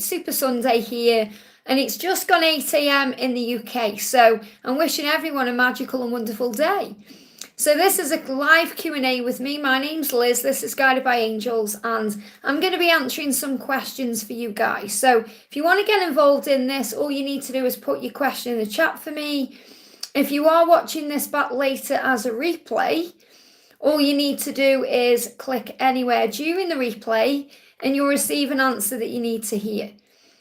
It's Super Sunday here, and it's just gone 8 a.m. in the UK. So I'm wishing everyone a magical and wonderful day. So this is a live Q&A with me. My name's Liz. This is Guided by Angels, and I'm going to be answering some questions for you guys. So if you want to get involved in this, all you need to do is put your question in the chat for me. If you are watching this back later as a replay, all you need to do is click anywhere during the replay and you'll receive an answer that you need to hear.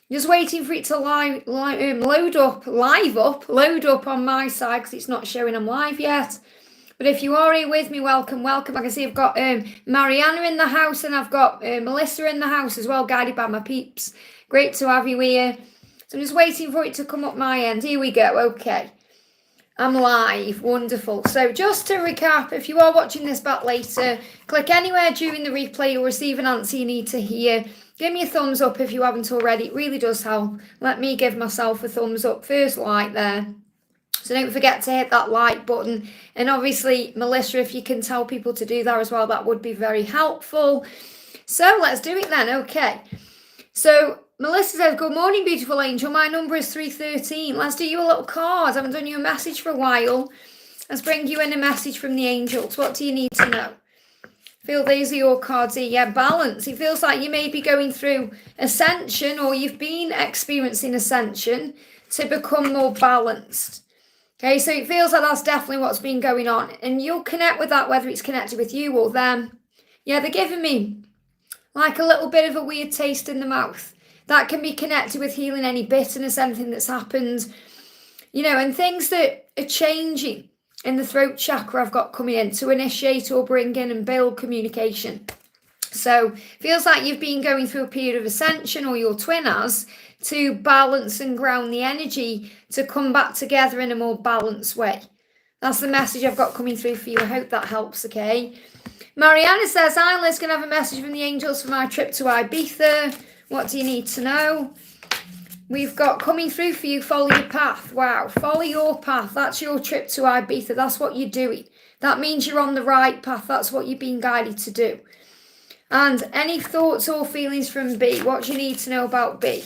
Just waiting for it to load up on my side because it's not showing I'm live yet. But if you are here with me, welcome. I can see I've got Mariana in the house and I've got Melissa in the house as well, guided by my peeps. Great to have you here. So I'm just waiting for it to come up my end. Here we go. Okay. I'm live. Wonderful. So just to recap, if you are watching this back later, click anywhere during the replay. You'll receive an answer you need to hear. Give me a thumbs up if you haven't already. It really does help. Let me give myself a thumbs up. First like there. So don't forget to hit that like button. And obviously, Melissa, if you can tell people to do that as well, that would be very helpful. So let's do it then. Okay. So Melissa says, good morning, beautiful angel. My number is 313. Let's do you a little card. I haven't done you a message for a while. Let's bring you in a message from the angels. What do you need to know? Feel these are your cards here. Yeah, balance. It feels like you may be going through ascension or you've been experiencing ascension to become more balanced. Okay, so it feels like that's definitely what's been going on. And you'll connect with that, whether it's connected with you or them. Yeah, they're giving me like a little bit of a weird taste in the mouth. That can be connected with healing any bitterness, anything that's happened, you know, and things that are changing in the throat chakra I've got coming in to initiate or bring in and build communication. So feels like you've been going through a period of ascension, or your twin has, to balance and ground the energy to come back together in a more balanced way. That's the message I've got coming through for you. I hope that helps, okay? Mariana says, hi Liz, can I have a message from the angels for my trip to Ibiza? What do you need to know? We've got coming through for you, follow your path. Wow, follow your path. That's your trip to Ibiza. That's what you're doing. That means you're on the right path. That's what you're being guided to do. And any thoughts or feelings from B? What do you need to know about B?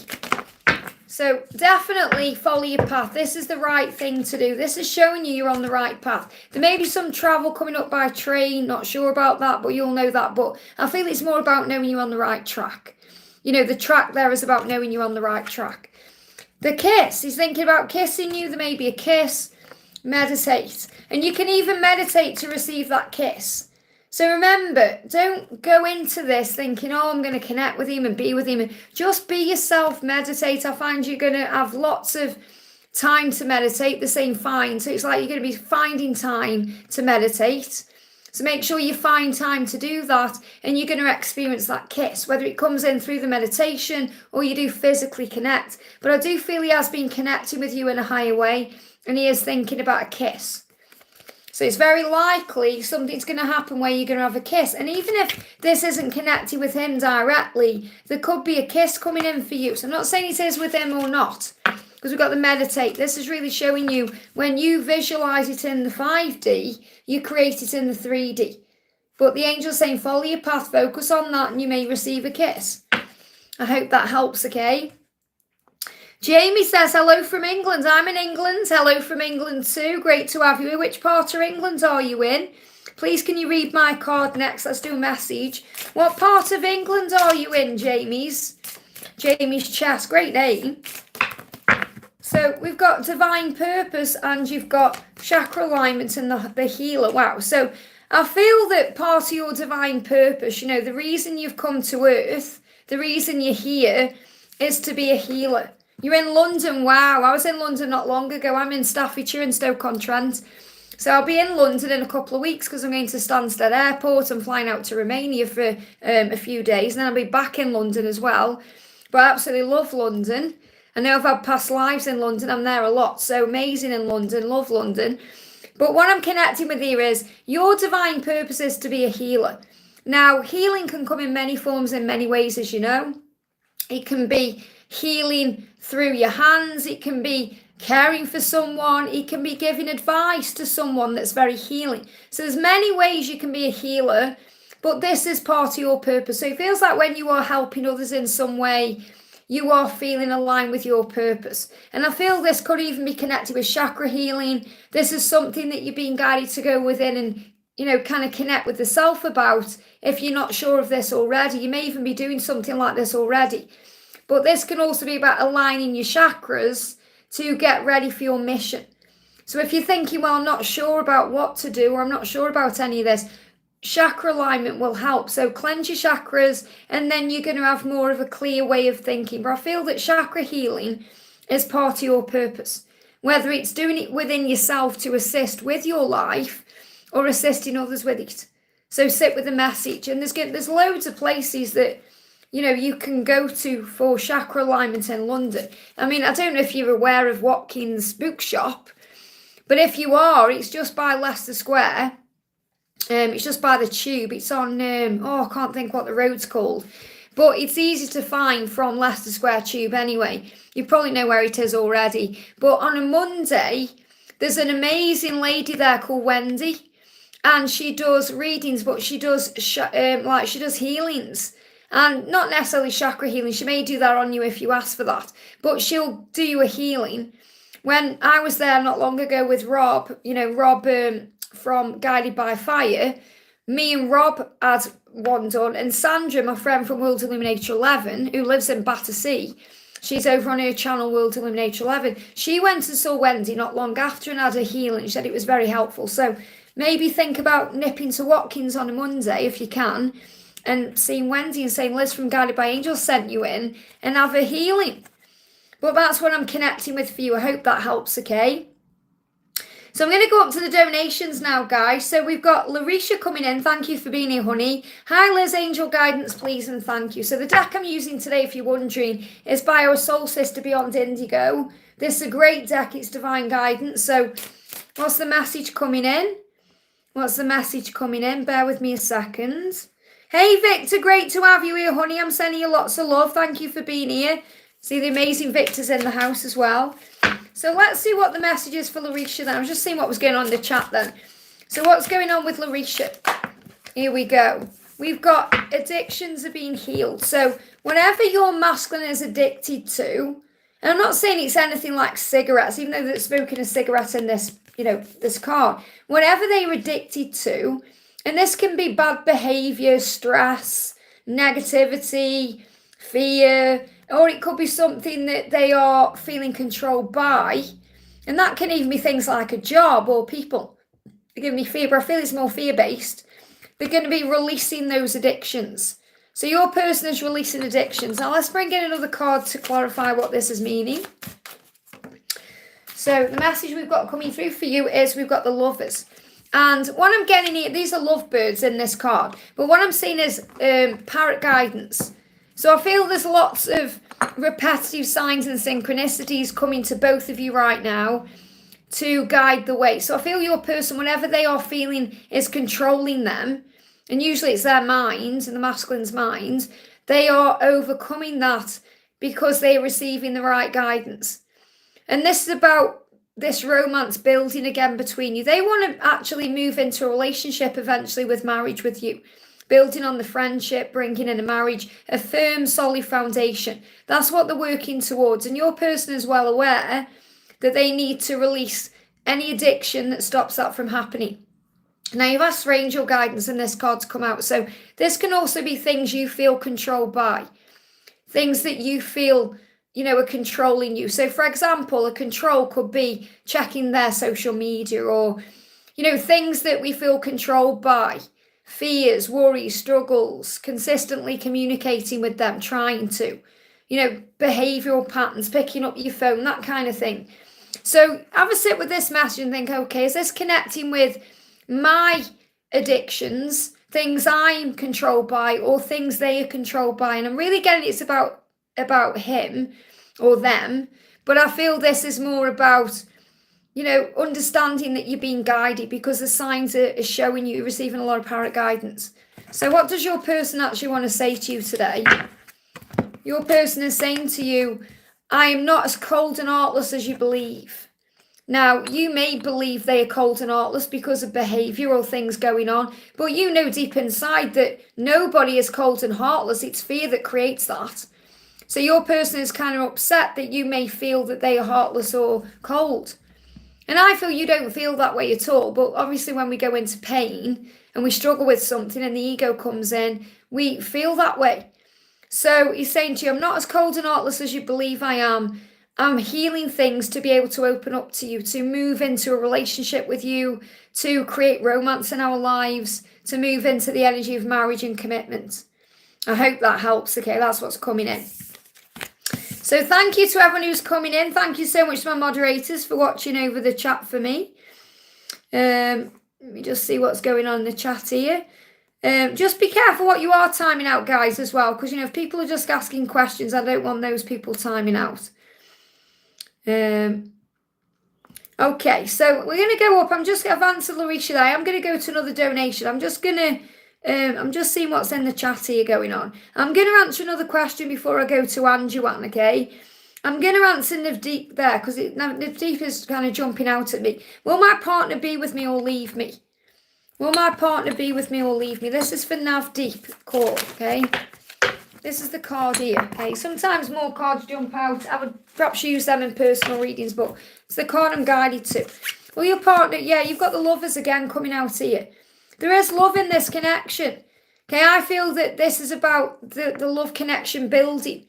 So definitely follow your path. This is the right thing to do. This is showing you you're on the right path. There may be some travel coming up by train. Not sure about that, but you'll know that. But I feel it's more about knowing you're on the right track. You know, the track there is about knowing you're on the right track. The kiss, he's thinking about kissing you. There may be a kiss. Meditate. And you can even meditate to receive that kiss. So remember, don't go into this thinking, oh, I'm going to connect with him and be with him. Just be yourself, meditate. I find you're going to have lots of time to meditate, the same find. So it's like you're going to be finding time to meditate. So make sure you find time to do that, and you're going to experience that kiss, whether it comes in through the meditation or you do physically connect. But I do feel he has been connecting with you in a higher way, and he is thinking about a kiss. So it's very likely something's going to happen where you're going to have a kiss. And even if this isn't connected with him directly, there could be a kiss coming in for you. So I'm not saying it is with him or not, because we've got the meditate. This is really showing you when you visualize it in the 5D, you create it in the 3D. But the angel's saying follow your path, focus on that, and you may receive a kiss. I hope that helps, okay? Jamie says, hello from England. I'm in England. Hello from England too. Great to have you here. Which part of England are you in? Please, can you read my card next? Let's do a message. What part of England are you in, Jamie's chest. Great name. So we've got divine purpose and you've got chakra alignment and the healer. Wow. So I feel that part of your divine purpose, you know, the reason you've come to Earth, the reason you're here is to be a healer. You're in London. Wow. I was in London not long ago. I'm in Staffordshire and Stoke-on-Trent. So I'll be in London in a couple of weeks because I'm going to Stansted Airport. I'm flying out to Romania for a few days. And then I'll be back in London as well. But I absolutely love London. I know I've had past lives in London. I'm there a lot. So amazing in London. Love London. But what I'm connecting with here is your divine purpose is to be a healer. Now, healing can come in many forms, in many ways, as you know. It can be healing through your hands. It can be caring for someone. It can be giving advice to someone that's very healing. So there's many ways you can be a healer, but this is part of your purpose. So it feels like when you are helping others in some way, you are feeling aligned with your purpose. And I feel this could even be connected with chakra healing. This is something that you're being guided to go within and, kind of connect with the self about. If you're not sure of this already, you may even be doing something like this already. But this can also be about aligning your chakras to get ready for your mission. So if you're thinking, well, I'm not sure about what to do, or I'm not sure about any of this, chakra alignment will help. So cleanse your chakras, and then you're going to have more of a clear way of thinking. But I feel that chakra healing is part of your purpose, whether it's doing it within yourself to assist with your life or assisting others with it. So sit with the message, and there's loads of places that you can go to for chakra alignment in London. I mean, I don't know if you're aware of Watkins Bookshop, but if you are, it's just by Leicester Square. It's just by the tube. It's on, I can't think what the road's called. But it's easy to find from Leicester Square Tube anyway. You probably know where it is already. But on a Monday, there's an amazing lady there called Wendy. And she does readings, but she does she does healings. And not necessarily chakra healing. She may do that on you if you ask for that. But she'll do you a healing. When I was there not long ago with Rob, Rob from Guided by Fire, me and Rob had one done. And Sandra, my friend from World Illuminator 11, who lives in Battersea, she's over on her channel, World Illuminator 11. She went and saw Wendy not long after and had a healing. She said it was very helpful. So maybe think about nipping to Watkins on a Monday if you can, and seeing Wendy and saying, Liz from Guided by Angels sent you in, and have a healing. But that's what I'm connecting with for you. I hope that helps, okay? So I'm going to go up to the donations now, guys. So we've got Larisha coming in. Thank you for being here, honey. Hi, Liz. Angel guidance, please, and thank you. So the deck I'm using today, if you're wondering, is by our soul sister Beyond Indigo. This is a great deck. It's divine guidance. So what's the message coming in? What's the message coming in? Bear with me a second. Hey, Victor, great to have you here, honey. I'm sending you lots of love. Thank you for being here. See the amazing Victor's in the house as well. So let's see what the message is for Larisha then. I was just seeing what was going on in the chat then. So what's going on with Larisha? Here we go. We've got addictions are being healed. So whatever your masculine is addicted to, and I'm not saying it's anything like cigarettes, even though they're smoking a cigarette in this, this card. Whatever they're addicted to, and this can be bad behavior, stress, negativity, fear, or it could be something that they are feeling controlled by. And that can even be things like a job or people. They're giving me fear, but I feel it's more fear-based. They're going to be releasing those addictions. So your person is releasing addictions. Now let's bring in another card to clarify what this is meaning. So the message we've got coming through for you is we've got the Lovers. And what I'm getting here, these are lovebirds in this card. But what I'm seeing is parrot guidance. So I feel there's lots of repetitive signs and synchronicities coming to both of you right now to guide the way. So I feel your person, whatever they are feeling is controlling them, and usually it's their mind and the masculine's mind, they are overcoming that because they are receiving the right guidance. And this is about this romance building again between you. They want to actually move into a relationship eventually with marriage with you. Building on the friendship, bringing in a marriage, a firm, solid foundation. That's what they're working towards. And your person is well aware that they need to release any addiction that stops that from happening. Now, you've asked for angel guidance and this card's come out. So this can also be things you feel controlled by. Things that you feel are controlling you. So, for example, a control could be checking their social media or, things that we feel controlled by. Fears, worries, struggles, consistently communicating with them, trying to, behavioural patterns, picking up your phone, that kind of thing. So have a sit with this message and think, okay, is this connecting with my addictions, things I'm controlled by or things they are controlled by? And I'm really getting it's about him or them, but I feel this is more about understanding that you're being guided because the signs are showing you receiving a lot of parrot guidance. So what does your person actually want to say to you today? Your person is saying to you, I am not as cold and heartless as you believe. Now, you may believe they are cold and heartless because of behavioural things going on, but deep inside that nobody is cold and heartless. It's fear that creates that. So your person is kind of upset that you may feel that they are heartless or cold. And I feel you don't feel that way at all. But obviously when we go into pain and we struggle with something and the ego comes in, we feel that way. So he's saying to you, I'm not as cold and heartless as you believe I am. I'm healing things to be able to open up to you, to move into a relationship with you, to create romance in our lives, to move into the energy of marriage and commitment. I hope that helps. Okay, that's what's coming in. So thank you to everyone who's coming in. Thank you so much to my moderators for watching over the chat for me. Let me just see what's going on in the chat here. Just be careful what you are timing out, guys, as well. Because, if people are just asking questions, I don't want those people timing out. Okay, so we're going to go up. I've answered Larisha there. I'm going to go to another donation. I'm just seeing what's in the chat here going on. I'm going to answer another question before I go to Anjuan, okay? I'm going to answer Navdeep there because Navdeep is kind of jumping out at me. Will my partner be with me or leave me? Will my partner be with me or leave me? This is for Navdeep call, okay? This is the card here, okay? Sometimes more cards jump out. I would perhaps use them in personal readings, but it's the card I'm guided to. Will your partner, yeah, you've got the lovers again coming out here. There is love in this connection. Okay, I feel that this is about the love connection building.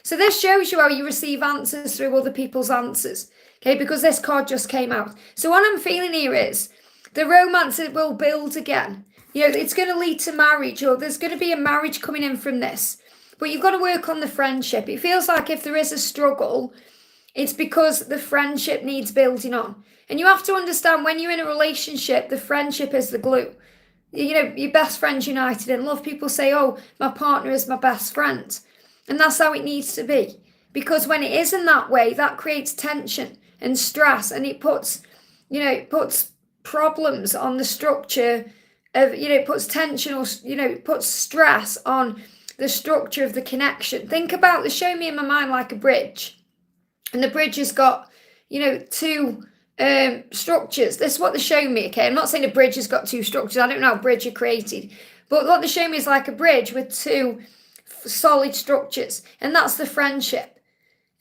So this shows you how you receive answers through other people's answers. Okay, because this card just came out. So what I'm feeling here is the romance will build again. It's going to lead to marriage, or there's going to be a marriage coming in from this. But you've got to work on the friendship. It feels like if there is a struggle, it's because the friendship needs building on. And you have to understand when you're in a relationship, the friendship is the glue. Your best friends united in love. People say, oh, my partner is my best friend. And that's how it needs to be. Because when it isn't that way, that creates tension and stress. And it puts problems on the structure of, it puts tension or, it puts stress on the structure of the connection. Think about show me in my mind like a bridge. And the bridge has got, two structures. This is what they're showing me, okay? I'm not saying a bridge has got two structures. I don't know how bridge are created. But what they're showing me is like a bridge with two solid structures. And that's the friendship.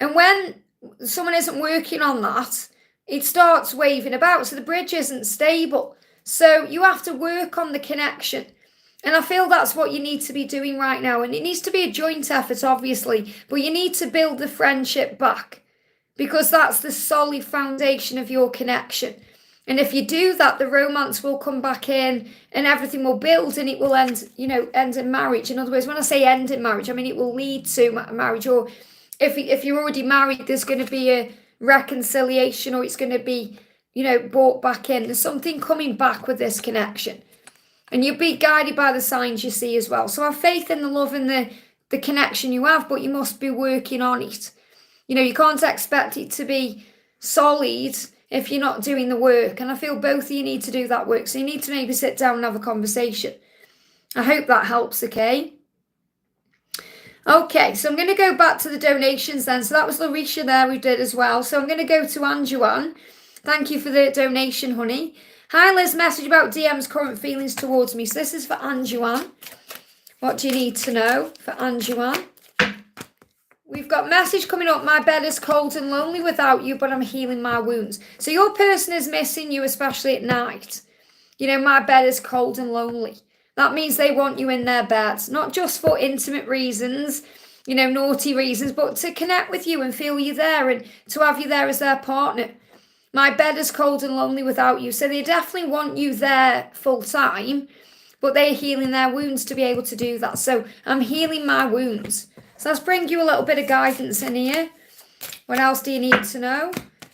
And when someone isn't working on that, it starts waving about. So the bridge isn't stable. So you have to work on the connection. And I feel that's what you need to be doing right now. And it needs to be a joint effort, obviously. But you need to build the friendship back. Because that's the solid foundation of your connection. And if you do that, the romance will come back in and everything will build and it will end in marriage. In other words, when I say end in marriage, I mean it will lead to marriage. Or if you're already married, there's going to be a reconciliation or it's going to be, brought back in. There's something coming back with this connection. And you'll be guided by the signs you see as well. So have faith in the love and the connection you have, but you must be working on it. You can't expect it to be solid if you're not doing the work. And I feel both of you need to do that work. So you need to maybe sit down and have a conversation. I hope that helps, okay? Okay, so I'm going to go back to the donations then. So that was Larisha there we did as well. So I'm going to go to Anjuan. Thank you for the donation, honey. Hi, Liz. Message about DM's current feelings towards me. So this is for Anjuan. What do you need to know for Anjuan? We've got message coming up. My bed is cold and lonely without you, but I'm healing my wounds. So your person is missing you, especially at night. My bed is cold and lonely. That means they want you in their beds, not just for intimate reasons, naughty reasons, but to connect with you and feel you there and to have you there as their partner. My bed is cold and lonely without you. So they definitely want you there full time, but they're healing their wounds to be able to do that. So I'm healing my wounds. So let's bring you a little bit of guidance in here. What else do you need to know?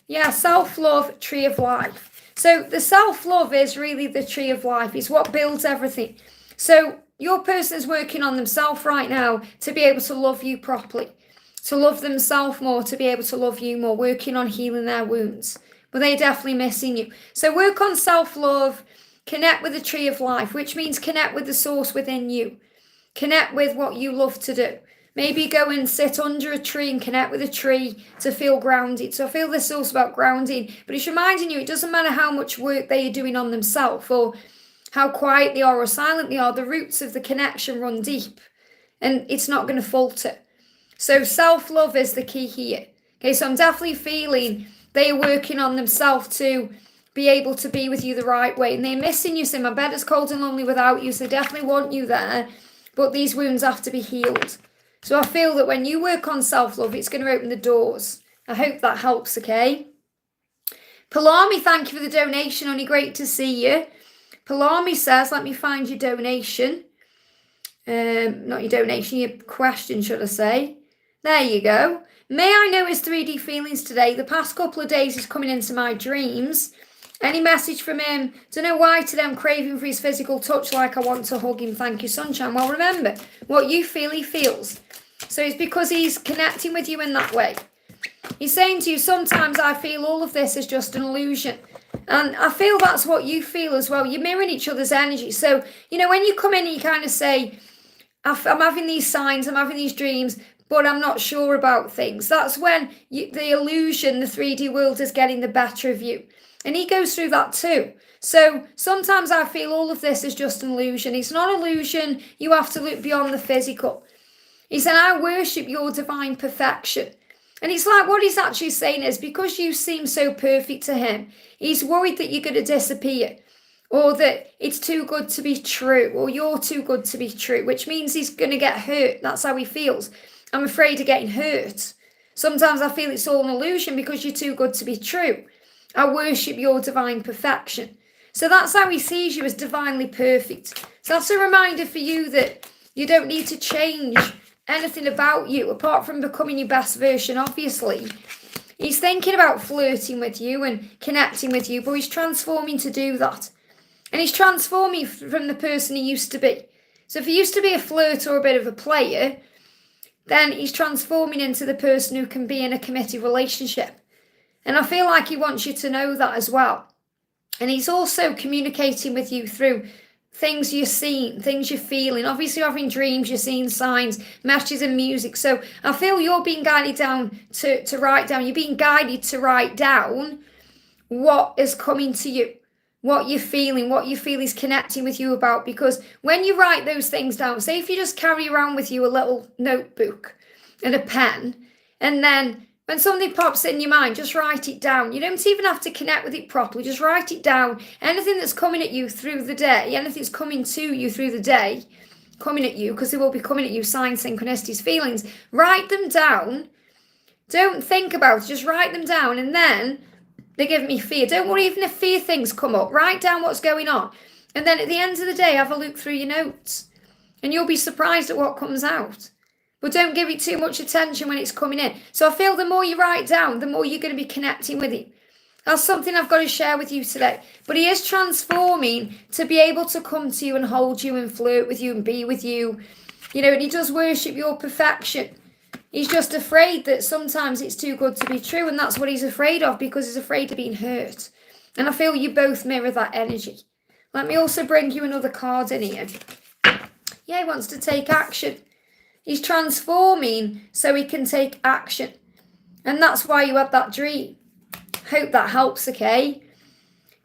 Yeah, self-love, tree of life. So the self-love is really the tree of life. It's what builds everything. So your person is working on themselves right now to be able to love you properly, to love themselves more, to be able to love you more, working on healing their wounds. But they're definitely missing you. So work on self-love, connect with the tree of life, which means connect with the source within you. Connect with what you love to do. Maybe go and sit under a tree and connect with a tree to feel grounded. So I feel this is also about grounding. But it's reminding you, it doesn't matter how much work they are doing on themselves or how quiet they are or silent they are. The roots of the connection run deep. And it's not going to falter. So self-love is the key here. Okay, so I'm definitely feeling they are working on themselves to be able to be with you the right way. And they're missing you. So my bed is cold and lonely without you. So they definitely want you there. But these wounds have to be healed. So I feel that when you work on self-love, it's going to open the doors. I hope that helps, okay? Palami, thank you for the donation, honey. Great to see you. Palami says, let me find your donation. Not your donation, your question, should I say. There you go. May I know his 3D feelings today? The past couple of days he's coming into my dreams. Any message from him? Don't know why today I'm craving for his physical touch like I want to hug him. Thank you, sunshine. Well, remember, what you feel, he feels. So it's because he's connecting with you in that way. He's saying to you, sometimes I feel all of this is just an illusion. And I feel that's what you feel as well. You're mirroring each other's energy. So, you know, when you come in and you kind of say, I'm having these signs, I'm having these dreams, but I'm not sure about things. That's when the illusion, the 3D world is getting the better of you. And he goes through that too. So sometimes I feel all of this is just an illusion. It's not an illusion. You have to look beyond the physical. He said, I worship your divine perfection. And it's like what he's actually saying is because you seem so perfect to him, he's worried that you're going to disappear or that it's too good to be true or you're too good to be true, which means he's going to get hurt. That's how he feels. I'm afraid of getting hurt. Sometimes I feel it's all an illusion because you're too good to be true. I worship your divine perfection. So that's how he sees you, as divinely perfect. So that's a reminder for you that you don't need to change anything about you apart from becoming your best version, obviously. He's thinking about flirting with you and connecting with you, but he's transforming to do that. And he's transforming from the person he used to be. So if he used to be a flirt or a bit of a player, then he's transforming into the person who can be in a committed relationship. And I feel like he wants you to know that as well. And he's also communicating with you through things you're seeing, things you're feeling. Obviously, you're having dreams, you're seeing signs, messages and music. So I feel you're being guided down to write down. You're being guided to write down what is coming to you, what you're feeling, what you feel is connecting with you about. Because when you write those things down, say if you just carry around with you a little notebook and a pen, and then when something pops in your mind, just write it down. You don't even have to connect with it properly. Just write it down. Anything that's coming at you through the day, anything that's coming to you through the day, coming at you, because they will be coming at you, signs, synchronicities, feelings, write them down. Don't think about it. Just write them down. And then they give me fear. Don't worry even if fear things come up. Write down what's going on. And then at the end of the day, have a look through your notes. And you'll be surprised at what comes out. But don't give it too much attention when it's coming in. So I feel the more you write down, the more you're going to be connecting with him. That's something I've got to share with you today. But he is transforming to be able to come to you and hold you and flirt with you and be with you. You know, and he does worship your perfection. He's just afraid that sometimes it's too good to be true. And that's what he's afraid of, because he's afraid of being hurt. And I feel you both mirror that energy. Let me also bring you another card in here. Yeah, he wants to take action. He's transforming so he can take action. And that's why you had that dream. Hope that helps, okay?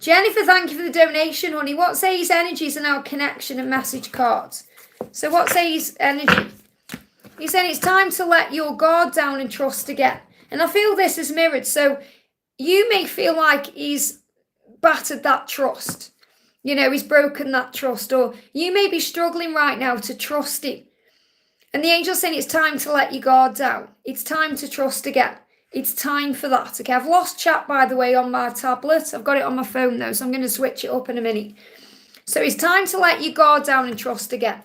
Jennifer, thank you for the donation, honey. What says energies are now connection and message cards? So what says energy? He's saying it's time to let your guard down and trust again. And I feel this is mirrored. So you may feel like he's battered that trust. You know, he's broken that trust. Or you may be struggling right now to trust him. And the angel's saying it's time to let your guard down. It's time to trust again. It's time for that. Okay, I've lost chat, by the way, on my tablet. I've got it on my phone, though, so I'm going to switch it up in a minute. So it's time to let your guard down and trust again.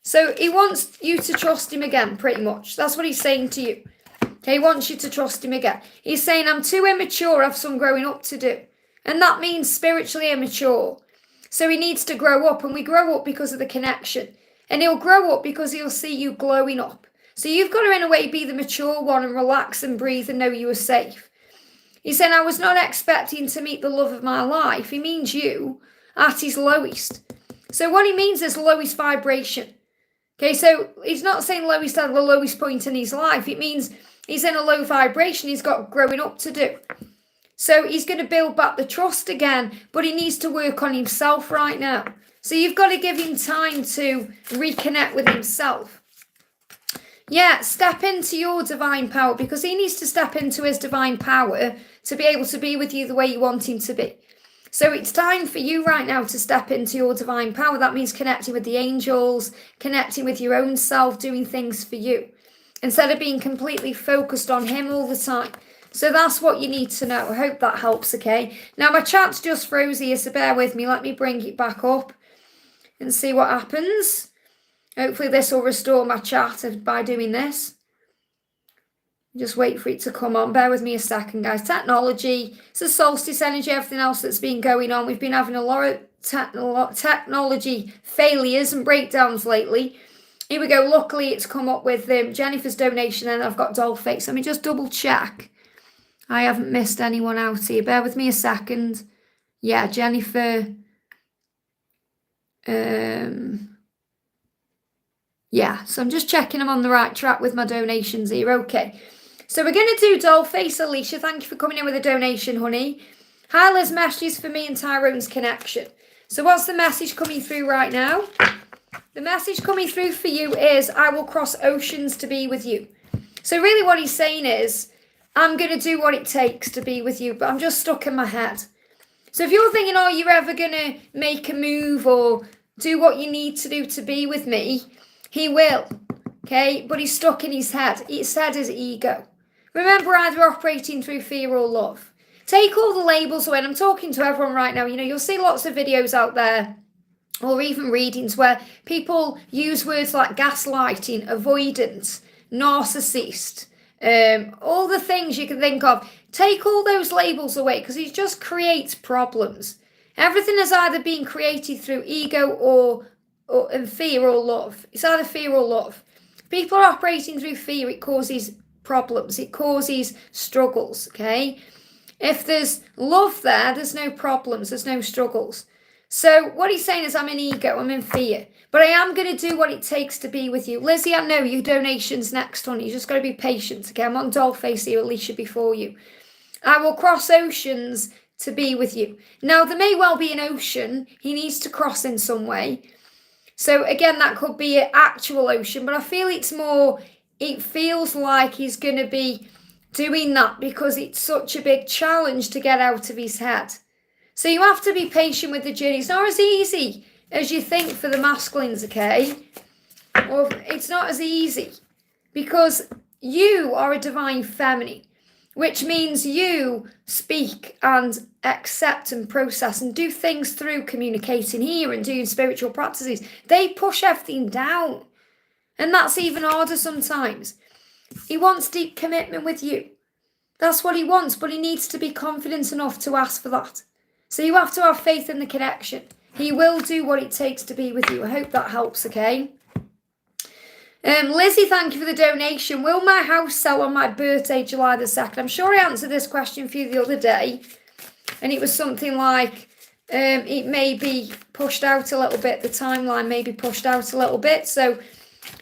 So he wants you to trust him again, pretty much. That's what he's saying to you. Okay, he wants you to trust him again. He's saying, I'm too immature, I have some growing up to do. And that means spiritually immature. So he needs to grow up, and we grow up because of the connection. And he'll grow up because he'll see you glowing up. So you've got to, in a way, be the mature one and relax and breathe and know you are safe. He said, I was not expecting to meet the love of my life. He means you at his lowest. So what he means is lowest vibration. Okay, so he's not saying lowest at the lowest point in his life. It means he's in a low vibration. He's got growing up to do. So he's going to build back the trust again, but he needs to work on himself right now. So you've got to give him time to reconnect with himself. Yeah, step into your divine power, because he needs to step into his divine power to be able to be with you the way you want him to be. So it's time for you right now to step into your divine power. That means connecting with the angels, connecting with your own self, doing things for you, instead of being completely focused on him all the time. So that's what you need to know. I hope that helps, okay? Now, my chat's just froze here, so bear with me. Let me bring it back up and see what happens. Hopefully this will restore my chat by doing this. Just wait for it to come on. Bear with me a second, guys. Technology, it's the solstice energy, everything else that's been going on. We've been having a lot of technology failures and breakdowns lately. Here we go. Luckily, it's come up with Jennifer's donation, and I've got Dollface. Let me just double check. I haven't missed anyone out here. Bear with me a second. Yeah, Jennifer. Yeah, so I'm just checking I'm on the right track with my donations here. Okay. So we're going to do Dollface. Alicia, thank you for coming in with a donation, honey. Hi, Liz, messages for me and Tyrone's connection. So what's the message coming through right now? The message coming through for you is, I will cross oceans to be with you. So really what he's saying is, I'm going to do what it takes to be with you, but I'm just stuck in my head. So if you're thinking, oh, you're ever going to make a move or do what you need to do to be with me, he will, okay? But he's stuck in his head. His head is ego. Remember, either operating through fear or love. Take all the labels away. And I'm talking to everyone right now. You know, you'll see lots of videos out there, or even readings, where people use words like gaslighting, avoidance, narcissist, all the things you can think of. Take all those labels away, because it just creates problems. Everything has either been created through ego or fear or love. It's either fear or love. People are operating through fear. It causes problems. It causes struggles, okay? If there's love there, there's no problems. There's no struggles. So what he's saying is, I'm in ego, I'm in fear, but I am going to do what it takes to be with you. Lizzie, I know your donation's next, honey. You just got to be patient, okay? I'm on Dollface here, Lisha, before you. I will cross oceans to be with you. Now, there may well be an ocean he needs to cross in some way. So again, that could be an actual ocean, but I feel it's more, it feels like he's going to be doing that because it's such a big challenge to get out of his head. So you have to be patient with the journey. It's not as easy as you think for the masculines, okay? Or it's not as easy because you are a divine feminine, which means you speak and accept and process and do things through communicating here and doing spiritual practices. They push everything down. And that's even harder sometimes. He wants deep commitment with you. That's what he wants, but he needs to be confident enough to ask for that. So you have to have faith in the connection. He will do what it takes to be with you. I hope that helps, okay? Lizzie, thank you for the donation. Will my house sell on my birthday, July the 2nd? I'm sure I answered this question for you the other day. And it was something like, it may be pushed out a little bit. The timeline may be pushed out a little bit. So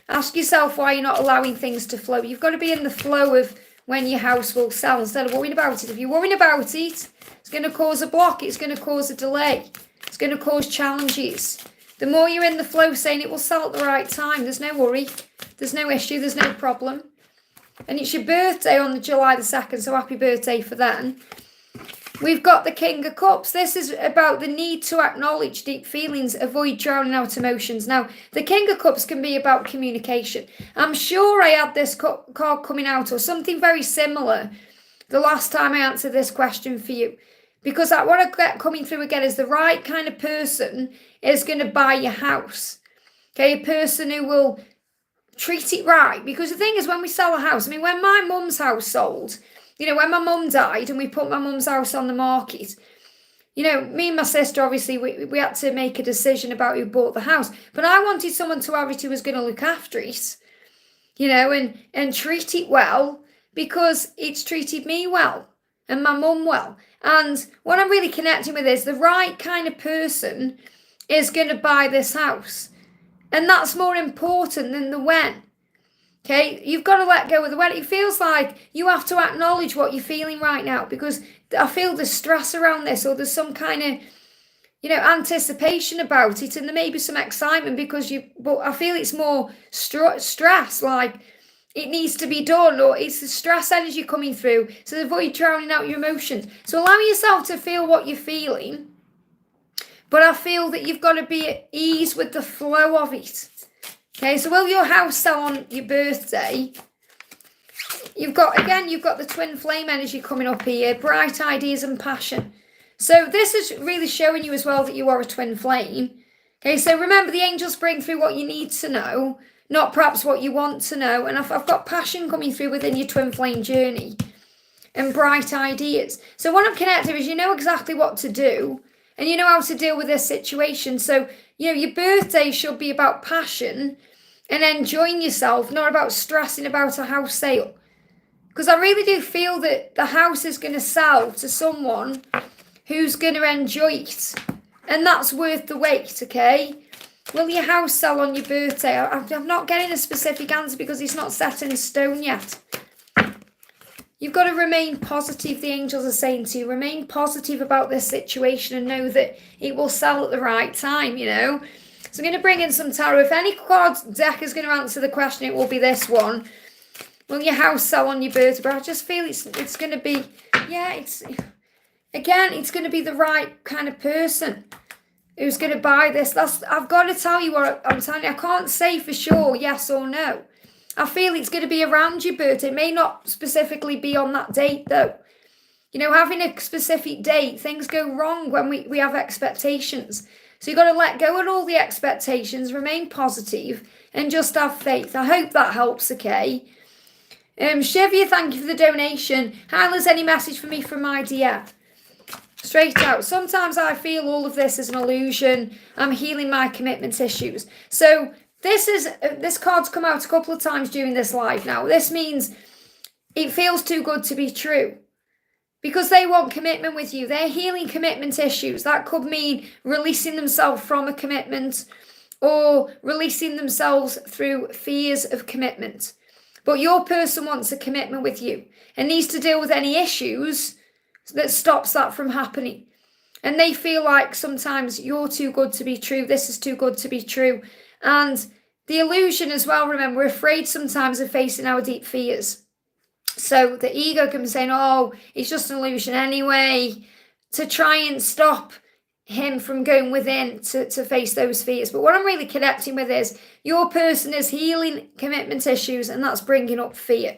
ask yourself why you're not allowing things to flow. You've got to be in the flow of when your house will sell instead of worrying about it. If you're worrying about it, it's going to cause a block. It's going to cause a delay. It's going to cause challenges. The more you're in the flow saying it will sell at the right time, there's no worry. There's no issue. There's no problem. And it's your birthday on the July the 2nd, so happy birthday for then. We've got the King of Cups. This is about the need to acknowledge deep feelings, avoid drowning out emotions. Now, the King of Cups can be about communication. I'm sure I had this card coming out or something very similar the last time I answered this question for you. Because what I get coming through again is the right kind of person is going to buy your house. Okay, a person who will treat it right. Because the thing is, when we sell a house, I mean, when my mum's house sold, you know, when my mum died and we put my mum's house on the market, you know, me and my sister, obviously, we had to make a decision about who bought the house. But I wanted someone to have it who was going to look after it, you know, and treat it well because it's treated me well and my mum well. And what I'm really connecting with is the right kind of person is going to buy this house. And that's more important than the when. Okay, you've got to let go of the when. It feels like you have to acknowledge what you're feeling right now because I feel there's stress around this or there's some kind of, you know, anticipation about it and there may be some excitement but I feel it's more stress, like it needs to be done, or it's the stress energy coming through. So avoid drowning out your emotions. So allow yourself to feel what you're feeling. But I feel that you've got to be at ease with the flow of it. Okay, so will your house sell on your birthday? You've got the twin flame energy coming up here, bright ideas and passion. So this is really showing you as well that you are a twin flame. Okay, so remember, the angels bring through what you need to know, not perhaps what you want to know. And I've got passion coming through within your twin flame journey and bright ideas. So what I'm connected is you know exactly what to do and you know how to deal with this situation. So, you know, your birthday should be about passion and enjoying yourself, not about stressing about a house sale. Because I really do feel that the house is going to sell to someone who's going to enjoy it. And that's worth the wait, okay? Will your house sell on your birthday? I'm not getting a specific answer because it's not set in stone yet. You've got to remain positive, the angels are saying to you. Remain positive about this situation and know that it will sell at the right time, you know? So I'm going to bring in some tarot. If any card deck is going to answer the question, it will be this one. Will your house sell on your birthday? But I just feel it's going to be, yeah, it's going to be the right kind of person who's going to buy this. I've got to tell you what I'm telling you. I can't say for sure yes or no. I feel it's going to be around your birthday. It may not specifically be on that date though. You know, having a specific date, things go wrong when we have expectations. So you've got to let go of all the expectations, remain positive and just have faith. I hope that helps, okay? Chevy, thank you for the donation. Hi, Liz, any message for me from my DM? Straight out. Sometimes I feel all of this is an illusion. I'm healing my commitment issues. So this card's come out a couple of times during this live now. This means it feels too good to be true. Because they want commitment with you. They're healing commitment issues. That could mean releasing themselves from a commitment or releasing themselves through fears of commitment. But your person wants a commitment with you and needs to deal with any issues that stops that from happening. And they feel like sometimes you're too good to be true. This is too good to be true. And the illusion as well, remember, we're afraid sometimes of facing our deep fears. So the ego can be saying, oh, it's just an illusion anyway, to try and stop him from going within to face those fears. But what I'm really connecting with is your person is healing commitment issues and that's bringing up fear.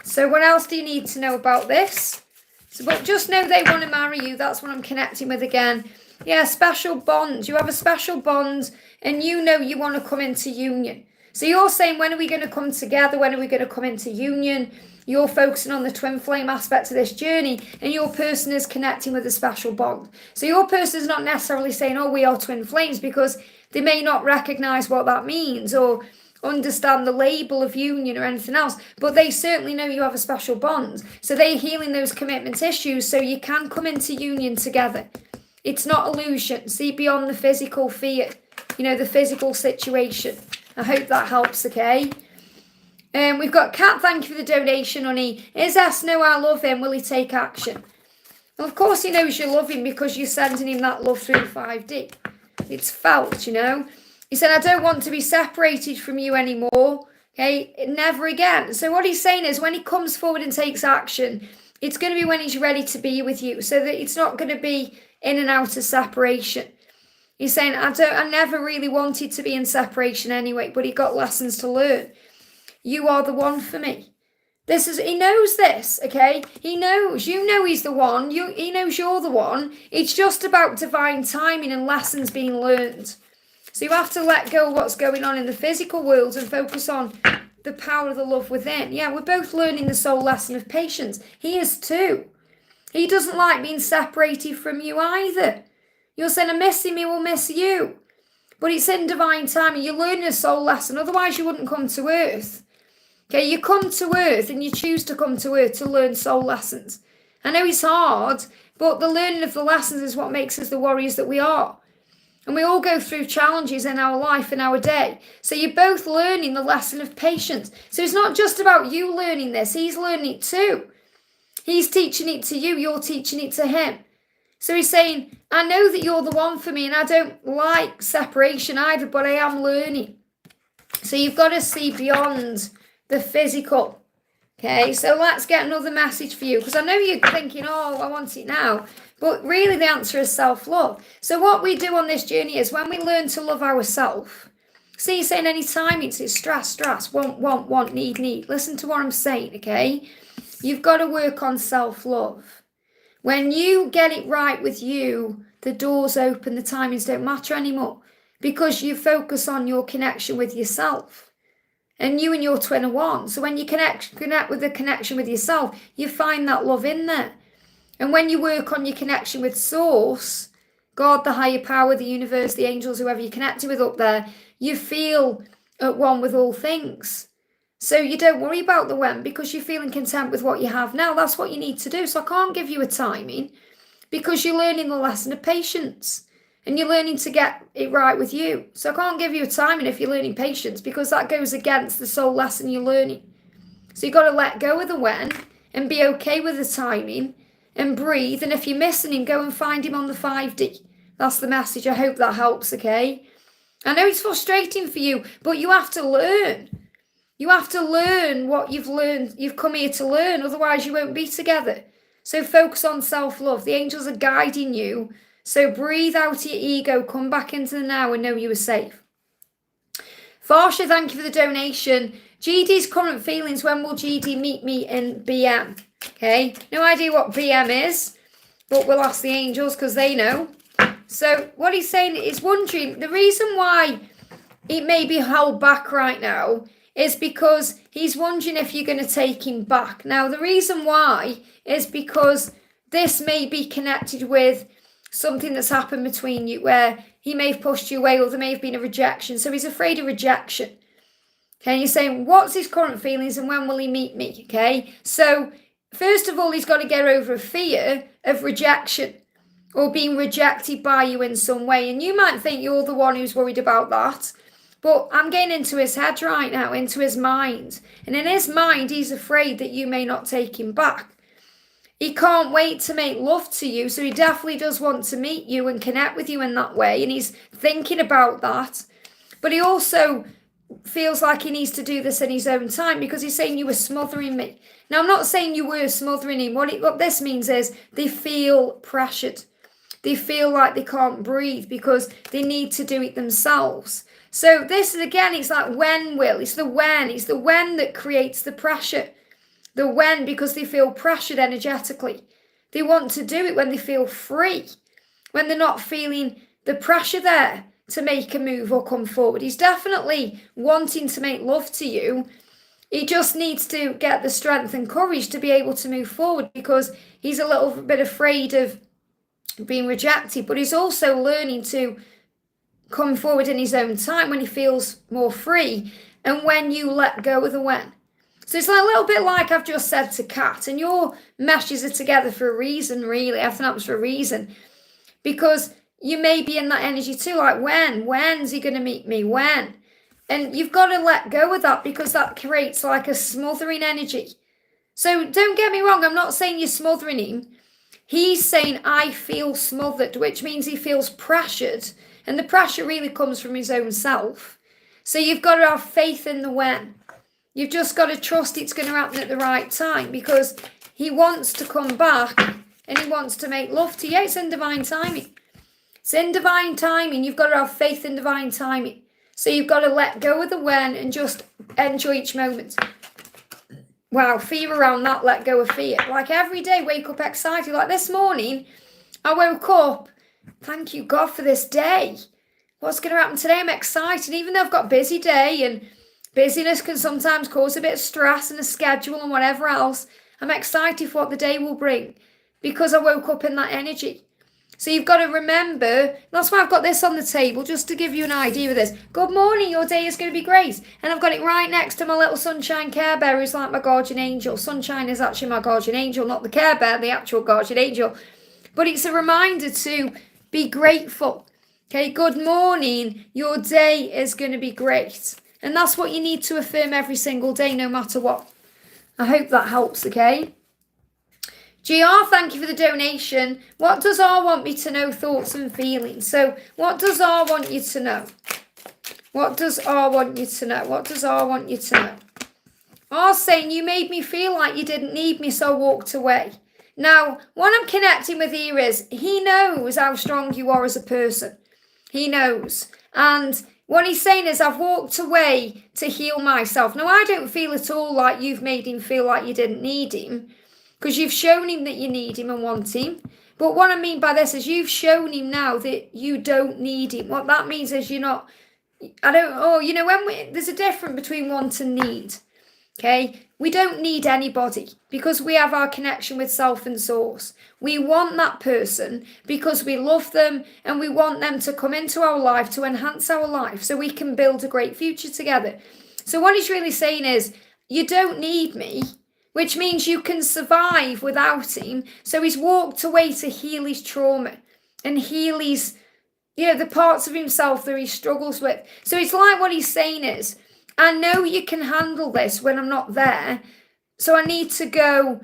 So what else do you need to know about this? So, but just know they want to marry you. That's what I'm connecting with again. Yeah, special bond. You have a special bond and you know you want to come into union. So you're saying, when are we going to come together? When are we going to come into union? You're focusing on the twin flame aspect of this journey and your person is connecting with a special bond. So your person is not necessarily saying, oh, we are twin flames, because they may not recognize what that means or understand the label of union or anything else, but they certainly know you have a special bond. So they're healing those commitment issues so you can come into union together. It's not illusion. See beyond the physical fear, you know, the physical situation. I hope that helps, okay? We've got Kat, thank you for the donation, honey. Is S know I love him? Will he take action? Well, of course he knows you love him because you're sending him that love through 5D. It's felt, you know. He said, I don't want to be separated from you anymore. Okay, never again. So what he's saying is when he comes forward and takes action, it's going to be when he's ready to be with you. So that it's not going to be in and out of separation. He's saying, I never really wanted to be in separation anyway, but he got lessons to learn. You are the one for me. He knows this, okay? He knows. You know he's the one. He knows you're the one. It's just about divine timing and lessons being learned. So you have to let go of what's going on in the physical world and focus on the power of the love within. Yeah, we're both learning the soul lesson of patience. He is too. He doesn't like being separated from you either. You're saying, I'm missing me, will miss you. But it's in divine timing. You're learning a soul lesson. Otherwise, you wouldn't come to earth. Okay, you come to earth and you choose to come to earth to learn soul lessons. I know it's hard, but the learning of the lessons is what makes us the warriors that we are. And we all go through challenges in our life, in our day. So you're both learning the lesson of patience. So it's not just about you learning this. He's learning it too. He's teaching it to you. You're teaching it to him. So he's saying, I know that you're the one for me and I don't like separation either, but I am learning. So you've got to see beyond the physical. Okay, so let's get another message for you, because I know you're thinking, oh, I want it now. But really the answer is self-love. So what we do on this journey is when we learn to love ourselves, see, you're saying any time it's stress, want, need. Listen to what I'm saying, okay? You've got to work on self-love. When you get it right with you, the doors open, the timings don't matter anymore, because you focus on your connection with yourself. And you and your twin are one. So when you connect with the connection with yourself, you find that love in there. And when you work on your connection with Source, God, the higher power, the universe, the angels, whoever you're connected with up there, you feel at one with all things. So you don't worry about the when, because you're feeling content with what you have now. That's what you need to do. So I can't give you a timing, because you're learning the lesson of patience. And you're learning to get it right with you. So I can't give you a timing if you're learning patience, because that goes against the soul lesson you're learning. So you've got to let go of the when and be okay with the timing and breathe. And if you're missing him, go and find him on the 5D. That's the message. I hope that helps, okay? I know it's frustrating for you, but you have to learn. You have to learn what you've learned. You've come here to learn. Otherwise, you won't be together. So focus on self-love. The angels are guiding you. So breathe out your ego, come back into the now and know you are safe. Farsha, thank you for the donation. GD's current feelings, when will GD meet me in BM? Okay, no idea what BM is, but we'll ask the angels because they know. So what he's saying is wondering, the reason why it may be held back right now is because he's wondering if you're going to take him back. Now, the reason why is because this may be connected with something that's happened between you where he may have pushed you away, or there may have been a rejection. So he's afraid of rejection. Okay, you're saying, what's his current feelings and when will he meet me? Okay, so first of all, he's got to get over a fear of rejection or being rejected by you in some way. And you might think you're the one who's worried about that. But I'm getting into his head right now, into his mind. And in his mind, he's afraid that you may not take him back. He can't wait to make love to you, so he definitely does want to meet you and connect with you in that way, and he's thinking about that. But he also feels like he needs to do this in his own time, because he's saying you were smothering me. Now, I'm not saying you were smothering him. What this means is they feel pressured. They feel like they can't breathe because they need to do it themselves. So this is, again, it's like when will. It's the when that creates the pressure. The when, because they feel pressured energetically. They want to do it when they feel free, when they're not feeling the pressure there to make a move or come forward. He's definitely wanting to make love to you. He just needs to get the strength and courage to be able to move forward, because he's a little bit afraid of being rejected, but he's also learning to come forward in his own time when he feels more free and when you let go of the when. So it's like a little bit like I've just said to Kat, and your meshes are together for a reason, really. Everything happens for a reason. Because you may be in that energy too, like when's he going to meet me, when? And you've got to let go of that, because that creates like a smothering energy. So don't get me wrong, I'm not saying you're smothering him. He's saying, I feel smothered, which means he feels pressured. And the pressure really comes from his own self. So you've got to have faith in the when. You've just got to trust it's going to happen at the right time, because he wants to come back and he wants to make love to you. It's in divine timing. It's in divine timing. You've got to have faith in divine timing. So you've got to let go of the when and just enjoy each moment. Wow, fear around that, let go of fear. Like every day, wake up excited. Like this morning, I woke up, thank you God for this day. What's going to happen today? I'm excited, even though I've got a busy day, and busyness can sometimes cause a bit of stress and a schedule and whatever else. I'm excited for what the day will bring, because I woke up in that energy. So you've got to remember, that's why I've got this on the table, just to give you an idea of this. Good morning, your day is going to be great. And I've got it right next to my little Sunshine Care Bear, who's like my guardian angel. Sunshine is actually my guardian angel, not the Care Bear, the actual guardian angel. But it's a reminder to be grateful. Okay, good morning, your day is going to be great. And that's what you need to affirm every single day, no matter what. I hope that helps, okay? GR, thank you for the donation. What does R want me to know? Thoughts and feelings. So, what does R want you to know? What does R want you to know? What does R want you to know? Are saying you made me feel like you didn't need me, so I walked away. Now, what I'm connecting with here is he knows how strong you are as a person. He knows. And what he's saying is, I've walked away to heal myself. Now, I don't feel at all like you've made him feel like you didn't need him, because you've shown him that you need him and want him. But what I mean by this is you've shown him now that you don't need him. What that means is you're not, there's a difference between want and need. Okay, we don't need anybody because we have our connection with self and source. We want that person because we love them and we want them to come into our life to enhance our life so we can build a great future together. So what he's really saying is, you don't need me, which means you can survive without him. So he's walked away to heal his trauma and heal his, the parts of himself that he struggles with. So it's like what he's saying is, I know you can handle this when I'm not there, so I need to go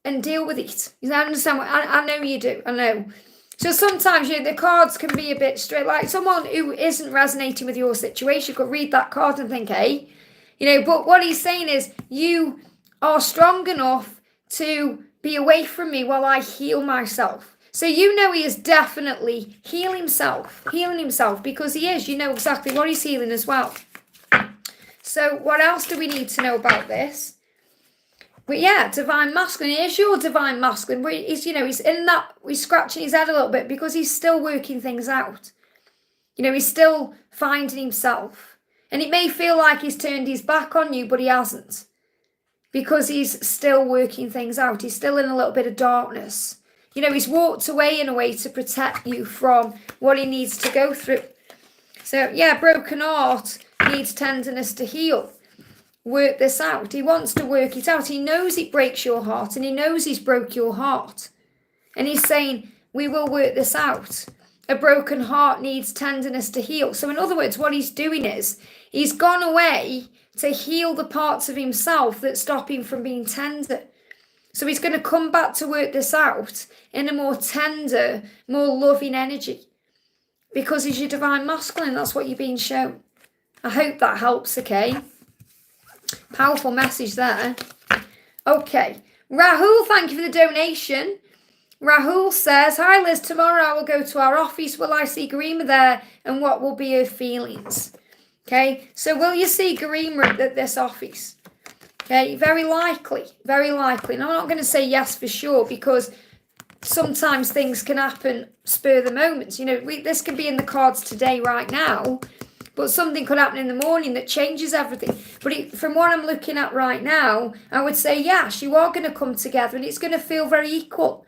and deal with it. You understand? I know you do. I know. So sometimes the cards can be a bit straight. Like someone who isn't resonating with your situation could read that card and think, hey, but what he's saying is you are strong enough to be away from me while I heal myself. So he is definitely healing himself because he is. You know exactly what he's healing as well. So what else do we need to know about this? But yeah, divine masculine. Here's your divine masculine. He's in that, he's scratching his head a little bit because he's still working things out. He's still finding himself. And it may feel like he's turned his back on you, but he hasn't. Because he's still working things out. He's still in a little bit of darkness. He's walked away in a way to protect you from what he needs to go through. So yeah, broken heart needs tenderness to heal. Work this out. He wants to work it out. He knows it breaks your heart and he knows he's broke your heart. And he's saying, we will work this out. A broken heart needs tenderness to heal. So in other words, what he's doing is he's gone away to heal the parts of himself that stop him from being tender. So he's going to come back to work this out in a more tender, more loving energy. Because he's your divine masculine. That's what you're being shown. I hope that helps, okay? Powerful message there. Okay. Rahul, thank you for the donation. Rahul says, hi Liz, tomorrow I will go to our office. Will I see Karina there? And what will be her feelings? Okay. So will you see Karina at this office? Okay. Very likely. Very likely. And I'm not going to say yes for sure because sometimes things can happen spur the moments. This can be in the cards today right now. But something could happen in the morning that changes everything. But from what I'm looking at right now, I would say, yes, you are going to come together and it's going to feel very equal.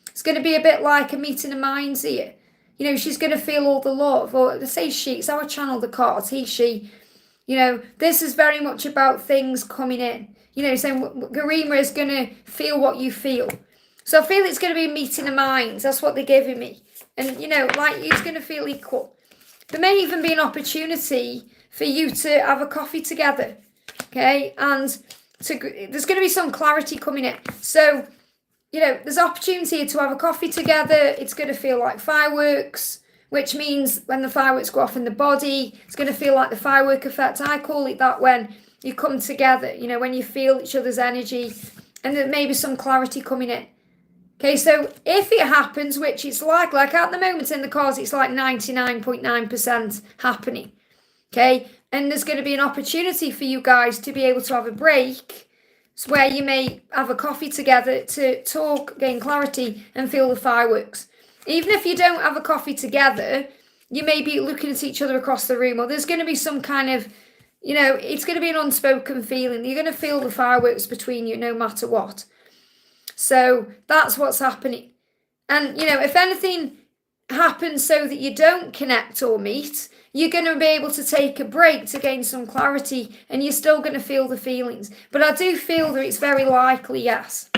It's going to be a bit like a meeting of minds here. She's going to feel all the love. Or say she, it's how I channel the cards. He, she. This is very much about things coming in. Saying Garima is going to feel what you feel. So I feel it's going to be a meeting of minds. That's what they're giving me. And, it's going to feel equal. There may even be an opportunity for you to have a coffee together, okay? And there's going to be some clarity coming in. So, there's opportunity to have a coffee together. It's going to feel like fireworks, which means when the fireworks go off in the body, it's going to feel like the firework effect. I call it that when you come together, when you feel each other's energy and there may be some clarity coming in. Okay, so if it happens, which it's like at the moment in the cards, it's like 99.9% happening. Okay, and there's going to be an opportunity for you guys to be able to have a break where you may have a coffee together to talk, gain clarity and feel the fireworks. Even if you don't have a coffee together, you may be looking at each other across the room or there's going to be some kind of, it's going to be an unspoken feeling. You're going to feel the fireworks between you no matter what. So that's what's happening. And, if anything happens so that you don't connect or meet, you're going to be able to take a break to gain some clarity and you're still going to feel the feelings. But I do feel that it's very likely, yes.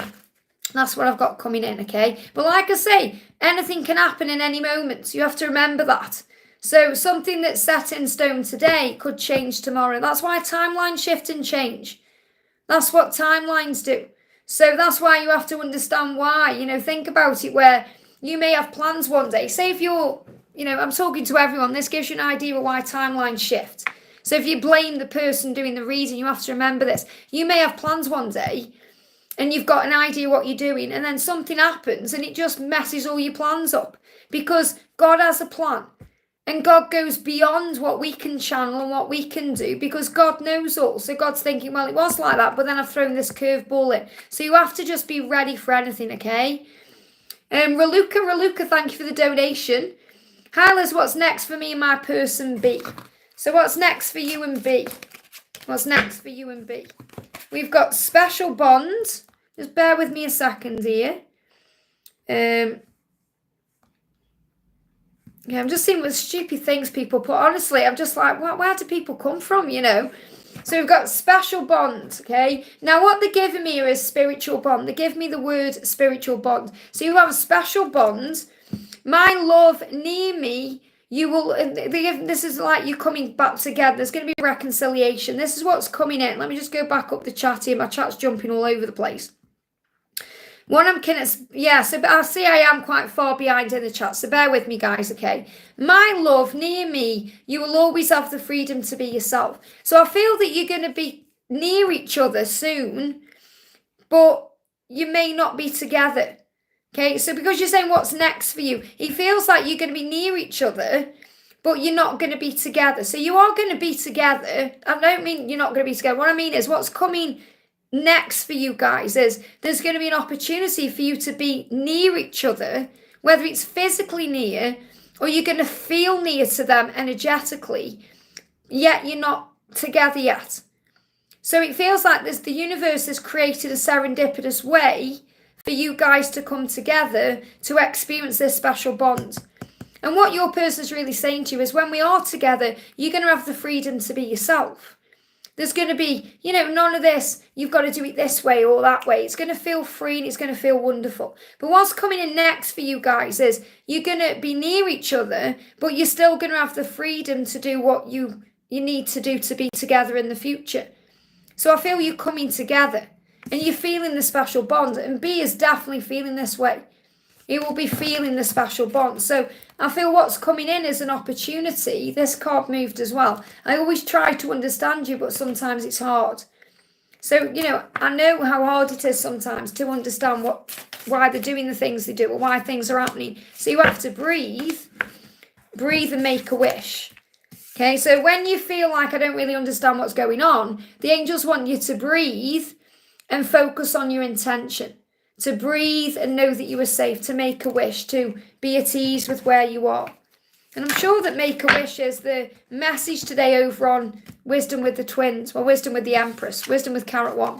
That's what I've got coming in, okay? But like I say, anything can happen in any moment. You have to remember that. So something that's set in stone today could change tomorrow. That's why timelines shift and change. That's what timelines do. So that's why you have to understand why, think about it where you may have plans one day. Say if you're, I'm talking to everyone, this gives you an idea of why timelines shift. So if you blame the person doing the reading, you have to remember this. You may have plans one day and you've got an idea what you're doing, and then something happens and it just messes all your plans up, because God has a plan. And God goes beyond what we can channel and what we can do, because God knows all. So God's thinking, well, it was like that, but then I've thrown this curveball in. So you have to just be ready for anything, okay? Raluca, thank you for the donation. Hi, Liz, what's next for me and my person B? So what's next for you and B? What's next for you and B? We've got special bonds. Just bear with me a second here. Yeah, I'm just seeing what stupid things people put. Honestly, I'm just like, where do people come from, you know? So we've got special bonds, okay? Now, what they're giving me is spiritual bond. They give me the word spiritual bond. So you have a special bond. My love, near me, you will, this is like you coming back together. There's going to be reconciliation. This is what's coming in. Let me just go back up the chat here. My chat's jumping all over the place. So I see I am quite far behind in the chat, so bear with me, guys, okay? My love, near me, you will always have the freedom to be yourself. So I feel that you're going to be near each other soon, but you may not be together, okay? So because you're saying what's next for you, it feels like you're going to be near each other, but you're not going to be together. So you are going to be together. I don't mean you're not going to be together. What I mean is what's coming next for you guys is there's going to be an opportunity for you to be near each other, whether it's physically near or you're going to feel near to them energetically, yet you're not together yet. So it feels like the universe has created a serendipitous way for you guys to come together to experience this special bond. And what your person's really saying to you is when we are together, you're going to have the freedom to be yourself. There's going to be, none of this, you've got to do it this way or that way. It's going to feel free and it's going to feel wonderful. But what's coming in next for you guys is you're going to be near each other, but you're still going to have the freedom to do what you need to do to be together in the future. So I feel you coming together and you're feeling the special bond. And B is definitely feeling this way. He will be feeling the special bond. So I feel what's coming in is an opportunity. This card moved as well. I always try to understand you, but sometimes it's hard. So, I know how hard it is sometimes to understand why they're doing the things they do or why things are happening. So you have to breathe and make a wish. Okay, so when you feel like I don't really understand what's going on, the angels want you to breathe and focus on your intention. To breathe and know that you are safe, to make a wish, to be at ease with where you are. And I'm sure that make a wish is the message today over on Wisdom with the Twins, or Wisdom with the Empress, Wisdom with Carrot 1.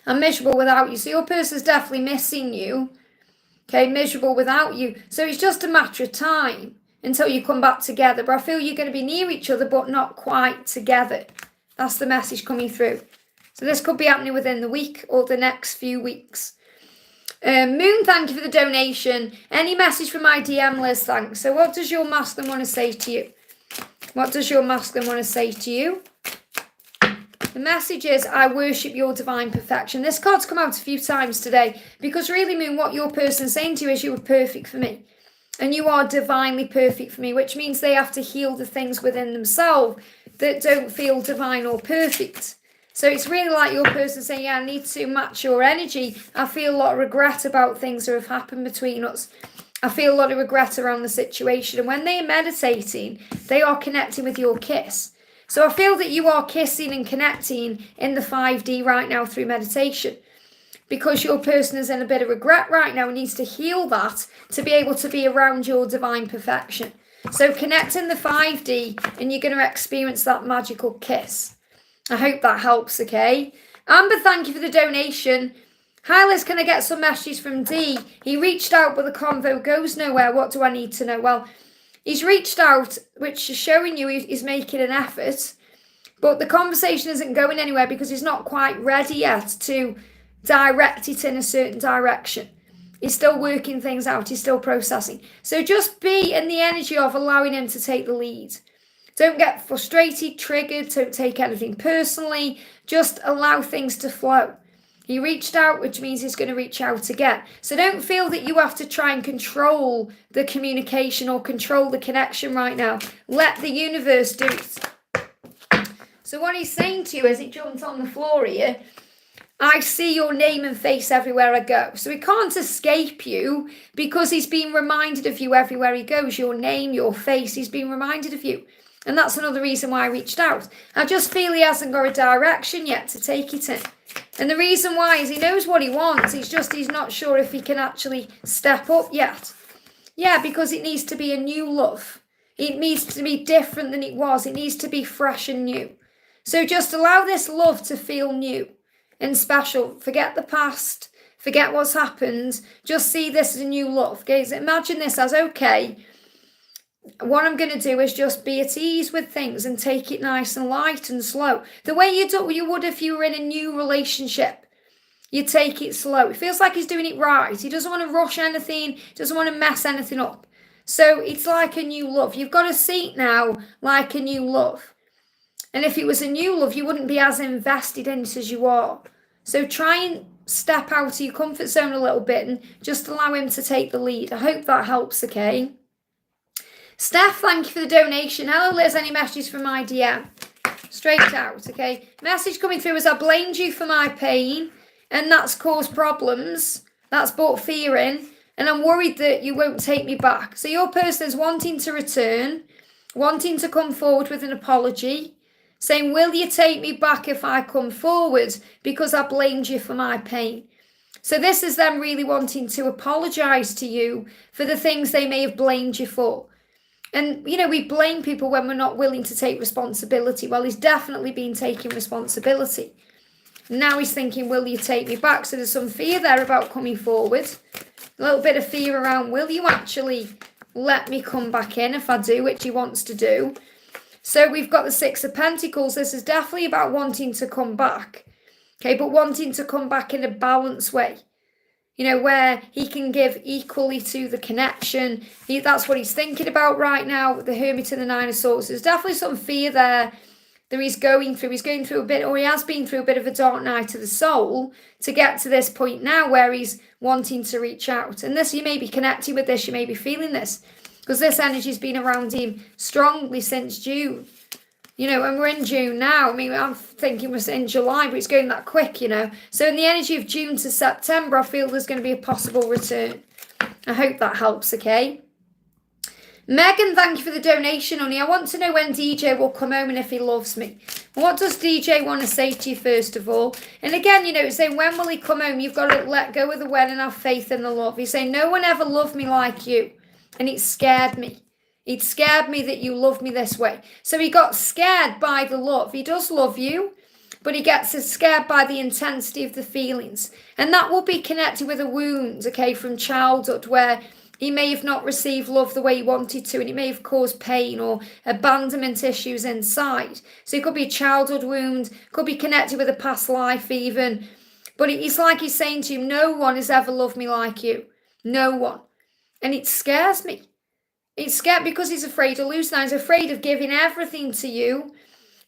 I'm miserable without you. So your person's definitely missing you. Okay, miserable without you. So it's just a matter of time until you come back together. But I feel you're going to be near each other, but not quite together. That's the message coming through. So this could be happening within the week or the next few weeks. Moon, thank you for the donation. Any message from my DM, Liz? Thanks. So what does your masculine want to say to you? What does your masculine want to say to you? The message is, I worship your divine perfection. This card's come out a few times today because really, Moon, what your person's saying to you is you are perfect for me. And you are divinely perfect for me, which means they have to heal the things within themselves that don't feel divine or perfect. So it's really like your person saying, yeah, I need to match your energy. I feel a lot of regret about things that have happened between us. I feel a lot of regret around the situation. And when they are meditating, they are connecting with your kiss. So I feel that you are kissing and connecting in the 5D right now through meditation. Because your person is in a bit of regret right now and needs to heal that to be able to be around your divine perfection. So connect in the 5D and you're going to experience that magical kiss. I hope that helps, okay? Amber, thank you for the donation. Hi, Liz, can I get some messages from D? He reached out, but the convo goes nowhere. What do I need to know? Well, he's reached out, which is showing you he's making an effort, but the conversation isn't going anywhere because he's not quite ready yet to direct it in a certain direction. He's still working things out. He's still processing. So just be in the energy of allowing him to take the lead. Don't get frustrated, triggered, don't take anything personally. Just allow things to flow. He reached out, which means he's going to reach out again. So don't feel that you have to try and control the communication or control the connection right now. Let the universe do it. So what he's saying to you as he jumped on the floor here, I see your name and face everywhere I go. So he can't escape you because he's being reminded of you everywhere he goes. Your name, your face, he's being reminded of you. And that's another reason why I reached out. I just feel he hasn't got a direction yet to take it in. And the reason why is he knows what he wants. He's not sure if he can actually step up yet. Yeah, because it needs to be a new love. It needs to be different than it was. It needs to be fresh and new. So just allow this love to feel new and special. Forget the past. Forget what's happened. Just see this as a new love. Okay? So imagine this as, okay, what I'm going to do is just be at ease with things and take it nice and light and slow. The way you would if you were in a new relationship. You take it slow. It feels like he's doing it right. He doesn't want to rush anything. He doesn't want to mess anything up. So it's like a new love. You've got to see it now like a new love. And if it was a new love, you wouldn't be as invested in it as you are. So try and step out of your comfort zone a little bit and just allow him to take the lead. I hope that helps, okay? Steph, thank you for the donation. Hello, Liz. Any messages from my DM? Straight out, okay? Message coming through is I blamed you for my pain and that's caused problems. That's brought fear in. And I'm worried that you won't take me back. So your person is wanting to return, wanting to come forward with an apology, saying, will you take me back if I come forward because I blamed you for my pain? So this is them really wanting to apologise to you for the things they may have blamed you for. And, you know, we blame people when we're not willing to take responsibility. Well, he's definitely been taking responsibility. Now he's thinking, will you take me back? So there's some fear there about coming forward. A little bit of fear around, will you actually let me come back in if I do, which he wants to do. So we've got the Six of Pentacles. This is definitely about wanting to come back. Okay, but wanting to come back in a balanced way. You know, where he can give equally to the connection. That's what he's thinking about right now with the Hermit and the Nine of Swords. There's definitely some fear there that he's going through. He's going through a bit, or he has been through a bit of a dark night of the soul to get to this point now where he's wanting to reach out. And this, you may be connecting with this, you may be feeling this, because this energy's been around him strongly since June. You know, and we're in June now. I mean, I'm thinking we're in July, but it's going that quick, you know. So in the energy of June to September, I feel there's going to be a possible return. I hope that helps, okay? Megan, thank you for the donation, honey. I want to know when DJ will come home and if he loves me. What does DJ want to say to you, first of all? And again, you know, it's saying, when will he come home? You've got to let go of the when and have faith in the love. He's saying, no one ever loved me like you. And it scared me. It scared me that you love me this way. So he got scared by the love. He does love you, but he gets scared by the intensity of the feelings. And that will be connected with a wound, okay, from childhood, where he may have not received love the way he wanted to, and it may have caused pain or abandonment issues inside. So it could be a childhood wound, could be connected with a past life even. But it's like he's saying to you, no one has ever loved me like you. No one. And it scares me. It's scared because he's afraid of losing. He's afraid of giving everything to you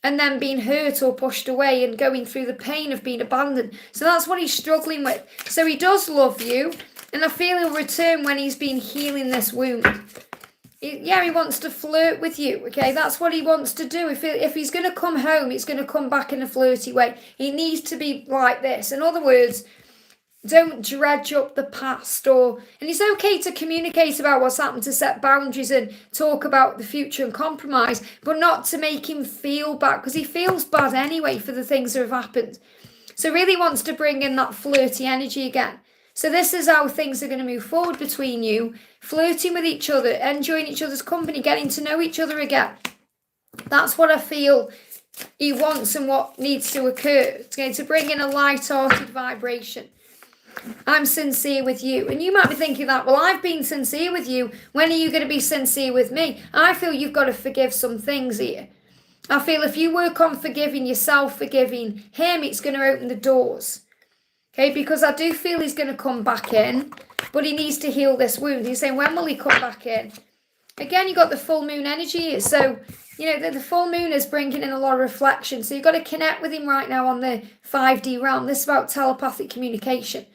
and then being hurt or pushed away and going through the pain of being abandoned. So that's what he's struggling with. So he does love you, and I feel he'll return when he's been healing this wound. He wants to flirt with you, okay? That's what he wants to do. If he's going to come home, it's going to come back in a flirty way. He needs to be like this. In other words, don't dredge up the past, and it's okay to communicate about what's happened, to set boundaries and talk about the future and compromise, but not to make him feel bad, because he feels bad anyway for the things that have happened. So really wants to bring in that flirty energy again. So this is how things are going to move forward between you, flirting with each other, enjoying each other's company, getting to know each other again. That's what I feel he wants and what needs to occur. It's going to bring in a light-hearted vibration. I'm sincere with you. And you might be thinking that, well, I've been sincere with you. When are you going to be sincere with me? I feel you've got to forgive some things here. I feel if you work on forgiving yourself, forgiving him, it's going to open the doors. Okay, because I do feel he's going to come back in, but he needs to heal this wound. He's saying, when will he come back in? Again, you got the full moon energy here. So, you know, the full moon is bringing in a lot of reflection. So you've got to connect with him right now on the 5D realm. This is about telepathic communication.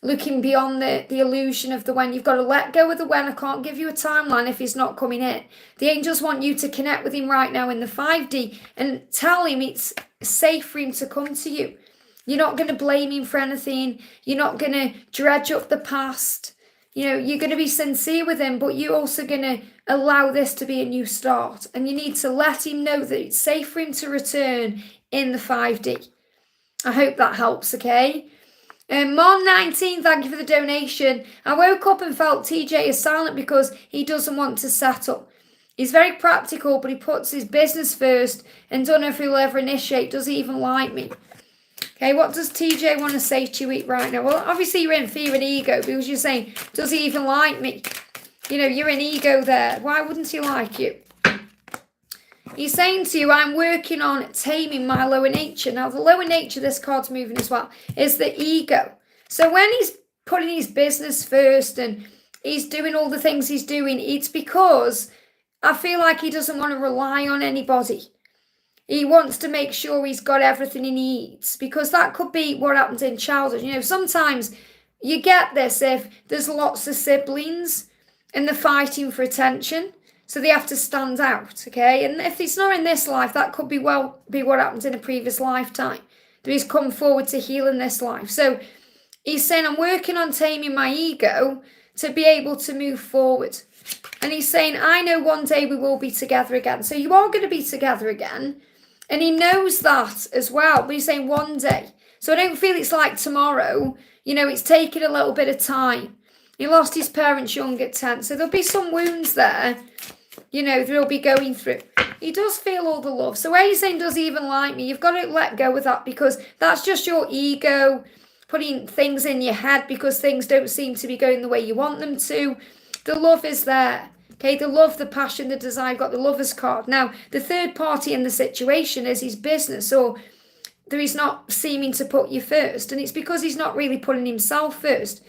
looking beyond the illusion of the when. You've got to let go of the when. I can't give you a timeline if he's not coming in. The angels want you to connect with him right now in the 5D and tell him it's safe for him to come to you. You're not going to blame him for anything. You're not going to dredge up the past. You know, you're going to be sincere with him, but you're also going to allow this to be a new start. And you need to let him know that it's safe for him to return in the 5D. I hope that helps, okay? Mom 19, thank you for the donation. I woke up and felt TJ is silent because he doesn't want to settle. He's very practical, but he puts his business first and don't know if he'll ever initiate. Does he even like me? Okay, what does TJ want to say to you right now? Well, obviously you're in fear and ego because you're saying, does he even like me? You know, you're in ego there. Why wouldn't he like you? He's saying to you, I'm working on taming my lower nature. Now, the lower nature, this card's moving as well, is the ego. So when he's putting his business first and he's doing all the things he's doing, it's because I feel like he doesn't want to rely on anybody. He wants to make sure he's got everything he needs, because that could be what happens in childhood. You know, sometimes you get this if there's lots of siblings and they're fighting for attention, so they have to stand out, okay? And if it's not in this life, that could be what happens in a previous lifetime. That he's come forward to heal in this life. So he's saying, I'm working on taming my ego to be able to move forward. And he's saying, I know one day we will be together again. So you are going to be together again. And he knows that as well. But he's saying one day. So I don't feel it's like tomorrow. You know, it's taken a little bit of time. He lost his parents young at 10. So there'll be some wounds there, you know, that he'll be going through. He does feel all the love. So where you're saying, does he even like me? You've got to let go of that, because that's just your ego putting things in your head because things don't seem to be going the way you want them to. The love is there. Okay, the love, the passion, the desire, got the lover's card. Now, the third party in the situation is his business, or that he's not seeming to put you first. And it's because he's not really putting himself first.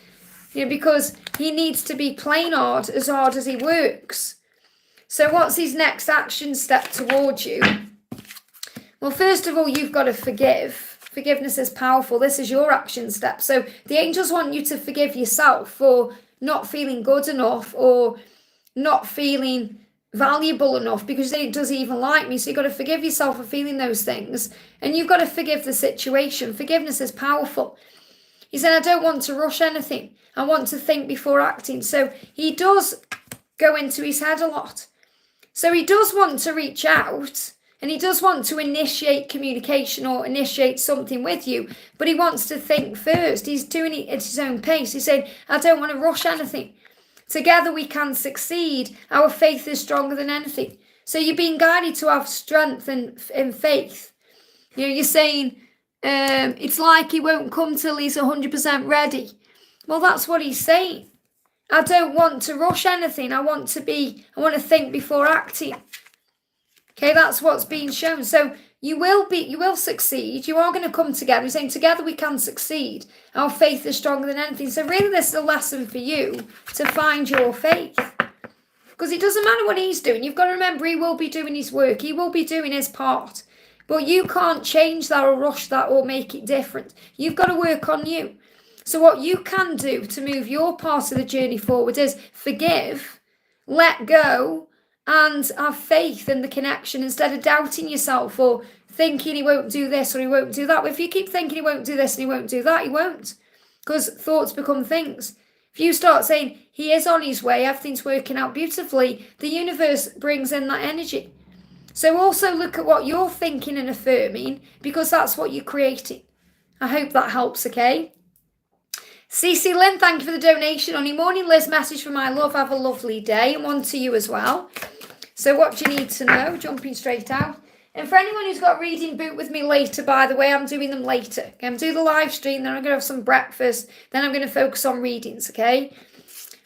You know, because he needs to be playing hard as he works. So what's his next action step towards you? Well, first of all, you've got to forgive. Forgiveness is powerful. This is your action step. So the angels want you to forgive yourself for not feeling good enough or not feeling valuable enough, because then it does even like me. So you've got to forgive yourself for feeling those things. And you've got to forgive the situation. Forgiveness is powerful. He said, I don't want to rush anything. I want to think before acting. So he does go into his head a lot. So he does want to reach out and he does want to initiate communication or initiate something with you, but he wants to think first. He's doing it at his own pace. He's saying, I don't want to rush anything. Together we can succeed. Our faith is stronger than anything. So you're being guided to have strength and faith. You know, you're saying, it's like he won't come till he's 100% ready. Well, that's what he's saying. I don't want to rush anything. I want to think before acting. Okay, that's what's being shown. So you will succeed. You are going to come together. He's saying together we can succeed. Our faith is stronger than anything. So really this is a lesson for you to find your faith. Because it doesn't matter what he's doing. You've got to remember he will be doing his work. He will be doing his part. But you can't change that or rush that or make it different. You've got to work on you. So what you can do to move your part of the journey forward is forgive, let go, and have faith in the connection instead of doubting yourself or thinking he won't do this or he won't do that. If you keep thinking he won't do this and he won't do that, he won't. Because thoughts become things. If you start saying he is on his way, everything's working out beautifully, the universe brings in that energy. So also look at what you're thinking and affirming, because that's what you're creating. I hope that helps, okay? Cc Lynn, thank you for the donation. On your morning Liz message from my love, have a lovely day, and one to you as well. So what do you need to know? Jumping straight out. And for anyone who's got a reading boot with me later, by the way, I'm doing them later. Okay, I'm doing the live stream, then I'm going to have some breakfast, then I'm going to focus on readings, okay?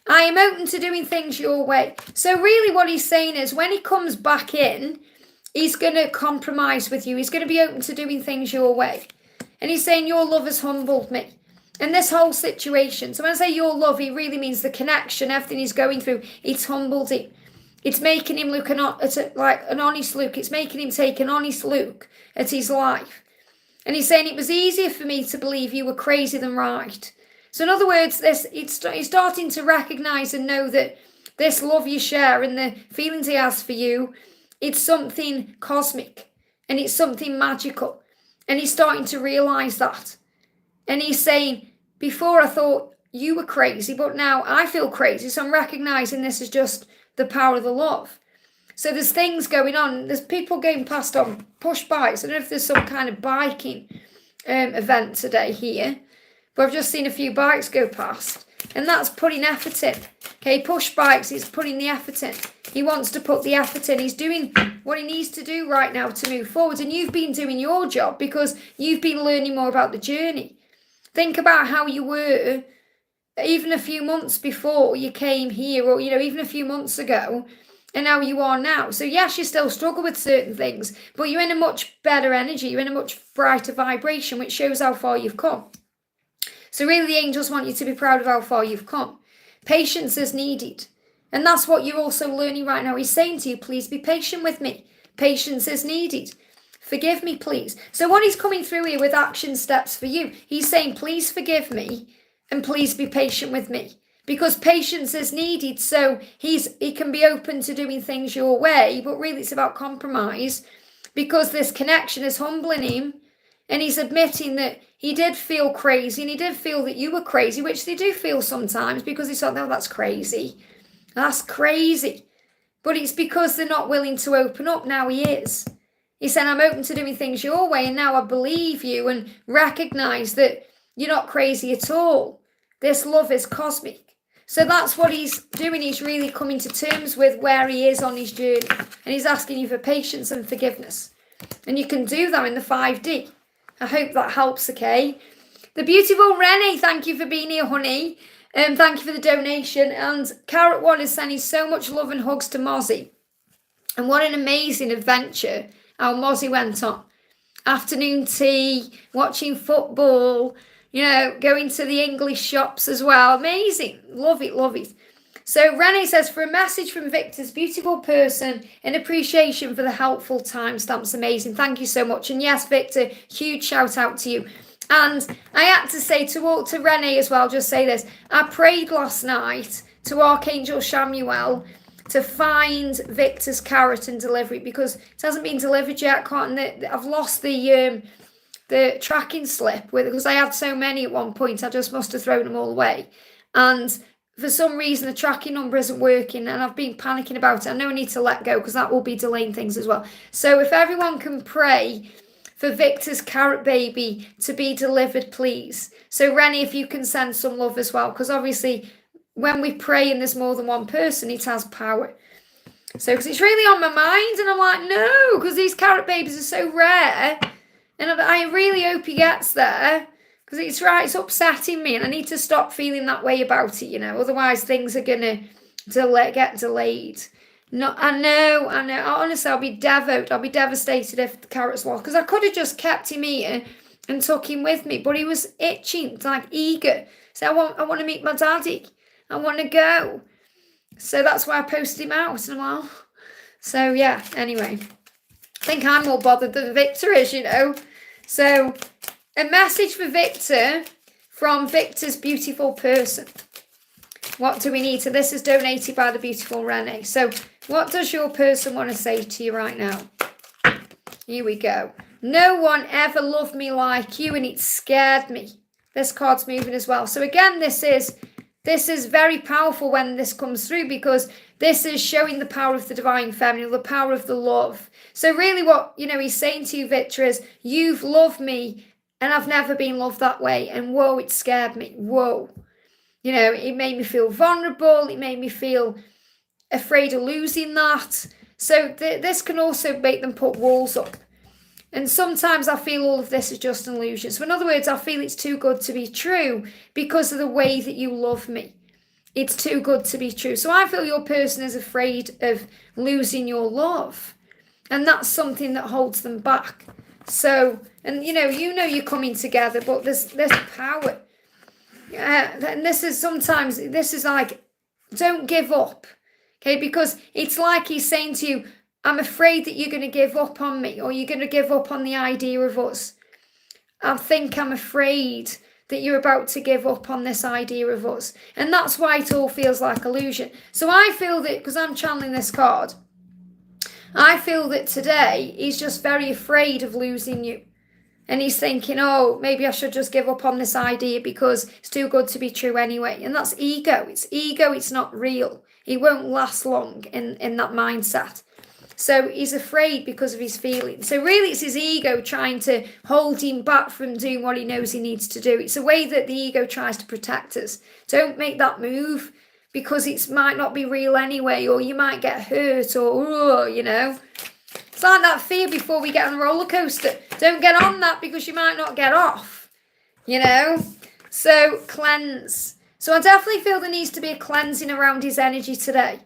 I am open to doing things your way. So really what he's saying is when he comes back in, he's going to compromise with you. He's going to be open to doing things your way. And he's saying your love has humbled me. And this whole situation, so when I say your love, he really means the connection, everything he's going through, it's humbled him. It's making him look like an honest look. It's making him take an honest look at his life. And he's saying it was easier for me to believe you were crazy than right. So in other words, he's starting to recognise and know that this love you share and the feelings he has for you, it's something cosmic and it's something magical. And he's starting to realise that. And he's saying, before I thought you were crazy, but now I feel crazy. So I'm recognising this is just the power of the love. So there's things going on. There's people going past on push bikes. I don't know if there's some kind of biking event today here. But I've just seen a few bikes go past. And that's putting effort in. Okay, push bikes, he's putting the effort in. He wants to put the effort in. He's doing what he needs to do right now to move forward. And you've been doing your job because you've been learning more about the journey. Think about how you were even a few months before you came here, or, even a few months ago, and how you are now. So yes, you still struggle with certain things, but you're in a much better energy. You're in a much brighter vibration, which shows how far you've come. So really, the angels want you to be proud of how far you've come. Patience is needed. And that's what you're also learning right now. He's saying to you, please be patient with me. Patience is needed. Forgive me, please. So what he's coming through here with action steps for you, he's saying, please forgive me and please be patient with me. Because patience is needed, so he can be open to doing things your way, but really it's about compromise, because this connection is humbling him, and he's admitting that he did feel crazy, and he did feel that you were crazy, which they do feel sometimes, because they thought, no, that's crazy. That's crazy. But it's because they're not willing to open up. Now he is. He said, I'm open to doing things your way, and now I believe you and recognise that you're not crazy at all. This love is cosmic. So that's what he's doing. He's really coming to terms with where he is on his journey. And he's asking you for patience and forgiveness. And you can do that in the 5D. I hope that helps, okay? The beautiful Rene, thank you for being here, honey. Thank you for the donation. And Carrot One is sending so much love and hugs to Mozzie. And what an amazing adventure how Mozzie went on. Afternoon tea, watching football, going to the English shops as well. Amazing. Love it, love it. So Rene says, for a message from Victor's beautiful person and appreciation for the helpful timestamps. Amazing. Thank you so much. And yes, Victor, huge shout out to you. And I had to say to Rene as well, just say this. I prayed last night to Archangel Shamuel to find Victor's carrot and deliver it, because it hasn't been delivered yet. I've lost the tracking slip with it, because I had so many at one point. I just must have thrown them all away. And for some reason, the tracking number isn't working, and I've been panicking about it. I know I need to let go, because that will be delaying things as well. So if everyone can pray for Victor's carrot baby to be delivered, please. So Rene, if you can send some love as well, because obviously when we pray and there's more than one person, it has power. So because it's really on my mind, and I'm like, no, because these carrot babies are so rare. And I really hope he gets there, because it's upsetting me, and I need to stop feeling that way about it, otherwise things are going to get delayed. No, I know. Honestly, I'll be devastated if the carrot's lost, because I could have just kept him here and took him with me, but he was itching, eager. So I want to meet my daddy. I want to go. So that's why I posted him out, and I'm like, oh. So yeah, anyway. I think I'm more bothered than Victor is, So, a message for Victor from Victor's beautiful person. What do we need? So this is donated by the beautiful Rene. So what does your person want to say to you right now? Here we go. No one ever loved me like you, and it scared me. This card's moving as well. So again, this is very powerful when this comes through, because this is showing the power of the divine feminine, the power of the love. So really what, he's saying to you, Victor, is you've loved me and I've never been loved that way. And whoa, it scared me. Whoa. It made me feel vulnerable. It made me feel afraid of losing that. So this can also make them put walls up. And sometimes I feel all of this is just an illusion. So in other words, I feel it's too good to be true because of the way that you love me. It's too good to be true. So I feel your person is afraid of losing your love. And that's something that holds them back. So, and you're coming together, but there's power. And this is like, don't give up. Okay, because it's like he's saying to you, I'm afraid that you're going to give up on me, or you're going to give up on the idea of us. I think I'm afraid that you're about to give up on this idea of us. And that's why it all feels like illusion. So I feel that, because I'm channeling this card, I feel that today he's just very afraid of losing you. And he's thinking, oh, maybe I should just give up on this idea because it's too good to be true anyway. And that's ego. It's ego. It's not real. It won't last long in that mindset. So he's afraid because of his feelings. So really it's his ego trying to hold him back from doing what he knows he needs to do. It's a way that the ego tries to protect us. Don't make that move because it might not be real anyway, or you might get hurt, or, you know. It's like that fear before we get on the roller coaster. Don't get on that because you might not get off, you know. So cleanse. So I definitely feel there needs to be a cleansing around his energy today.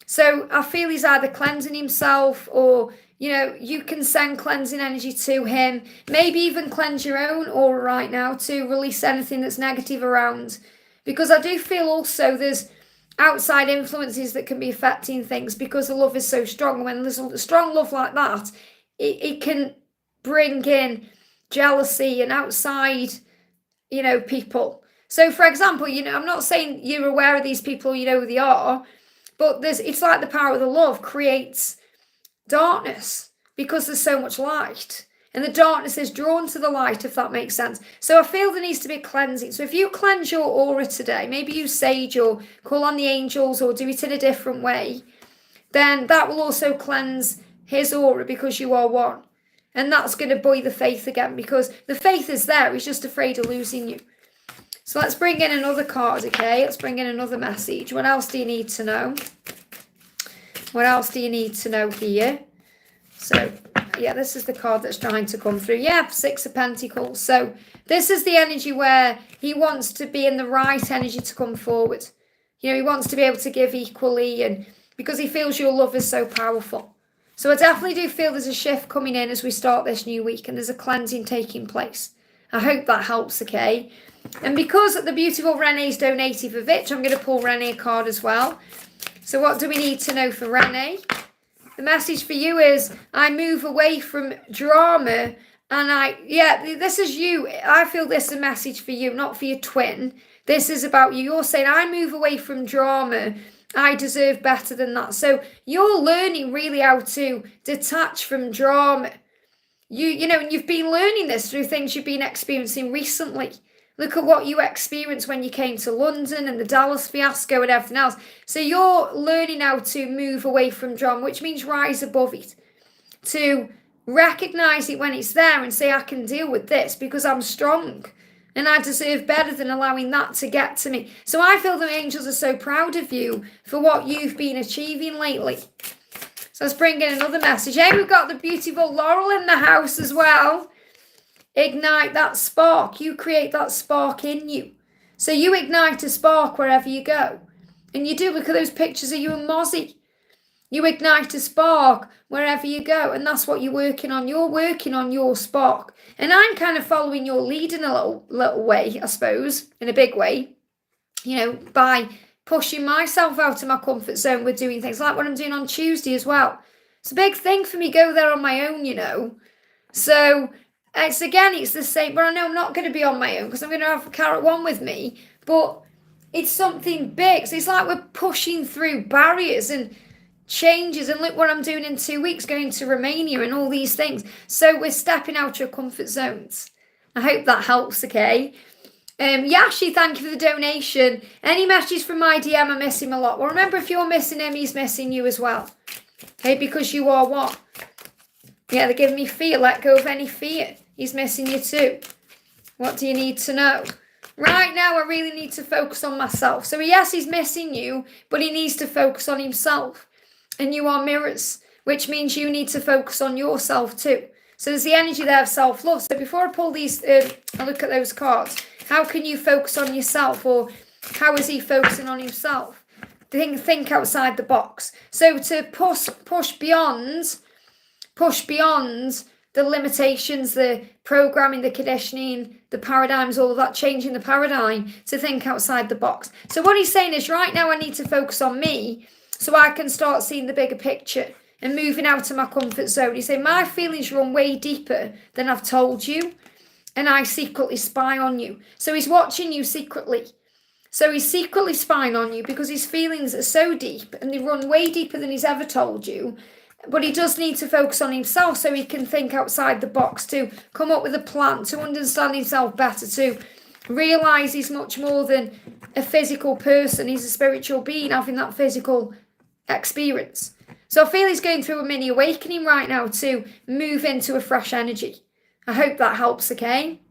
So I feel he's either cleansing himself, or, you know, you can send cleansing energy to him. Maybe even cleanse your own aura right now to release anything that's negative around. Because I do feel also there's outside influences that can be affecting things because the love is so strong. When there's a strong love like that, it can bring in jealousy and outside, you know, people. So, for example, you know, I'm not saying you're aware of these people, you know who they are, but it's like the power of the love creates darkness because there's so much light. And the darkness is drawn to the light, if that makes sense. So I feel there needs to be a cleansing. So if you cleanse your aura today, maybe use sage or call on the angels or do it in a different way, then that will also cleanse his aura because you are one. And that's going to buoy the faith again because the faith is there. He's just afraid of losing you. So let's bring in another card, okay? Let's bring in another message. What else do you need to know? What else do you need to know here? So, yeah, this is the card that's trying to come through. Yeah, Six of Pentacles. So this is the energy where he wants to be in the right energy to come forward. You know, he wants to be able to give equally, and because he feels your love is so powerful. So I definitely do feel there's a shift coming in as we start this new week, and there's a cleansing taking place. I hope that helps, okay? And because the beautiful Rene's donated for Vitch, I'm going to pull Rene a card as well. So what do we need to know for Rene? The message for you is, I move away from drama, and this is you. I feel this is a message for you, not for your twin. This is about you. You're saying, I move away from drama. I deserve better than that. So you're learning really how to detach from drama. You know, and you've been learning this through things you've been experiencing recently. Look at what you experienced when you came to London and the Dallas fiasco and everything else. So you're learning how to move away from drama, which means rise above it. To recognize it when it's there and say, I can deal with this because I'm strong. And I deserve better than allowing that to get to me. So I feel the angels are so proud of you for what you've been achieving lately. So let's bring in another message. Hey, we've got the beautiful Laurel in the house as well. Ignite that spark. You create that spark in you. So you ignite a spark wherever you go. And you do. Look at those pictures of you and Mozzie. You ignite a spark wherever you go. And that's what you're working on. You're working on your spark. And I'm kind of following your lead in a little way, I suppose, in a big way. You know, by pushing myself out of my comfort zone with doing things like what I'm doing on Tuesday as well. It's a big thing for me, go there on my own, you know. So it's the same, but I know I'm not going to be on my own because I'm going to have Carrot One with me, but it's something big. So it's like we're pushing through barriers and changes, and look what I'm doing in 2 weeks, going to Romania and all these things. So we're stepping out your comfort zones. I hope that helps, okay? Yashi, thank you for the donation. Any messages from my DM? I miss him a lot. Well, remember, if you're missing him, he's missing you as well. Okay, because you are what? Yeah, they're giving me fear. Let go of any fear. He's missing you too. What do you need to know? Right now, I really need to focus on myself. So yes, he's missing you, but he needs to focus on himself. And you are mirrors, which means you need to focus on yourself too. So there's the energy there of self-love. So before I pull these, I look at those cards. How can you focus on yourself, or how is he focusing on himself? Think outside the box. So to push beyond the limitations, the programming, the conditioning, the paradigms, all of that, changing the paradigm, to think outside the box. So what he's saying is, right now I need to focus on me so I can start seeing the bigger picture and moving out of my comfort zone. He's saying, my feelings run way deeper than I've told you. and I secretly spy on you. So he's watching you secretly. So he's secretly spying on you because his feelings are so deep and they run way deeper than he's ever told you. But he does need to focus on himself so he can think outside the box, to come up with a plan, to understand himself better, to realise he's much more than a physical person. He's a spiritual being having that physical experience. So I feel he's going through a mini awakening right now to move into a fresh energy. I hope that helps, okay?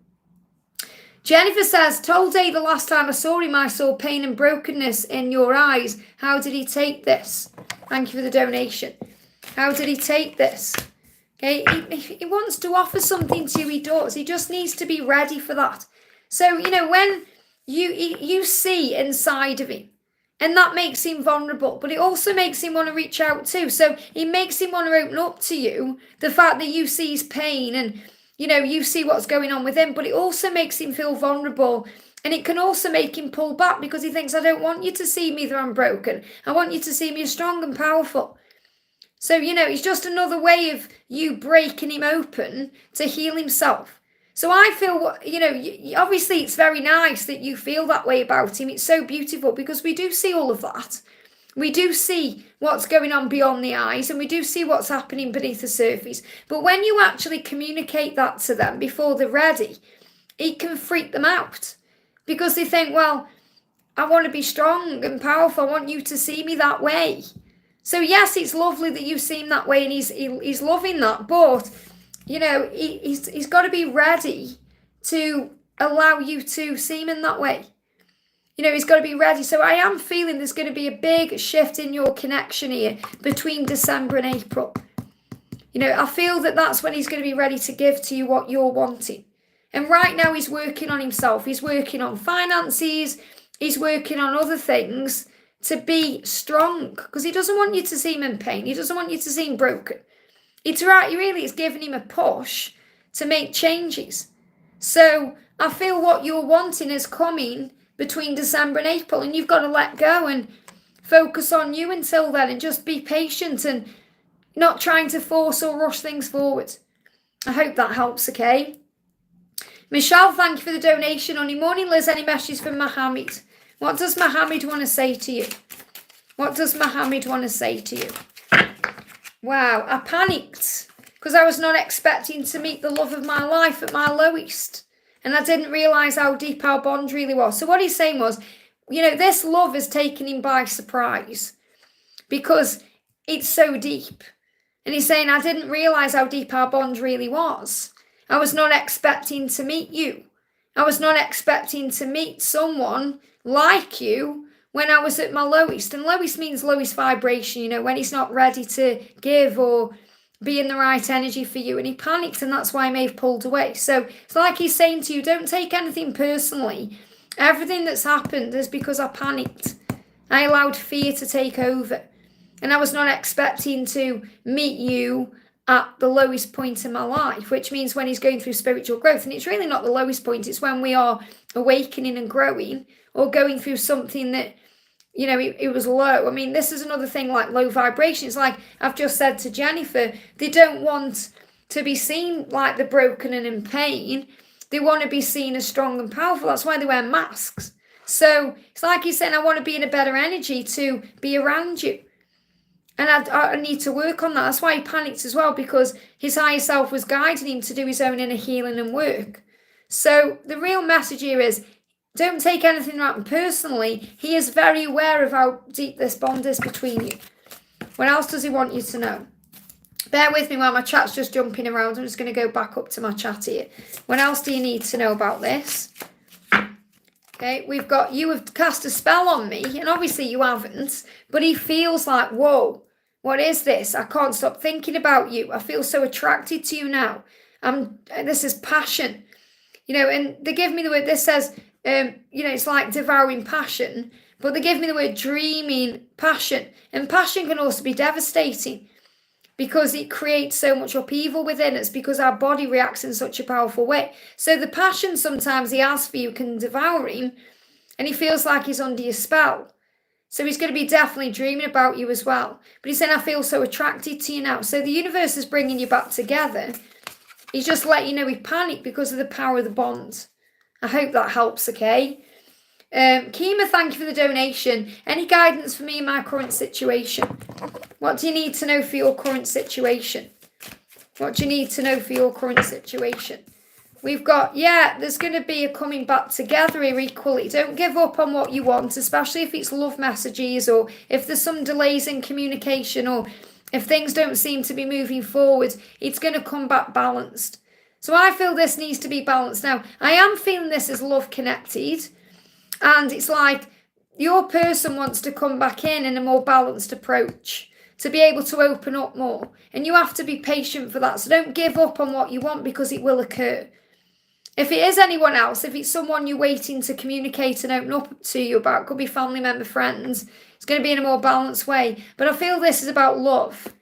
Jennifer says, told Dave the last time I saw him, I saw pain and brokenness in your eyes. How did he take this? Thank you for the donation. How did he take this? Okay, he wants to offer something to you, he does. He just needs to be ready for that. So, you know, when you see inside of him, and that makes him vulnerable, but it also makes him want to reach out too. So it makes him want to open up to you, the fact that you see his pain and, you know, you see what's going on with him, but it also makes him feel vulnerable. And it can also make him pull back because he thinks, I don't want you to see me that I'm broken. I want you to see me as strong and powerful. So, you know, it's just another way of you breaking him open to heal himself. So I feel, you know, obviously it's very nice that you feel that way about him. It's so beautiful because we do see all of that. We do see what's going on beyond the eyes and we do see what's happening beneath the surface. But when you actually communicate that to them before they're ready, it can freak them out because they think, well, I want to be strong and powerful. I want you to see me that way. So yes, it's lovely that you see him that way and he's loving that, but you know, he's got to be ready to allow you to see him in that way. You know, he's got to be ready. So I am feeling there's going to be a big shift in your connection here between December and April. You know, I feel that that's when he's going to be ready to give to you what you're wanting. And right now he's working on himself. He's working on finances. He's working on other things to be strong because he doesn't want you to see him in pain. He doesn't want you to see him broken. It's right, really, it's giving him a push to make changes. So I feel what you're wanting is coming between December and April, and you've got to let go and focus on you until then and just be patient and not trying to force or rush things forward. I hope that helps, okay? Michelle, thank you for the donation. On your morning, Liz, any messages from Mohammed? What does Mohammed want to say to you? What does Mohammed want to say to you? Wow, I panicked because I was not expecting to meet the love of my life at my lowest. And I didn't realise how deep our bond really was. So what he's saying was, you know, this love has taken him by surprise because it's so deep. And he's saying, I didn't realise how deep our bond really was. I was not expecting to meet you. I was not expecting to meet someone like you when I was at my lowest. And lowest means lowest vibration, you know, when he's not ready to give or be in the right energy for you. And he panicked, and that's why he may have pulled away. So it's like he's saying to you, don't take anything personally. Everything that's happened is because I panicked. I allowed fear to take over. And I was not expecting to meet you at the lowest point in my life, which means when he's going through spiritual growth. And it's really not the lowest point. It's when we are awakening and growing or going through something that, you know, it was low. I mean, this is another thing like low vibration. It's like I've just said to Jennifer, they don't want to be seen like they're broken and in pain. They want to be seen as strong and powerful. That's why they wear masks. So it's like he's saying, I want to be in a better energy to be around you. And I need to work on that. That's why he panicked as well, because his higher self was guiding him to do his own inner healing and work. So the real message here is, don't take anything out personally. He is very aware of how deep this bond is between you. What else does he want you to know? Bear with me while my chat's just jumping around. I'm just going to go back up to my chat here. What else do you need to know about this? Okay, we've got, you have cast a spell on me, and obviously you haven't, but he feels like, whoa, what is this? I can't stop thinking about you. I feel so attracted to you now. This is passion. You know, and they give me the word, this says, you know, it's like devouring passion, but they give me the word dreaming passion. And passion can also be devastating because it creates so much upheaval within us because our body reacts in such a powerful way. So the passion sometimes he has for you can devour him, and he feels like he's under your spell. So he's going to be definitely dreaming about you as well. But he's saying, I feel so attracted to you now. So the universe is bringing you back together He's just letting you know he panicked because of the power of the bond. I hope that helps, okay? Kima, thank you for the donation. Any guidance for me in my current situation? What do you need to know for your current situation? What do you need to know for your current situation? We've got, there's going to be a coming back together here equally. Don't give up on what you want, especially if it's love messages or if there's some delays in communication or if things don't seem to be moving forward. It's going to come back balanced. So I feel this needs to be balanced. Now, I am feeling this as love connected. And it's like your person wants to come back in a more balanced approach, to be able to open up more. And you have to be patient for that. So don't give up on what you want because it will occur. If it is anyone else, if it's someone you're waiting to communicate and open up to you about, could be family member, friends, it's going to be in a more balanced way. But I feel this is about love,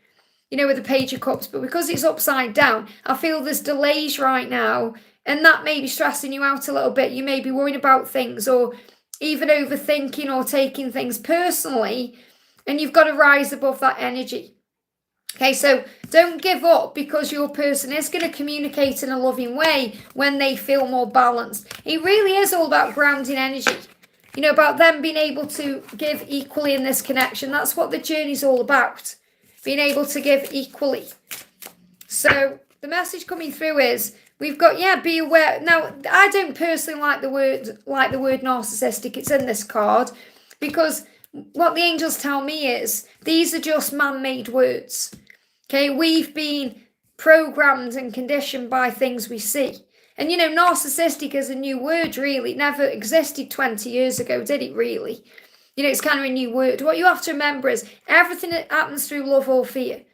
with the Page of Cups. But because it's upside down, I feel there's delays right now. And that may be stressing you out a little bit. You may be worried about things or even overthinking or taking things personally. And you've got to rise above that energy. Okay, so don't give up because your person is going to communicate in a loving way when they feel more balanced. It really is all about grounding energy. About them being able to give equally in this connection. That's what the journey's all about. Being able to give equally. So the message coming through is, we've got, be aware. Now, I don't personally like the word narcissistic. It's in this card because what the angels tell me is these are just man-made words. Okay, we've been programmed and conditioned by things we see. And, narcissistic is a new word, really. It never existed 20 years ago, did it really? It's kind of a new word. What you have to remember is everything that happens through love or fear.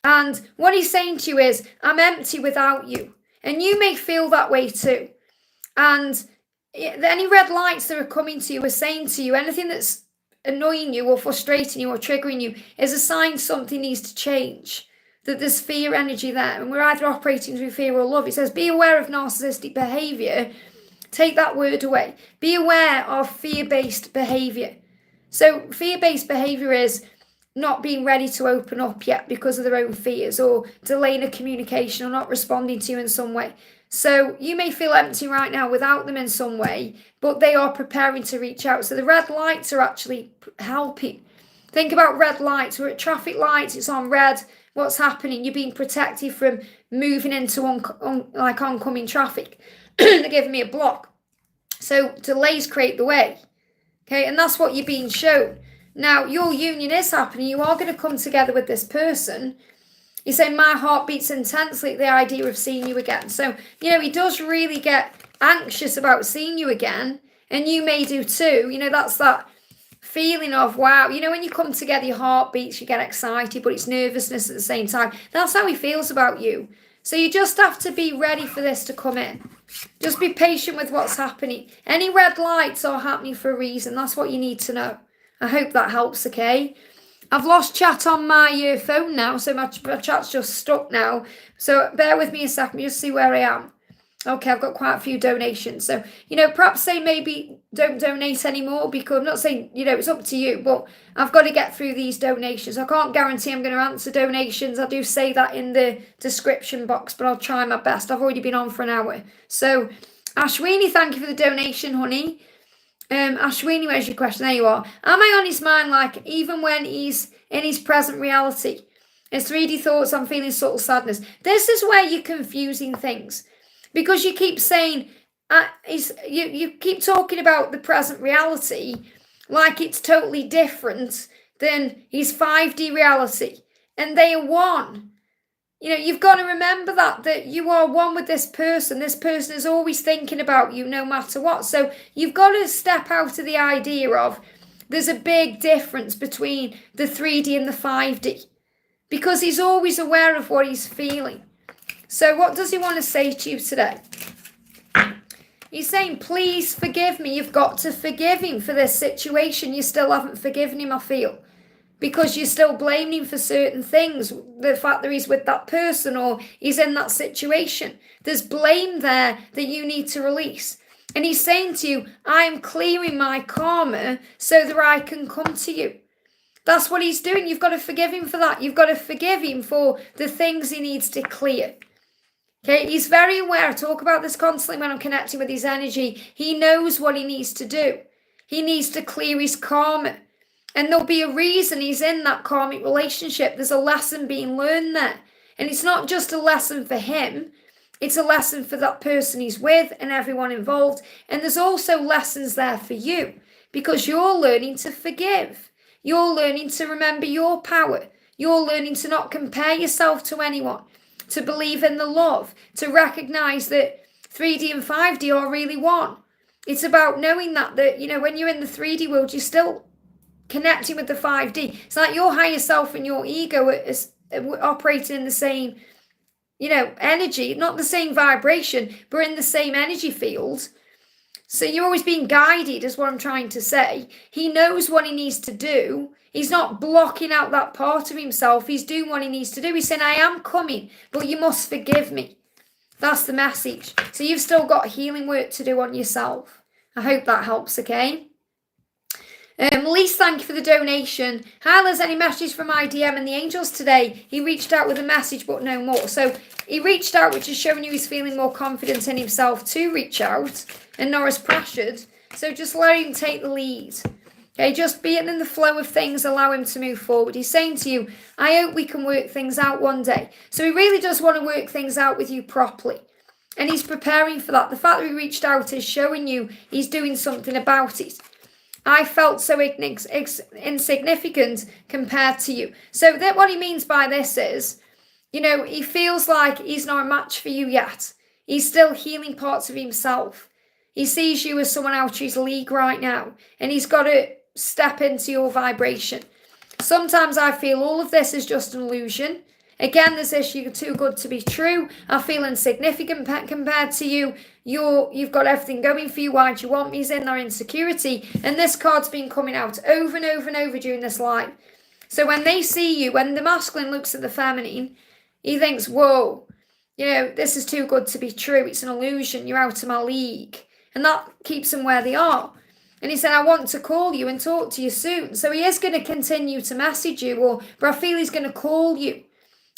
And what he's saying to you is, I'm empty without you. And you may feel that way too. And any red lights that are coming to you are saying to you, anything that's annoying you or frustrating you or triggering you is a sign something needs to change. That there's fear energy there. And we're either operating through fear or love. It says, be aware of narcissistic behaviour. Take that word away. Be aware of fear-based behaviour. So fear-based behaviour is not being ready to open up yet because of their own fears or delaying a communication or not responding to you in some way. So you may feel empty right now without them in some way, but they are preparing to reach out. So the red lights are actually helping. Think about red lights. We're at traffic lights. It's on red. What's happening? You're being protected from moving into oncoming traffic. They're giving me a block. So delays create the way. Okay, and that's what you're being shown. Now, your union is happening. You are going to come together with this person. You're saying, my heart beats intensely at the idea of seeing you again. So, he does really get anxious about seeing you again. And you may do too. That's that feeling of, wow. When you come together, your heart beats, you get excited, but it's nervousness at the same time. That's how he feels about you. So you just have to be ready for this to come in. Just be patient with what's happening. Any red lights are happening for a reason. That's what you need to know. I hope that helps, okay? I've lost chat on my phone now, so my chat's just stuck now. So bear with me a second, just see where I am. Okay, I've got quite a few donations. So, perhaps say maybe don't donate anymore because I'm not saying, it's up to you, but I've got to get through these donations. I can't guarantee I'm going to answer donations. I do say that in the description box, but I'll try my best. I've already been on for an hour. So, Ashwini, thank you for the donation, honey. Ashwini, where's your question? There you are. Am I on his mind even when he's in his present reality? His 3D thoughts, I'm feeling subtle sadness. This is where you're confusing things. Because you keep saying, you keep talking about the present reality like it's totally different than his 5D reality. And they are one. You've got to remember that you are one with this person. This person is always thinking about you no matter what. So you've got to step out of the idea of there's a big difference between the 3D and the 5D. Because he's always aware of what he's feeling. So what does he want to say to you today? He's saying, please forgive me. You've got to forgive him for this situation. You still haven't forgiven him, I feel. Because you're still blaming him for certain things. The fact that he's with that person or he's in that situation. There's blame there that you need to release. And he's saying to you, I'm clearing my karma so that I can come to you. That's what he's doing. You've got to forgive him for that. You've got to forgive him for the things he needs to clear. Okay, he's very aware. I talk about this constantly when I'm connecting with his energy. He knows what he needs to do. He needs to clear his karma. And there'll be a reason he's in that karmic relationship. There's a lesson being learned there. And it's not just a lesson for him. It's a lesson for that person he's with and everyone involved. And there's also lessons there for you because you're learning to forgive. You're learning to remember your power. You're learning to not compare yourself to anyone, to believe in the love, to recognize that 3D and 5D are really one. It's about knowing that, when you're in the 3D world, you're still connecting with the 5D. It's like your higher self and your ego is operating in the same, energy, not the same vibration, but in the same energy field. So you're always being guided, is what I'm trying to say. He knows what he needs to do. He's not blocking out that part of himself. He's doing what he needs to do. He's saying, I am coming, but you must forgive me. That's the message. So you've still got healing work to do on yourself. I hope that helps, okay? Lise, thank you for the donation. Hi, Liz, any messages from IDM and the angels today? He reached out with a message, but no more. So he reached out, which is showing you he's feeling more confident in himself to reach out and not as pressured. So just let him take the lead. Okay, just being in the flow of things, allow him to move forward. He's saying to you, I hope we can work things out one day. So he really does want to work things out with you properly. And he's preparing for that. The fact that he reached out is showing you he's doing something about it. I felt so insignificant compared to you. So that what he means by this is, he feels like he's not a match for you yet. He's still healing parts of himself. He sees you as someone out of his league right now. And he's got to step into your vibration. Sometimes I feel all of this is just an illusion. Again, this issue too good to be true. I feel insignificant compared to you. You've got everything going for you. Why do you want me? He's in their insecurity. And this card's been coming out over and over and over during this life. So when they see you, when the masculine looks at the feminine, he thinks, whoa, this is too good to be true. It's an illusion. You're out of my league. And that keeps them where they are. And he said, I want to call you and talk to you soon. So he is going to continue to message you, but I feel he's going to call you.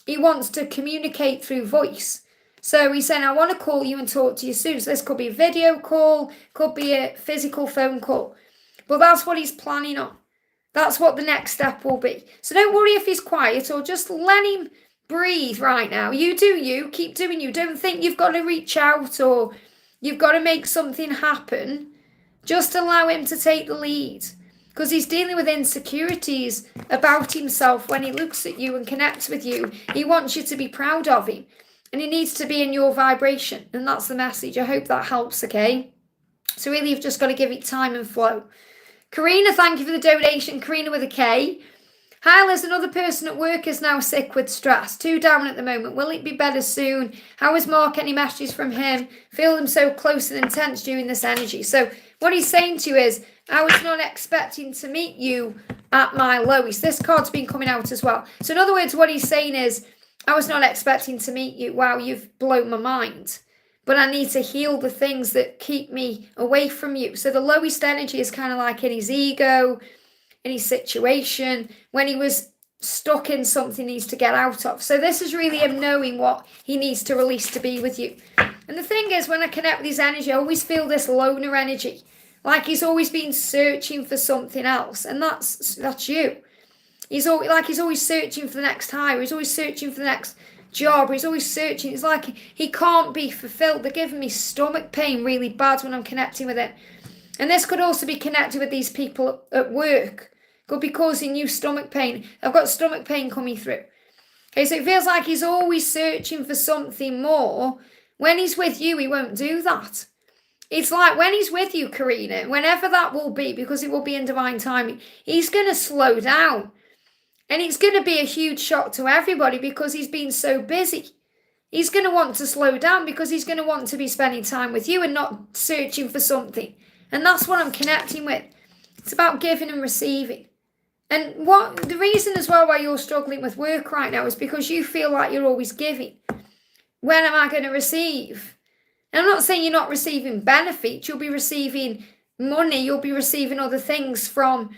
He wants to communicate through voice. So he's saying, I want to call you and talk to you soon. So this could be a video call, could be a physical phone call. But that's what he's planning on. That's what the next step will be. So don't worry if he's quiet or just let him breathe right now. You do you. Keep doing you. Don't think you've got to reach out or you've got to make something happen. Just allow him to take the lead. Because he's dealing with insecurities about himself when he looks at you and connects with you. He wants you to be proud of him. And he needs to be in your vibration. And that's the message. I hope that helps, okay? So really, you've just got to give it time and flow. Karina, thank you for the donation. Karina with a K. Hi, Liz. Another person at work is now sick with stress. 2 down at the moment. Will it be better soon? How is Mark? Any messages from him? Feel them so close and intense during this energy. So what he's saying to you is, I was not expecting to meet you at my lowest. This card's been coming out as well. So in other words, what he's saying is, I was not expecting to meet you. Wow, you've blown my mind. But I need to heal the things that keep me away from you. So the lowest energy is kind of like in his ego, in his situation, when he was stuck in something he needs to get out of. So this is really him knowing what he needs to release to be with you. And the thing is, when I connect with his energy, I always feel this loner energy. Like he's always been searching for something else. And that's you. He's always searching for the next hire. He's always searching for the next job. He's always searching. It's like he can't be fulfilled. They're giving me stomach pain really bad when I'm connecting with it. And this could also be connected with these people at work. Could be causing you stomach pain. I've got stomach pain coming through. Okay, so it feels like he's always searching for something more. When he's with you, he won't do that. It's like when he's with you, Karina, whenever that will be, because it will be in divine timing, he's going to slow down. And it's going to be a huge shock to everybody because he's been so busy. He's going to want to slow down because he's going to want to be spending time with you and not searching for something. And that's what I'm connecting with. It's about giving and receiving. And what the reason as well why you're struggling with work right now is because you feel like you're always giving. When am I going to receive? And I'm not saying you're not receiving benefits. You'll be receiving money. You'll be receiving other things from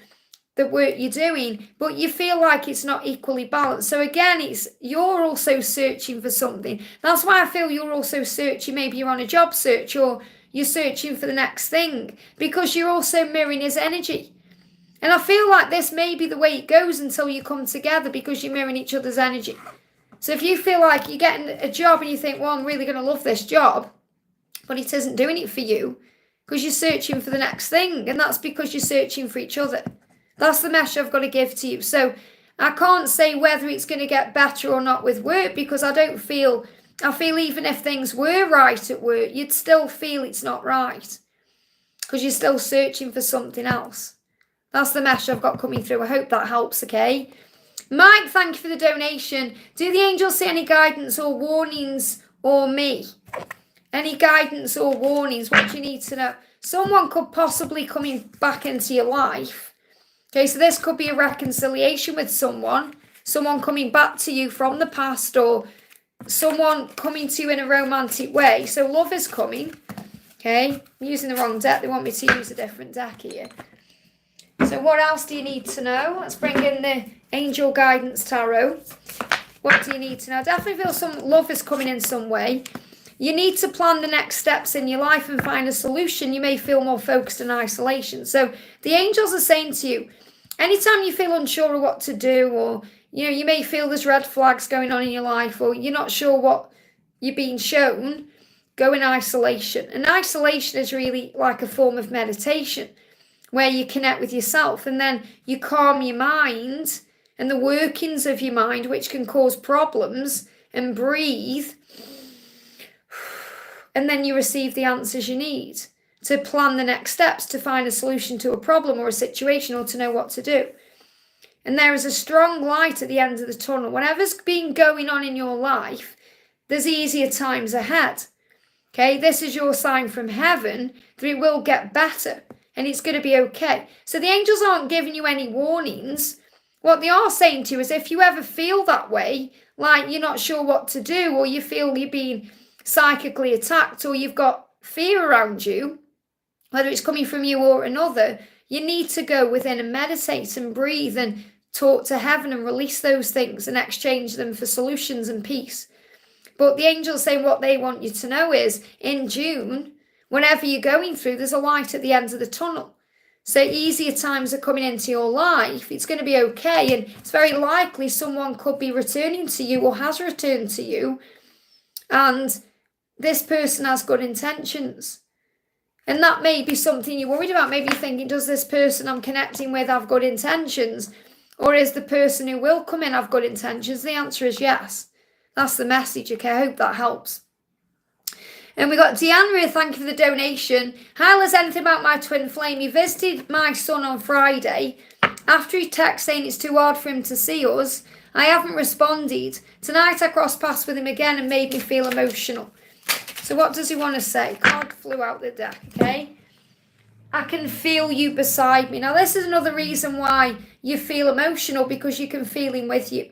the work you're doing, but you feel like it's not equally balanced. So again, you're also searching for something. That's why I feel you're also searching. Maybe you're on a job search, or you're searching for the next thing, because you're also mirroring his energy. And I feel like this may be the way it goes until you come together, because you're mirroring each other's energy. So if you feel like you're getting a job and you think, well, I'm really going to love this job, but it isn't doing it for you, because you're searching for the next thing, and that's because you're searching for each other. That's the message I've got to give to you. So I can't say whether it's going to get better or not with work, because I feel even if things were right at work, you'd still feel it's not right, because you're still searching for something else. That's the message I've got coming through. I hope that helps, okay? Mike, thank you for the donation. Do the angels see any guidance or warnings, or me? Any guidance or warnings? What do you need to know? Someone could possibly coming back into your life. Okay, so this could be a reconciliation with someone coming back to you from the past, or someone coming to you in a romantic way. So love is coming. Okay, I'm using the wrong deck. They want me to use a different deck here. So what else do you need to know? Let's bring in the Angel Guidance Tarot. What do you need to know? I definitely feel some love is coming in some way. You need to plan the next steps in your life and find a solution. You may feel more focused in isolation. So the angels are saying to you, anytime you feel unsure of what to do, or you may feel there's red flags going on in your life, or you're not sure what you're being shown, go in isolation. And isolation is really like a form of meditation, where you connect with yourself, and then you calm your mind and the workings of your mind, which can cause problems, and breathe. And then you receive the answers you need to plan the next steps, to find a solution to a problem or a situation, or to know what to do. And there is a strong light at the end of the tunnel. Whatever's been going on in your life, there's easier times ahead. Okay, this is your sign from heaven that it will get better, and it's going to be okay. So the angels aren't giving you any warnings. What they are saying to you is, if you ever feel that way, like you're not sure what to do, or you feel you're being psychically attacked, or you've got fear around you, whether it's coming from you or another, you need to go within and meditate and breathe and talk to heaven and release those things and exchange them for solutions and peace. But the angels saying what they want you to know is, in June, whenever you're going through, there's a light at the end of the tunnel. So easier times are coming into your life. It's going to be okay. And it's very likely someone could be returning to you, or has returned to you, and this person has good intentions. And that may be something you're worried about. Maybe you're thinking, does this person I'm connecting with have good intentions? Or is the person who will come in have good intentions? The answer is yes. That's the message, okay? I hope that helps. And we got Deanna, thank you for the donation. Hi, Liz, anything about my twin flame? He visited my son on Friday. After he texted saying it's too hard for him to see us, I haven't responded. Tonight I crossed paths with him again and made me feel emotional. So what does he want to say? Card flew out the deck, okay? I can feel you beside me. Now, this is another reason why you feel emotional, because you can feel him with you.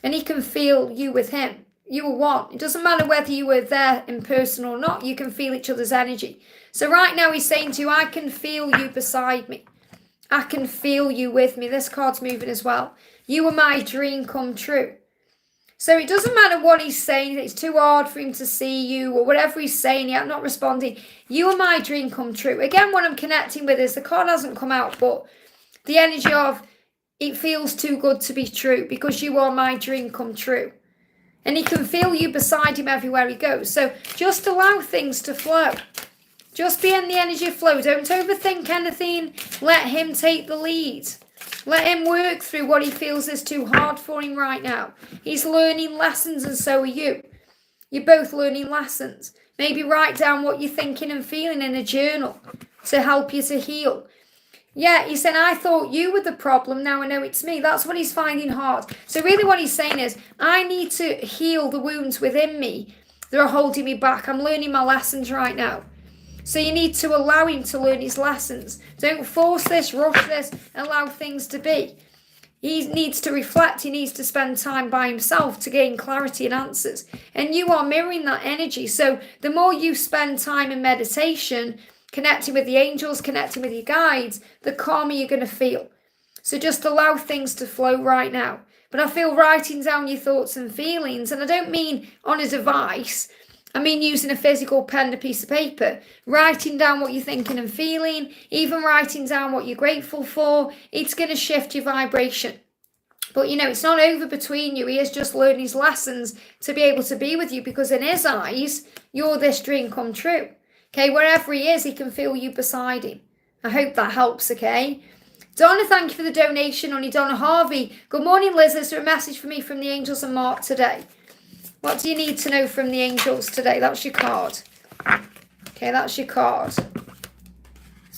And he can feel you with him. You are one. It doesn't matter whether you were there in person or not. You can feel each other's energy. So right now he's saying to you, I can feel you beside me. I can feel you with me. This card's moving as well. You are my dream come true. So it doesn't matter what he's saying, it's too hard for him to see you, or whatever he's saying, I'm not responding. You are my dream come true. Again, what I'm connecting with is, the card hasn't come out, but the energy of, it feels too good to be true, because you are my dream come true. And he can feel you beside him everywhere he goes. So just allow things to flow. Just be in the energy flow. Don't overthink anything. Let him take the lead. Let him work through what he feels is too hard for him right now. He's learning lessons, and so are you. You're both learning lessons. Maybe write down what you're thinking and feeling in a journal to help you to heal. Yeah, he said, I thought you were the problem. Now I know it's me. That's what he's finding hard. So really what he's saying is, I need to heal the wounds within me that are holding me back. I'm learning my lessons right now. So you need to allow him to learn his lessons. Don't force this, rush this, allow things to be. He needs to reflect. He needs to spend time by himself to gain clarity and answers. And you are mirroring that energy. So the more you spend time in meditation, connecting with the angels, connecting with your guides, the calmer you're going to feel. So just allow things to flow right now. But I feel writing down your thoughts and feelings, and I don't mean on a device. I mean using a physical pen and a piece of paper, writing down what you're thinking and feeling, even writing down what you're grateful for. It's going to shift your vibration. But, it's not over between you. He is just learning his lessons to be able to be with you, because in his eyes, you're this dream come true. Okay, wherever he is, he can feel you beside him. I hope that helps, okay? Donna, thank you for the donation, honey. Donna Harvey. Good morning, Liz. Is there a message for me from the angels and Mark today? What do you need to know from the angels today? That's your card. Okay, that's your card. So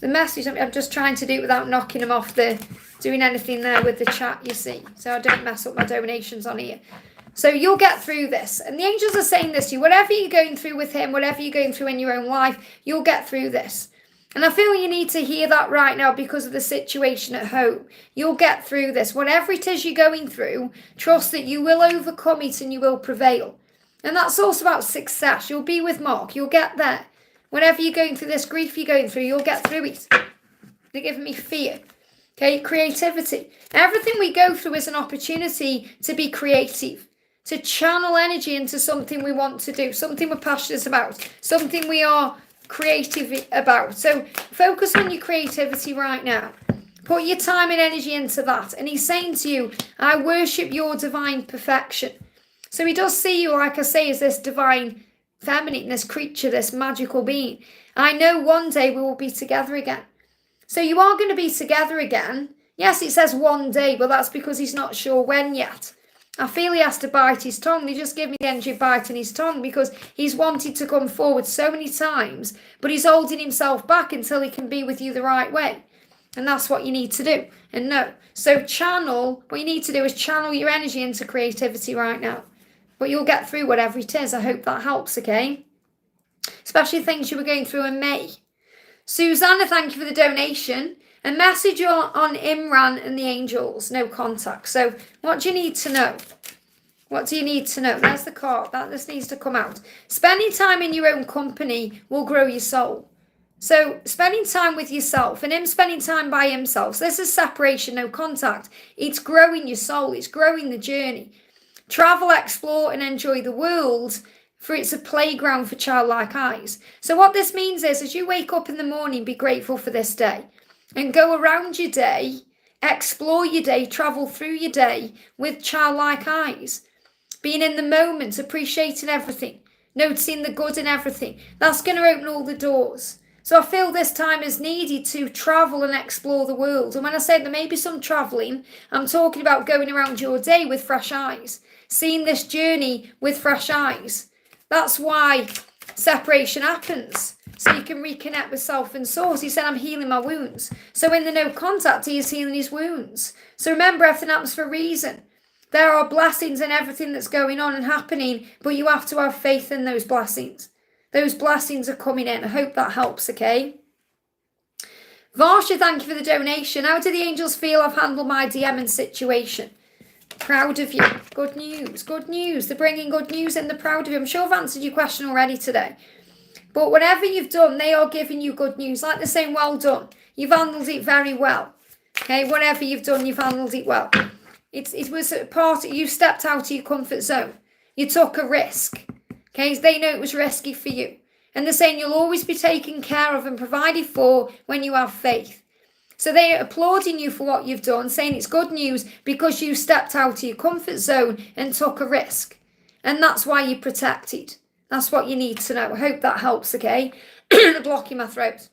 the message, I'm just trying to do it without knocking them off doing anything there with the chat, you see. So I don't mess up my donations on here. So you'll get through this. And the angels are saying this to you. Whatever you're going through with him, whatever you're going through in your own life, you'll get through this. And I feel you need to hear that right now because of the situation at home. You'll get through this. Whatever it is you're going through, trust that you will overcome it and you will prevail. And that's also about success. You'll be with Mark. You'll get there. Whenever you're going through this grief you're going through, you'll get through it. They're giving me fear. Okay, creativity. Everything we go through is an opportunity to be creative, to channel energy into something we want to do, something we're passionate about, something we are creative about. So focus on your creativity right now. Put your time and energy into that. And he's saying to you, I worship your divine perfection. So he does see you, like I say, as this divine feminine, this creature, this magical being. I know one day we will be together again. So you are going to be together again. Yes, it says one day, but that's because he's not sure when yet. I feel he has to bite his tongue. He just gave me the energy of biting his tongue because he's wanted to come forward so many times, but he's holding himself back until he can be with you the right way. And that's what you need to do. And no. So what you need to do is channel your energy into creativity right now. But you'll get through whatever it is. I hope that helps, okay? Especially things you were going through in May. Susanna, thank you for the donation. A message on Imran and the angels. No contact. So what do you need to know? What do you need to know? There's the card. This needs to come out. Spending time in your own company will grow your soul. So spending time with yourself and him spending time by himself. So this is separation, no contact. It's growing your soul. It's growing the journey. Travel, explore and enjoy the world, for it's a playground for childlike eyes. So what this means is, as you wake up in the morning, be grateful for this day and go around your day, explore your day, travel through your day with childlike eyes, being in the moment, appreciating everything, noticing the good in everything. That's going to open all the doors. So I feel this time is needed to travel and explore the world. And when I say there may be some travelling, I'm talking about going around your day with fresh eyes, seeing this journey with fresh eyes. That's why separation happens, so you can reconnect with self and source. He said, I'm healing my wounds. So in the no contact, he is healing his wounds. So remember, everything happens for a reason. There are blessings in everything that's going on and happening, but you have to have faith in those blessings. Those blessings are coming in. I hope that helps, okay? Varsha, thank you for the donation. How do the angels feel I've handled my DMing situation? Proud of you. Good news. Good news. They're bringing good news and they're proud of you. I'm sure I've answered your question already today. But whatever you've done, they are giving you good news. Like they're saying, well done. You've handled it very well. Okay, whatever you've done, you've handled it well. It was a part, you stepped out of your comfort zone. You took a risk. Okay, they know it was risky for you. And they're saying you'll always be taken care of and provided for when you have faith. So they are applauding you for what you've done, saying it's good news because you stepped out of your comfort zone and took a risk. And that's why you're protected. That's what you need to know. I hope that helps, okay? Blocking my throat.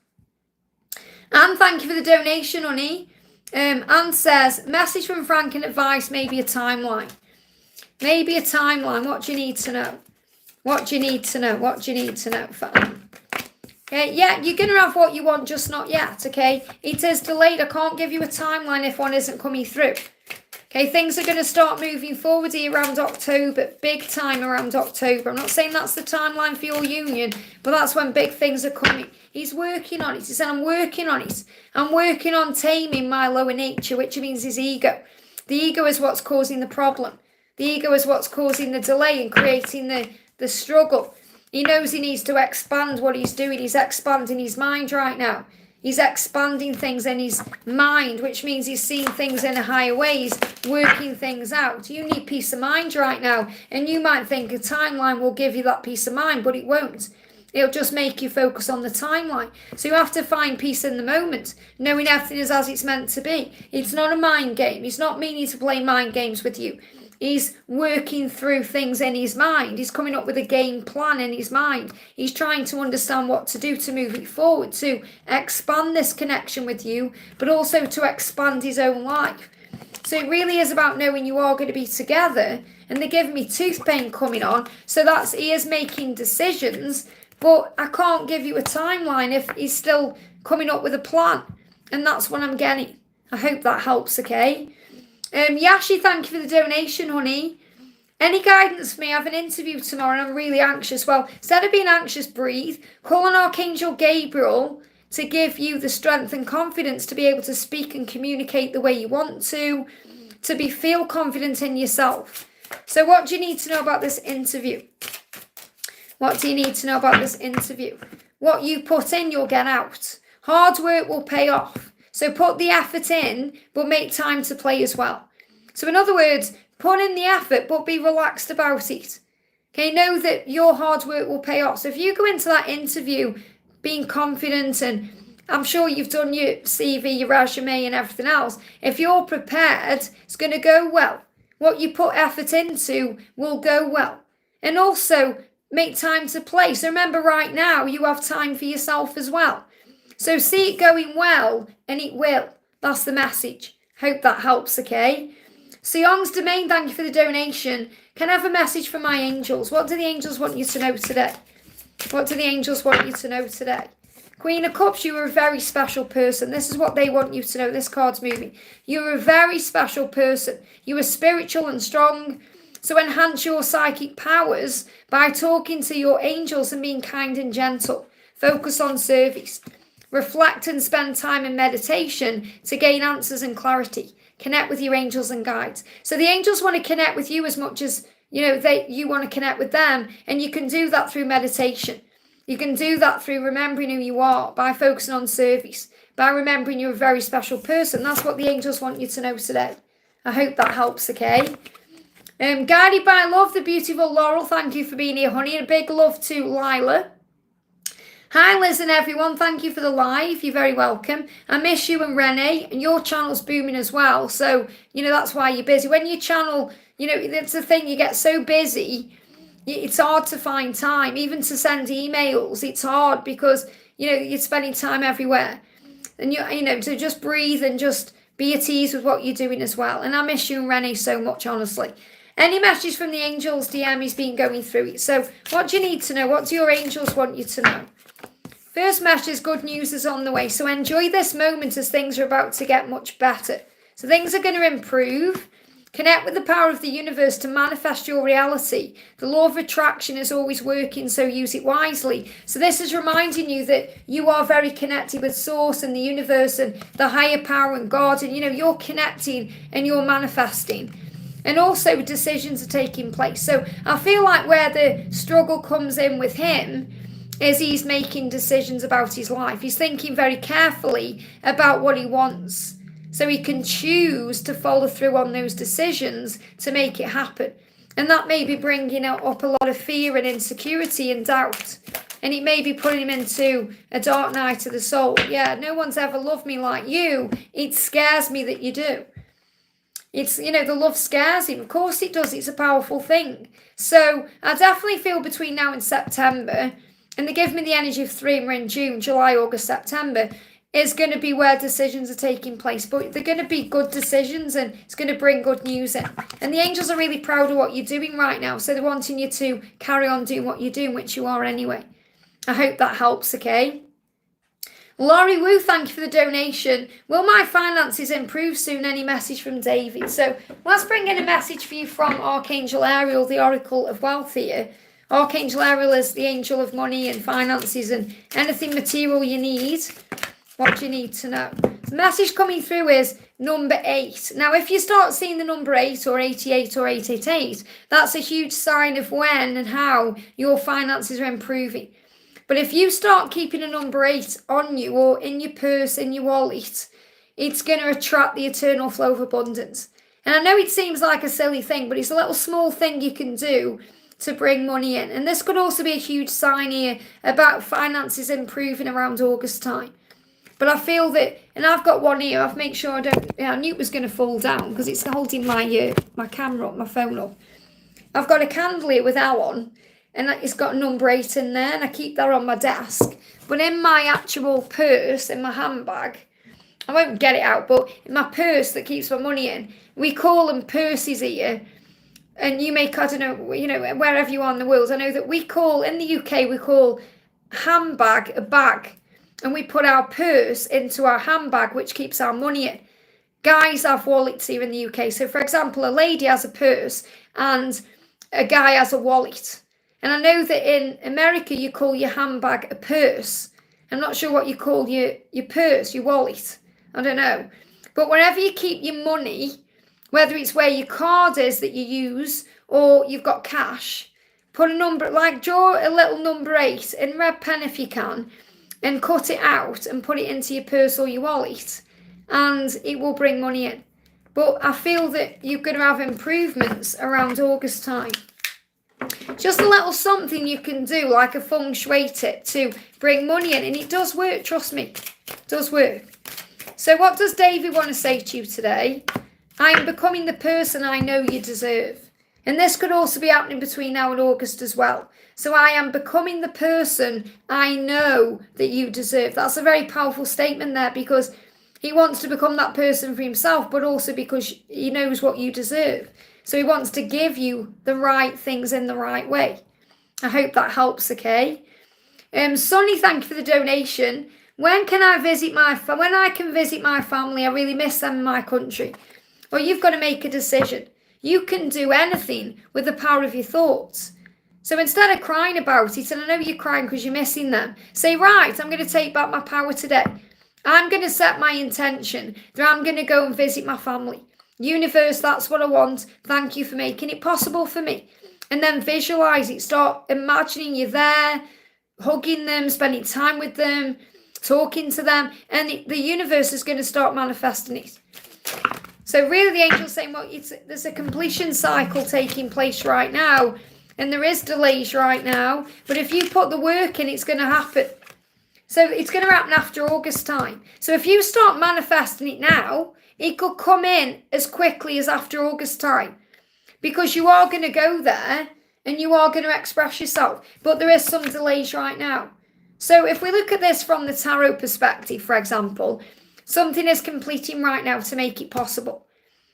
Anne, thank you for the donation, honey. Anne says, message from Frank and advice, maybe a timeline. Maybe a timeline. What do you need to know? What do you need to know? What do you need to know, Fara? Okay, yeah, you're going to have what you want, just not yet, okay? It is delayed. I can't give you a timeline if one isn't coming through. Okay, things are going to start moving forward here around October, big time around October. I'm not saying that's the timeline for your union, but that's when big things are coming. He's working on it. He said, I'm working on it. I'm working on taming my lower nature, which means his ego. The ego is what's causing the problem. The ego is what's causing the delay and creating the struggle. He knows he needs to expand what he's doing. He's expanding his mind right now. He's expanding things in his mind, which means he's seeing things in a higher ways, working things out. You need peace of mind right now. And you might think a timeline will give you that peace of mind, but it won't. It'll just make you focus on the timeline. So you have to find peace in the moment, knowing everything is as it's meant to be. It's not a mind game. He's not meaning to play mind games with you. He's working through things in his mind. He's coming up with a game plan in his mind. He's trying to understand what to do to move it forward, to expand this connection with you, but also to expand his own life. So it really is about knowing you are going to be together. And they're giving me tooth pain coming on. So he is making decisions, but I can't give you a timeline if he's still coming up with a plan. And that's what I'm getting. I hope that helps, okay? Yashi, thank you for the donation, honey. Any guidance for me? I have an interview tomorrow and I'm really anxious. Well, instead of being anxious, breathe. Call on Archangel Gabriel to give you the strength and confidence to be able to speak and communicate the way you want to feel confident in yourself. So what do you need to know about this interview? What do you need to know about this interview? What you put in, you'll get out. Hard work will pay off. So put the effort in, but make time to play as well. So in other words, put in the effort, but be relaxed about it. Okay, know that your hard work will pay off. So if you go into that interview being confident, and I'm sure you've done your CV, your resume and everything else, if you're prepared, it's going to go well. What you put effort into will go well. And also, make time to play. So remember, right now, you have time for yourself as well. So see it going well, and it will. That's the message. Hope that helps, okay? Sion's Domain, thank you for the donation. Can I have a message from my angels? What do the angels want you to know today? What do the angels want you to know today? Queen of Cups, you are a very special person. This is what they want you to know. This card's moving. You're a very special person. You are spiritual and strong. So enhance your psychic powers by talking to your angels and being kind and gentle. Focus on service. Reflect and spend time in meditation to gain answers and clarity. Connect with your angels and guides. So the angels want to connect with you as much as you want to connect with them. And you can do that through meditation. You can do that through remembering who you are, by focusing on service, by remembering you're a very special person. That's what the angels want you to know today. I hope that helps, okay? Guided by love, the beautiful Laurel, thank you for being here, honey. And a big love to Lila. Hi, Liz and everyone. Thank you for the live. You're very welcome. I miss you and Rene. And your channel's booming as well. So, that's why you're busy. When you channel, it's the thing. You get so busy, it's hard to find time. Even to send emails, it's hard because, you're spending time everywhere. And, to just breathe and just be at ease with what you're doing as well. And I miss you and Rene so much, honestly. Any message from the angels, DM, he's been going through it. So what do you need to know? What do your angels want you to know? First message, good news is on the way. So enjoy this moment as things are about to get much better. So things are going to improve. Connect with the power of the universe to manifest your reality. The law of attraction is always working, so use it wisely. So this is reminding you that you are very connected with Source and the universe and the higher power and God. And, you're connecting and you're manifesting. And also decisions are taking place. So I feel like where the struggle comes in with him is he's making decisions about his life. He's thinking very carefully about what he wants. So he can choose to follow through on those decisions to make it happen. And that may be bringing up a lot of fear and insecurity and doubt. And it may be putting him into a dark night of the soul. Yeah, no one's ever loved me like you. It scares me that you do. It's, the love scares him. Of course it does. It's a powerful thing. So I definitely feel between now and September, and they give me the energy of 3 and we're in June, July, August, September, is going to be where decisions are taking place. But they're going to be good decisions and it's going to bring good news in. And the angels are really proud of what you're doing right now. So they're wanting you to carry on doing what you're doing, which you are anyway. I hope that helps, okay? Laurie Wu, thank you for the donation. Will my finances improve soon? Any message from David? So let's bring in a message for you from Archangel Ariel, the Oracle of Wealth here. Archangel Ariel is the angel of money and finances and anything material you need. What do you need to know? The message coming through is number 8. Now, if you start seeing the number 8 or 88 or 888, that's a huge sign of when and how your finances are improving. But if you start keeping a number 8 on you or in your purse, in your wallet, it's going to attract the eternal flow of abundance. And I know it seems like a silly thing, but it's a little small thing you can do to bring money in. And this could also be a huge sign here about finances improving around August time. But I feel that, and I've got one here, I've made sure I knew it was going to fall down because it's holding my camera up, my phone up. I've got a candle here with L on, and it's got number 8 in there, and I keep that on my desk. But in my actual purse, in my handbag, I won't get it out, but in my purse that keeps my money in, we call them purses here. And you make, I don't know, wherever you are in the world, I know that in the UK, we call handbag a bag. And we put our purse into our handbag, which keeps our money in. Guys have wallets here in the UK. So, for example, a lady has a purse and a guy has a wallet. And I know that in America, you call your handbag a purse. I'm not sure what you call your purse, your wallet. I don't know. But wherever you keep your money, whether it's where your card is that you use or you've got cash, put a number, like draw a little number 8 in red pen if you can, and cut it out and put it into your purse or your wallet, and it will bring money in. But I feel that you're going to have improvements around August time. Just a little something you can do, like a feng shui tip to bring money in, and it does work, trust me, it does work. So what does David want to say to you today? I am becoming the person I know you deserve. And this could also be happening between now and August as well. So I am becoming the person I know that you deserve. That's a very powerful statement there, because he wants to become that person for himself, but also because he knows what you deserve. So he wants to give you the right things in the right way. I hope that helps, okay? Sonny, thank you for the donation. When I can visit my family, I really miss them in my country. Well, you've got to make a decision. You can do anything with the power of your thoughts. So instead of crying about it, and I know you're crying because you're missing them, say, right, I'm going to take back my power today. I'm going to set my intention that I'm going to go and visit my family. Universe, that's what I want. Thank you for making it possible for me. And then visualize it. Start imagining you're there, hugging them, spending time with them, talking to them. And the universe is going to start manifesting it. So really the angel's saying, well, there's a completion cycle taking place right now. And there is delays right now. But if you put the work in, it's going to happen. So it's going to happen after August time. So if you start manifesting it now, it could come in as quickly as after August time. Because you are going to go there and you are going to express yourself. But there is some delays right now. So if we look at this from the tarot perspective, for example, something is completing right now to make it possible.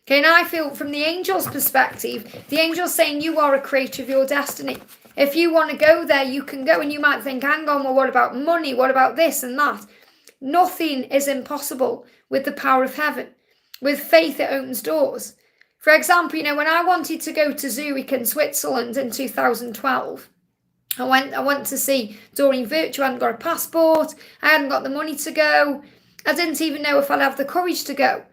Okay, and I feel from the angel's perspective, the angel's saying you are a creator of your destiny. If you want to go there, you can go. And you might think, hang on, well, what about money? What about this and that? Nothing is impossible with the power of heaven. With faith, it opens doors. For example, when I wanted to go to Zurich in Switzerland in 2012, I went to see Doreen Virtue. I hadn't got a passport. I hadn't got the money to go. I didn't even know if I'd have the courage to go.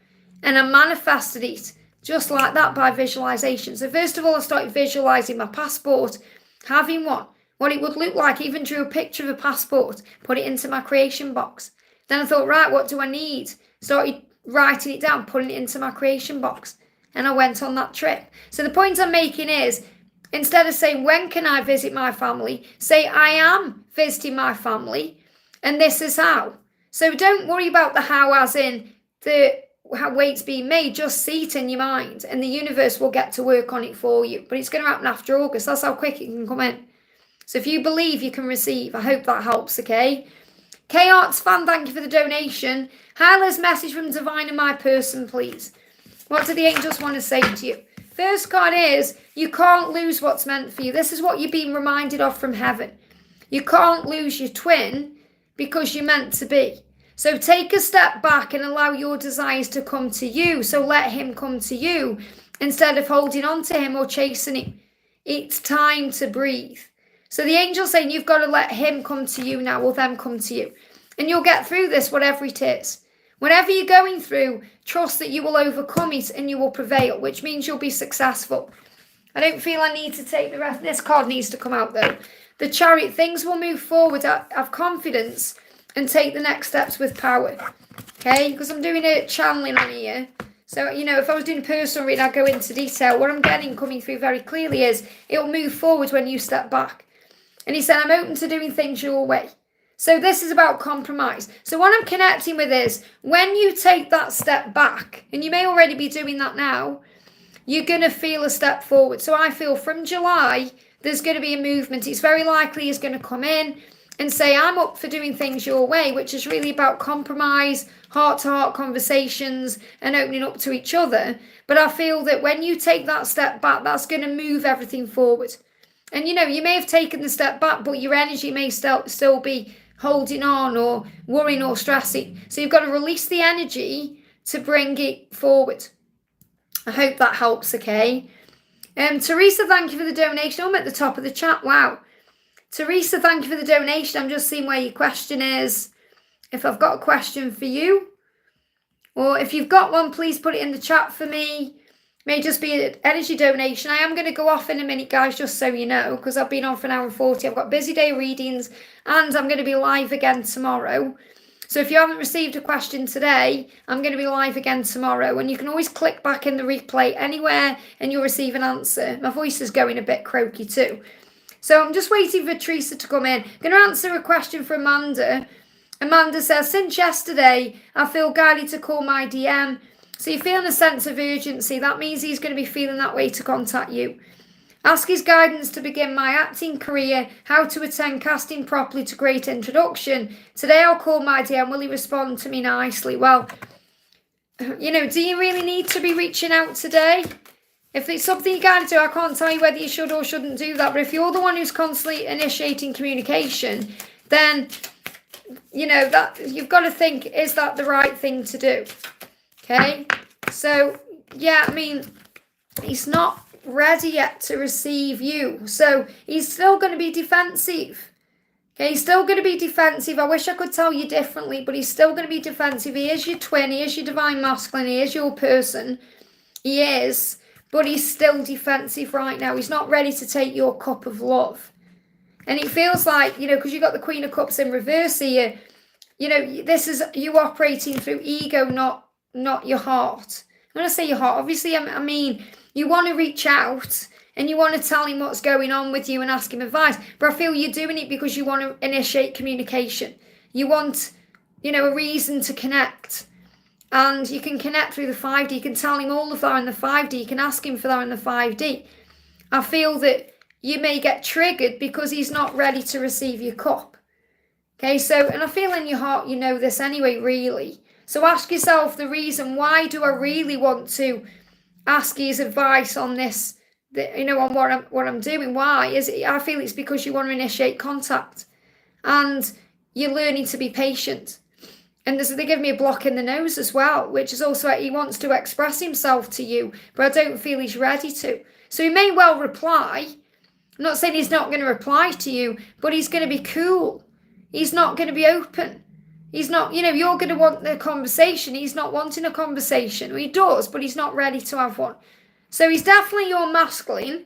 And I manifested it just like that by visualization. So first of all, I started visualizing my passport, having one, what it would look like, even drew a picture of a passport, put it into my creation box. Then I thought, right, what do I need? Started writing it down, putting it into my creation box. And I went on that trip. So the point I'm making is, instead of saying, when can I visit my family? Say, I am visiting my family, and this is how. So don't worry about the how as in how it's being made. Just see it in your mind, and the universe will get to work on it for you. But it's going to happen after August. That's how quick it can come in. So if you believe, you can receive. I hope that helps, okay? K-Arts fan, thank you for the donation. Hi, Liz, message from Divine and my person, please. What do the angels want to say to you? First card is, you can't lose what's meant for you. This is what you're being reminded of from heaven. You can't lose your twin because you're meant to be. So take a step back and allow your desires to come to you. So let him come to you instead of holding on to him or chasing him. It's time to breathe. So the angel's saying you've got to let him come to you now, or them come to you. And you'll get through this, whatever it is. Whatever you're going through, trust that you will overcome it and you will prevail, which means you'll be successful. I don't feel I need to take the rest. This card needs to come out though. The Chariot, things will move forward. Have confidence and take the next steps with power. Okay, because I'm doing a channeling on here. So, you know, if I was doing a personal reading, I'd go into detail. What I'm getting coming through very clearly is it'll move forward when you step back. And he said, I'm open to doing things your way. So this is about compromise. So what I'm connecting with is when you take that step back, and you may already be doing that now, you're going to feel a step forward. So I feel from July, there's going to be a movement. It's very likely he's going to come in and say, I'm up for doing things your way, which is really about compromise, heart-to-heart conversations and opening up to each other. But I feel that when you take that step back, that's going to move everything forward. And, you know, you may have taken the step back, but your energy may still be holding on or worrying or stressing. So you've got to release the energy to bring it forward. I hope that helps, okay? Teresa, thank you for the donation. I'm at the top of the chat. Wow. Teresa, thank you for the donation. I'm just seeing where your question is. If I've got a question for you, or if you've got one, please put it in the chat for me. May just be an energy donation. I am going to go off in a minute, guys, just so you know, because I've been on for an hour and 40. I've got busy day readings, and I'm going to be live again tomorrow. So if you haven't received a question today, I'm going to be live again tomorrow. And you can always click back in the replay anywhere and you'll receive an answer. My voice is going a bit croaky too. So I'm just waiting for Teresa to come in. I'm going to answer a question for Amanda. Amanda says, since yesterday, I feel guided to call my DM. So you're feeling a sense of urgency. That means he's going to be feeling that way to contact you. Ask his guidance to begin my acting career, how to attend casting properly to great introduction. Today I'll call my DM. Will he respond to me nicely? Well, you know, do you really need to be reaching out today? If it's something you got to do, I can't tell you whether you should or shouldn't do that. But if you're the one who's constantly initiating communication, then, you know, that you've got to think, is that the right thing to do? Okay? So, yeah, I mean, he's not ready yet to receive you. So he's still going to be defensive. Okay, he's still going to be defensive. I wish I could tell you differently, but he's still going to be defensive. He is your twin. He is your divine masculine. He is your person. He is. But he's still defensive right now. He's not ready to take your cup of love. And it feels like, you know, because you've got the Queen of Cups in reverse here, you know, this is you operating through ego, not your heart. When I say your heart, obviously, I mean, you want to reach out and you want to tell him what's going on with you and ask him advice. But I feel you're doing it because you want to initiate communication. You want, you know, a reason to connect. And you can connect through the 5D. You can tell him all of that in the 5D. You can ask him for that in the 5D. I feel that you may get triggered because he's not ready to receive your cup. Okay, so, and I feel in your heart you know this anyway, really. So ask yourself the reason, why do I really want to ask his advice on this, you know, on what I'm doing? Why? Is it? I feel it's because you want to initiate contact. And you're learning to be patient. And they give me a block in the nose as well, which is also he wants to express himself to you, but I don't feel he's ready to. So he may well reply. I'm not saying he's not going to reply to you, but he's going to be cool. He's not going to be open. He's not, you know, you're going to want the conversation. He's not wanting a conversation. Well, he does, but he's not ready to have one. So he's definitely your masculine,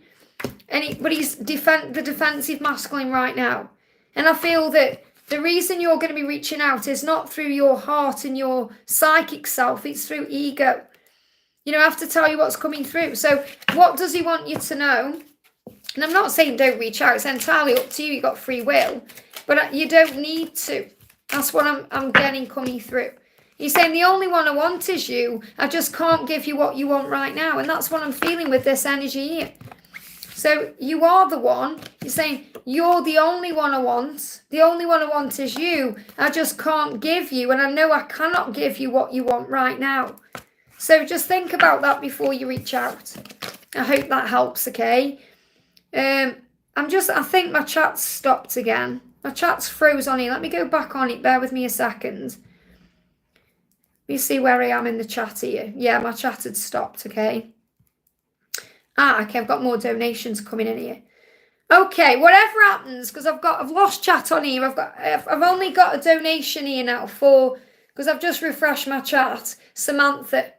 but he's the defensive masculine right now. And I feel that the reason you're going to be reaching out is not through your heart and your psychic self. It's through ego. You know, I have to tell you what's coming through. So what does he want you to know? And I'm not saying don't reach out. It's entirely up to you. You've got free will. But you don't need to. That's what I'm getting coming through. He's saying the only one I want is you. I just can't give you what you want right now. And that's what I'm feeling with this energy here. So you are the one. He's saying you're the only one I want. The only one I want is you. I just can't give you. And I know I cannot give you what you want right now. So just think about that before you reach out. I hope that helps, okay? I think my chat's stopped again. My chat's froze on here. Let me go back on it. Bear with me a second. Let me see where I am in the chat here. Yeah, my chat had stopped, okay? Okay, I've got more donations coming in here. Okay, whatever happens, because I've lost chat on here. I've only got a donation here now because I've just refreshed my chat. Samantha.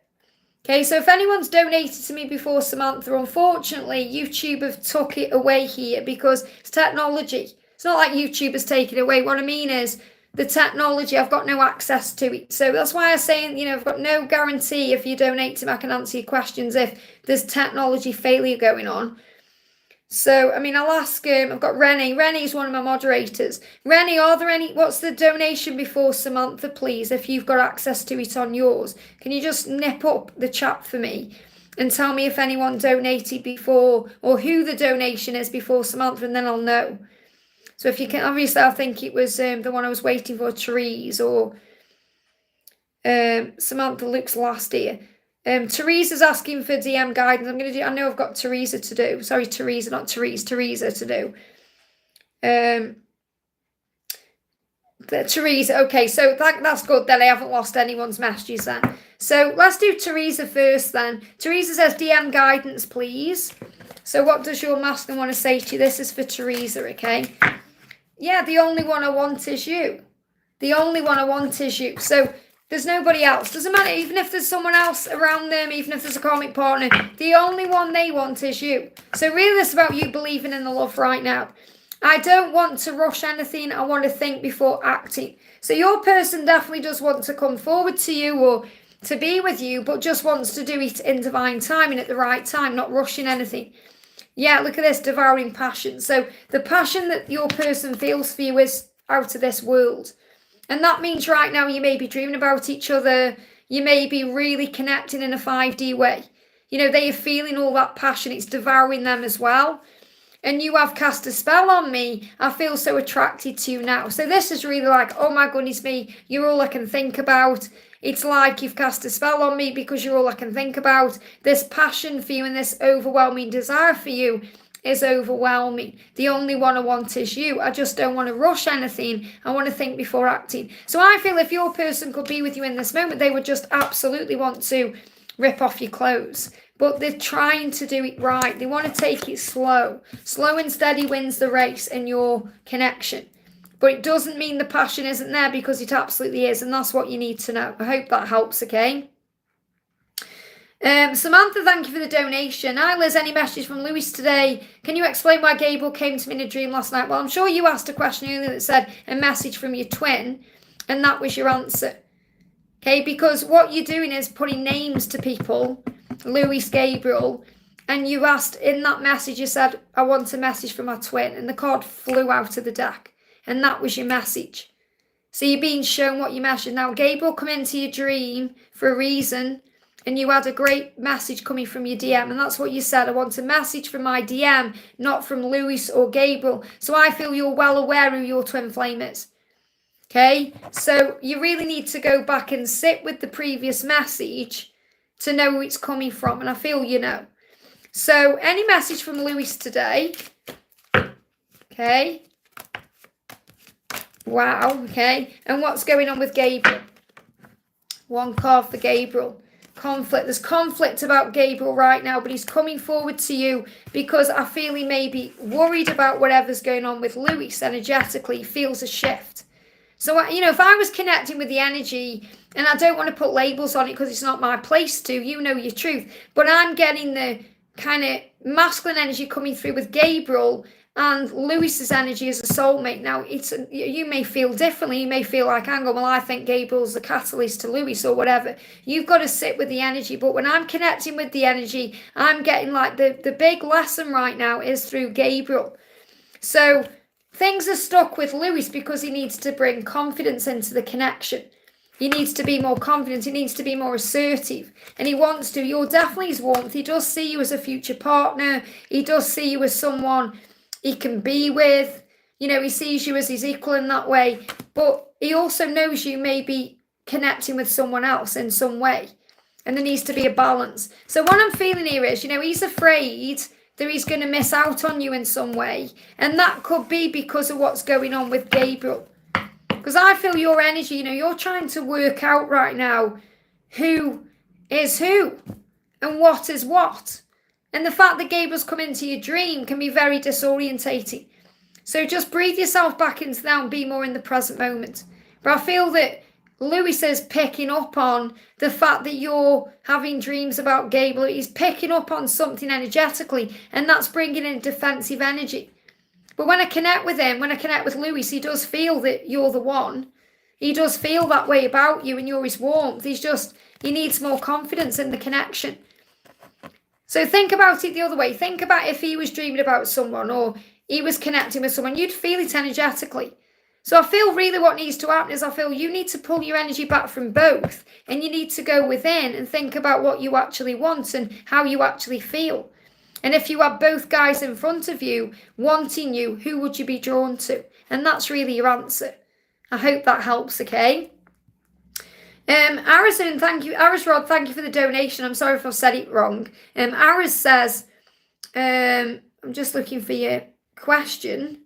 Okay, so if anyone's donated to me before Samantha, unfortunately, YouTube have took it away here because it's technology. not like YouTubers take it away. What I mean is the technology, I've got no access to it. So that's why I'm saying, you know, I've got no guarantee if you donate to me, I can answer your questions if there's technology failure going on. So, I mean, I'll ask, I've got Rene. Rene's one of my moderators. Rene, are there any, what's the donation before Samantha, please, if you've got access to it on yours? Can you just nip up the chat for me and tell me if anyone donated before or who the donation is before Samantha, and then I'll know. So if you can, obviously, I think it was the one I was waiting for, Teresa, or Samantha looks last here. Teresa's asking for DM guidance. I'm going to do, I know I've got Teresa to do. Sorry, Teresa, not Therese, Teresa to do. Teresa, okay, so that's good then. I haven't lost anyone's messages then. So let's do Teresa first then. Teresa says DM guidance, please. So what does your masculine want to say to you? This is for Teresa, okay? Yeah, the only one I want is you. The only one I want is you. So there's nobody else. Doesn't matter, even if there's someone else around them, even if there's a karmic partner, the only one they want is you. So really it's about you believing in the love right now. I don't want to rush anything. I want to think before acting. So your person definitely does want to come forward to you or to be with you, but just wants to do it in divine timing at the right time, not rushing anything. Yeah, look at this, devouring passion. So the passion that your person feels for you is out of this world. And that means right now you may be dreaming about each other. You may be really connecting in a 5D way. You know, they are feeling all that passion. It's devouring them as well. And you have cast a spell on me. I feel so attracted to you now. So this is really like, oh my goodness me, you're all I can think about. It's like you've cast a spell on me because you're all I can think about. This passion for you and this overwhelming desire for you is overwhelming. The only one I want is you. I just don't want to rush anything. I want to think before acting. So I feel if your person could be with you in this moment, they would just absolutely want to rip off your clothes. But they're trying to do it right. They want to take it slow. Slow and steady wins the race in your connection. But it doesn't mean the passion isn't there, because it absolutely is. And that's what you need to know. I hope that helps, okay? Samantha, thank you for the donation. Hi Liz, any message from Louis today? Can you explain why Gabriel came to me in a dream last night? Well, I'm sure you asked a question earlier that said a message from your twin, and that was your answer. Okay, because what you're doing is putting names to people, Louis, Gabriel, and you asked in that message, you said, I want a message from my twin, and the card flew out of the deck, and that was your message. So you're being shown what your message. Now, Gabriel come into your dream for a reason, and you had a great message coming from your DM, and that's what you said. I want a message from my DM, not from Louis or Gabriel. So I feel you're well aware who your twin flame is. Okay? So you really need to go back and sit with the previous message to know who it's coming from, and I feel you know. So any message from Louis today? Okay? Wow, okay. And what's going on with Gabriel? One card for Gabriel. Conflict. There's conflict about Gabriel right now, but he's coming forward to you because I feel he may be worried about whatever's going on with Louis energetically. He feels a shift. So, you know, if I was connecting with the energy, and I don't want to put labels on it because it's not my place to, you know your truth, but I'm getting the kind of masculine energy coming through with Gabriel and Louis's energy as a soulmate. Now, you may feel differently. You may feel like, hang on, well, I think Gabriel's the catalyst to Louis or whatever. You've got to sit with the energy. But when I'm connecting with the energy, I'm getting like the big lesson right now is through Gabriel. So things are stuck with Louis because he needs to bring confidence into the connection. He needs to be more confident. He needs to be more assertive. And he wants to. You're definitely his warmth. He does see you as a future partner. He does see you as someone he can be with. You know, he sees you as his equal in that way. But he also knows you may be connecting with someone else in some way. And there needs to be a balance. So what I'm feeling here is, you know, he's afraid that he's going to miss out on you in some way. And that could be because of what's going on with Gabriel. Because I feel your energy, you know, you're trying to work out right now who is who and what is what. And the fact that Gabriel's come into your dream can be very disorientating. So just breathe yourself back into that and be more in the present moment. But I feel that Louis is picking up on the fact that you're having dreams about Gabriel. He's picking up on something energetically, and that's bringing in defensive energy. But when I connect with him, when I connect with Louis, he does feel that you're the one. He does feel that way about you and you're his warmth. He needs more confidence in the connection. So think about it the other way. Think about if he was dreaming about someone or he was connecting with someone, you'd feel it energetically. So I feel really what needs to happen is I feel you need to pull your energy back from both and you need to go within and think about what you actually want and how you actually feel. And if you had both guys in front of you wanting you, who would you be drawn to? And that's really your answer. I hope that helps, okay? Aris, thank you. Aris Rod, thank you for the donation. I'm sorry if I've said it wrong. Aris says, I'm just looking for your question.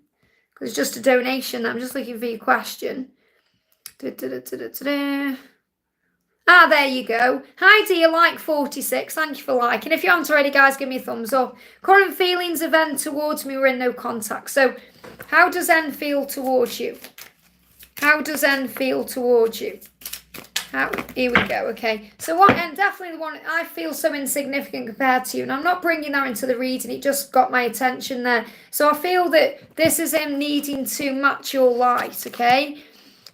It's just a donation. I'm just looking for your question. There you go. Hi, dear, like 46. Thank you for liking. If you haven't already, guys, give me a thumbs up. Current feelings of N towards me, we're in no contact. So, how does N feel towards you? How does N feel towards you? Here we go, okay. So what, and definitely the one, I feel so insignificant compared to you, and I'm not bringing that into the reading, it just got my attention there. So I feel that this is him needing to match your light, okay?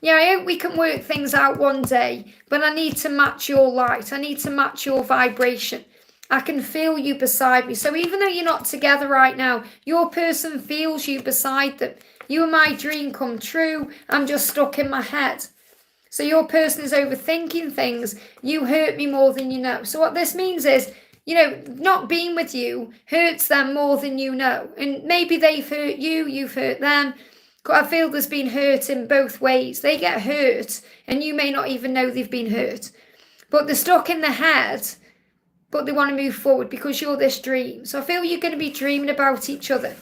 Yeah, I hope we can work things out one day, but I need to match your light. I need to match your vibration. I can feel you beside me. So even though you're not together right now, your person feels you beside them. You are my dream come true. I'm just stuck in my head. So your person is overthinking things. You hurt me more than you know. So what this means is, not being with you hurts them more than you know. And maybe they've hurt you, you've hurt them. I feel there's been hurt in both ways. They get hurt and you may not even know they've been hurt. But they're stuck in the head, but they want to move forward because you're this dream. So I feel you're going to be dreaming about each other.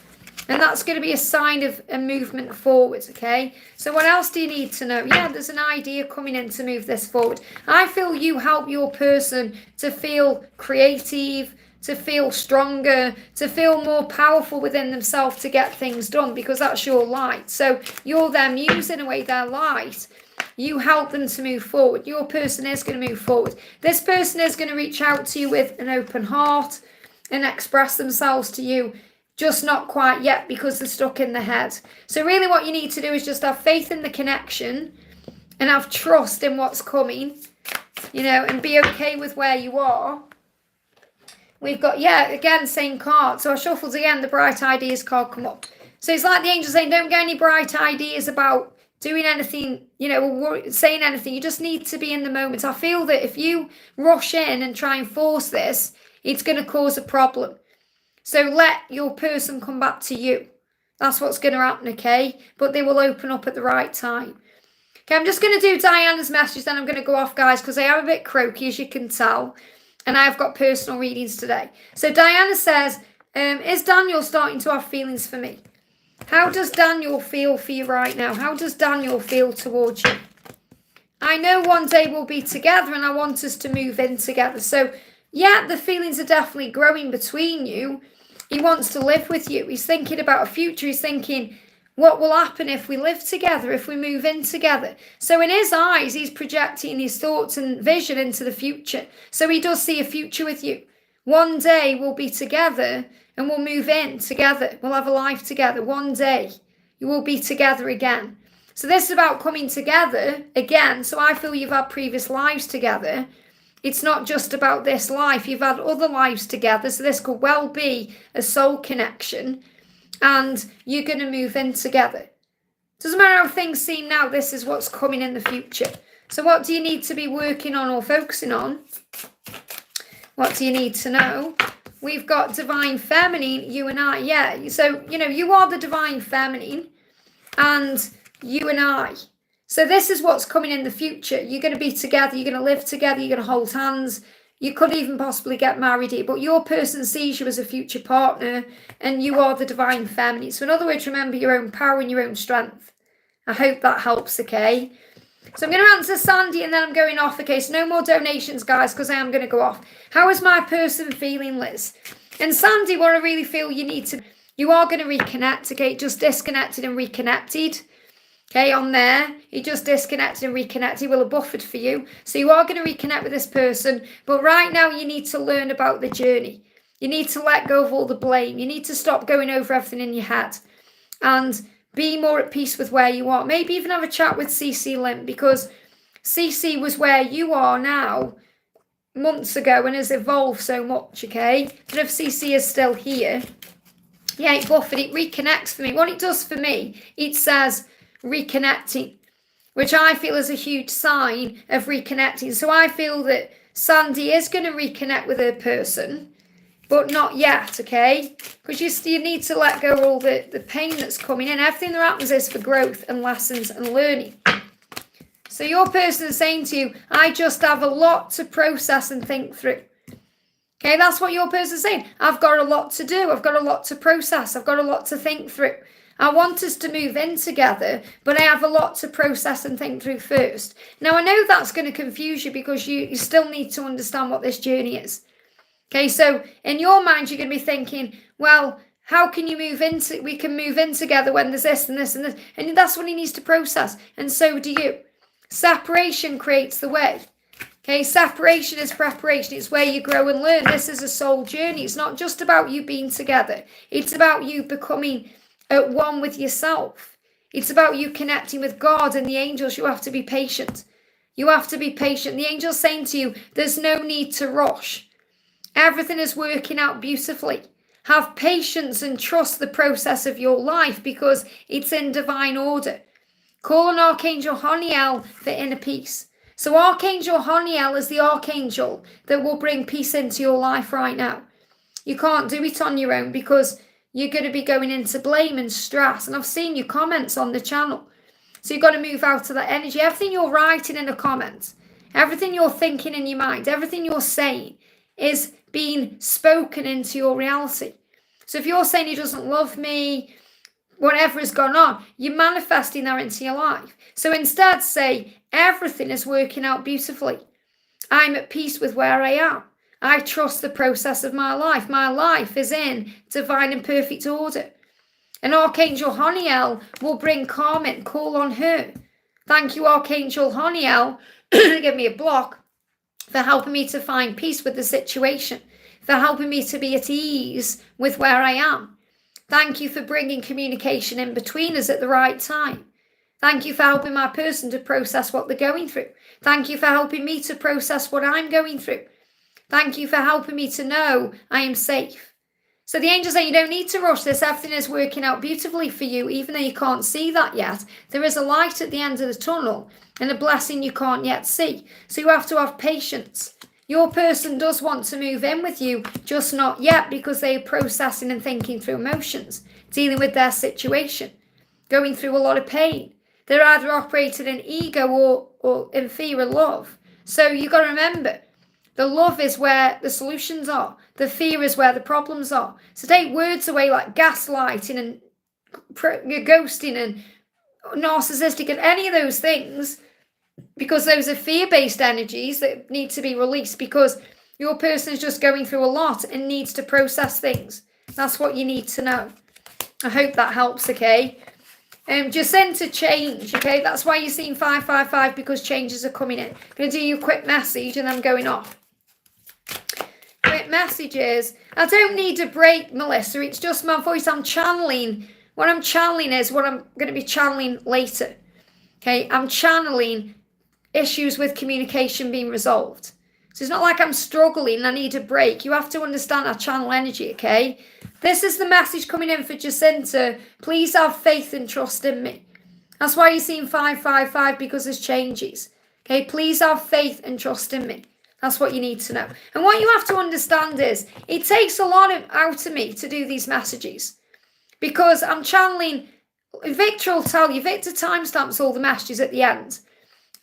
And that's going to be a sign of a movement forward, okay? So what else do you need to know? Yeah, there's an idea coming in to move this forward. I feel you help your person to feel creative, to feel stronger, to feel more powerful within themselves to get things done because that's your light. So you're their muse in a way, their light. You help them to move forward. Your person is going to move forward. This person is going to reach out to you with an open heart and express themselves to you. Just not quite yet because they're stuck in the head. So really what you need to do is just have faith in the connection and have trust in what's coming, and be okay with where you are. We've got, again, same card. So I shuffled again, the bright ideas card come up. So it's like the angel saying, don't get any bright ideas about doing anything, or saying anything. You just need to be in the moment. I feel that if you rush in and try and force this, it's going to cause a problem. So let your person come back to you. That's what's going to happen, okay? But they will open up at the right time. Okay, I'm just going to do Diana's message, then I'm going to go off, guys, because I am a bit croaky, as you can tell. And I've got personal readings today. So Diana says, is Daniel starting to have feelings for me? How does Daniel feel for you right now? How does Daniel feel towards you? I know one day we'll be together and I want us to move in together. So, yeah, the feelings are definitely growing between you. He wants to live with you. He's thinking about a future. He's thinking, what will happen if we live together, if we move in together? So in his eyes, he's projecting his thoughts and vision into the future. So he does see a future with you. One day we'll be together and we'll move in together. We'll have a life together. One day you will be together again. So this is about coming together again. So I feel you've had previous lives together. It's not just about this life. You've had other lives together. So this could well be a soul connection. And you're going to move in together. Doesn't matter how things seem now. This is what's coming in the future. So what do you need to be working on or focusing on? What do you need to know? We've got divine feminine, you and I. Yeah. So, you are the divine feminine. And you and I. So this is what's coming in the future. You're going to be together. You're going to live together. You're going to hold hands. You could even possibly get married here. But your person sees you as a future partner. And you are the divine feminine. So in other words, remember your own power and your own strength. I hope that helps, okay? So I'm going to answer Sandy and then I'm going off. Okay, so no more donations, guys, because I am going to go off. How is my person feeling, Liz? And Sandy, what I really feel you are going to reconnect, okay? Just disconnected and reconnected. Okay, on there, he just disconnected and reconnected. He will have buffered for you. So you are going to reconnect with this person. But right now, you need to learn about the journey. You need to let go of all the blame. You need to stop going over everything in your head. and be more at peace with where you are. Maybe even have a chat with Cc Lynn, because Cc was where you are now months ago and has evolved so much, okay? But if Cc is still here, yeah, it buffered, it reconnects for me. What it does for me, it says reconnecting, which I feel is a huge sign of reconnecting. So I feel that Sandy is going to reconnect with her person, but not yet, okay? Because you need to let go of all the pain that's coming in. Everything that happens is for growth and lessons and learning. So your person is saying to you, I just have a lot to process and think through. Okay, that's what your person is saying. I've got a lot to do. I've got a lot to process. I've got a lot to think through. I want us to move in together, but I have a lot to process and think through first. Now, I know that's going to confuse you, because you still need to understand what this journey is. Okay, so in your mind, you're going to be thinking, well, how can you we can move in together when there's this and this and this. And that's what he needs to process. And so do you. Separation creates the way. Okay, separation is preparation. It's where you grow and learn. This is a soul journey. It's not just about you being together. It's about you becoming at one with yourself. It's about you connecting with God and the angels. You have to be patient. You have to be patient. The angel's saying to you, there's no need to rush. Everything is working out beautifully. Have patience and trust the process of your life, because it's in divine order. Call on Archangel Haniel for inner peace. So Archangel Haniel is the archangel that will bring peace into your life right now. You can't do it on your own, because you're going to be going into blame and stress. And I've seen your comments on the channel. So you've got to move out of that energy. Everything you're writing in the comments, everything you're thinking in your mind, everything you're saying is being spoken into your reality. So if you're saying he doesn't love me, whatever has gone on, you're manifesting that into your life. So instead say, everything is working out beautifully. I'm at peace with where I am. I trust the process of my life. My life is in divine and perfect order. And Archangel Haniel will bring calm in. Call on her. Thank you, Archangel Haniel, give me a block, for helping me to find peace with the situation, for helping me to be at ease with where I am. Thank you for bringing communication in between us at the right time. Thank you for helping my person to process what they're going through. Thank you for helping me to process what I'm going through. Thank you for helping me to know I am safe. So the angels say you don't need to rush this. Everything is working out beautifully for you, even though you can't see that yet. There is a light at the end of the tunnel and a blessing you can't yet see. So you have to have patience. Your person does want to move in with you, just not yet, because they're processing and thinking through emotions, dealing with their situation, going through a lot of pain. They're either operating in ego or in fear of love. So you've got to remember, the love is where the solutions are. The fear is where the problems are. So take words away like gaslighting and ghosting and narcissistic and any of those things, because those are fear-based energies that need to be released, because your person is just going through a lot and needs to process things. That's what you need to know. I hope that helps, okay? Just enter change, okay? That's why you're seeing 555, because changes are coming in. I'm going to do you a quick message and I'm going off. Quick messages. I don't need a break, Melissa. It's just my voice. I'm channeling. What I'm channeling is what I'm going to be channeling later. Okay? I'm channeling issues with communication being resolved. So it's not like I'm struggling, I need a break. You have to understand our channel energy, okay? This is the message coming in for Jacinta. Please have faith and trust in me. That's why you're seeing 555, because there's changes. Okay, please have faith and trust in me. That's what you need to know. And what you have to understand is, it takes a lot out of me to do these messages, because I'm channeling. Victor will tell you, Victor timestamps all the messages at the end.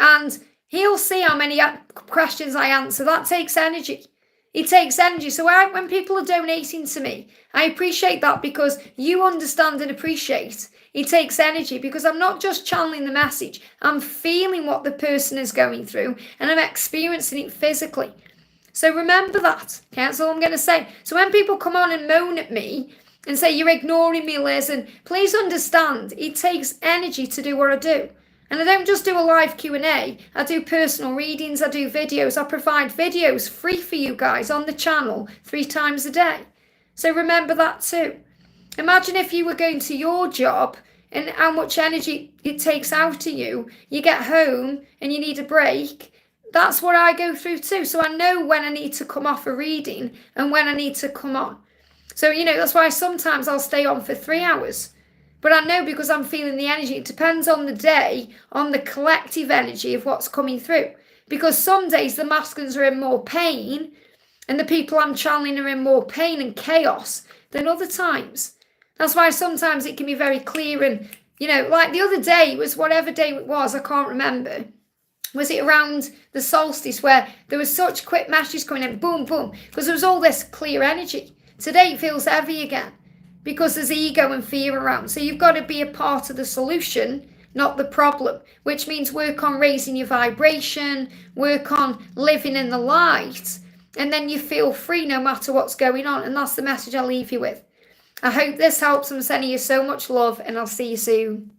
And he'll see how many questions I answer. That takes energy. It takes energy. So when people are donating to me, I appreciate that, because you understand and appreciate. It takes energy, because I'm not just channeling the message. I'm feeling what the person is going through, and I'm experiencing it physically. So remember that. Okay, that's all I'm going to say. So when people come on and moan at me and say, you're ignoring me, Liz, and please understand, it takes energy to do what I do. And I don't just do a live Q&A. I do personal readings. I do videos. I provide videos free for you guys on the channel 3 times a day. So remember that too. Imagine if you were going to your job and how much energy it takes out of you. You get home and you need a break. That's what I go through too. So I know when I need to come off a reading and when I need to come on. So, that's why sometimes I'll stay on for 3 hours. But I know because I'm feeling the energy. It depends on the day, on the collective energy of what's coming through. Because some days the masculines are in more pain and the people I'm channeling are in more pain and chaos than other times. That's why sometimes it can be very clear and, like the other day, it was whatever day it was, I can't remember. Was it around the solstice where there was such quick messages coming in, boom, boom, because there was all this clear energy. Today it feels heavy again because there's ego and fear around. So you've got to be a part of the solution, not the problem, which means work on raising your vibration, work on living in the light, and then you feel free no matter what's going on. And that's the message I'll leave you with. I hope this helps. I'm sending you so much love and I'll see you soon.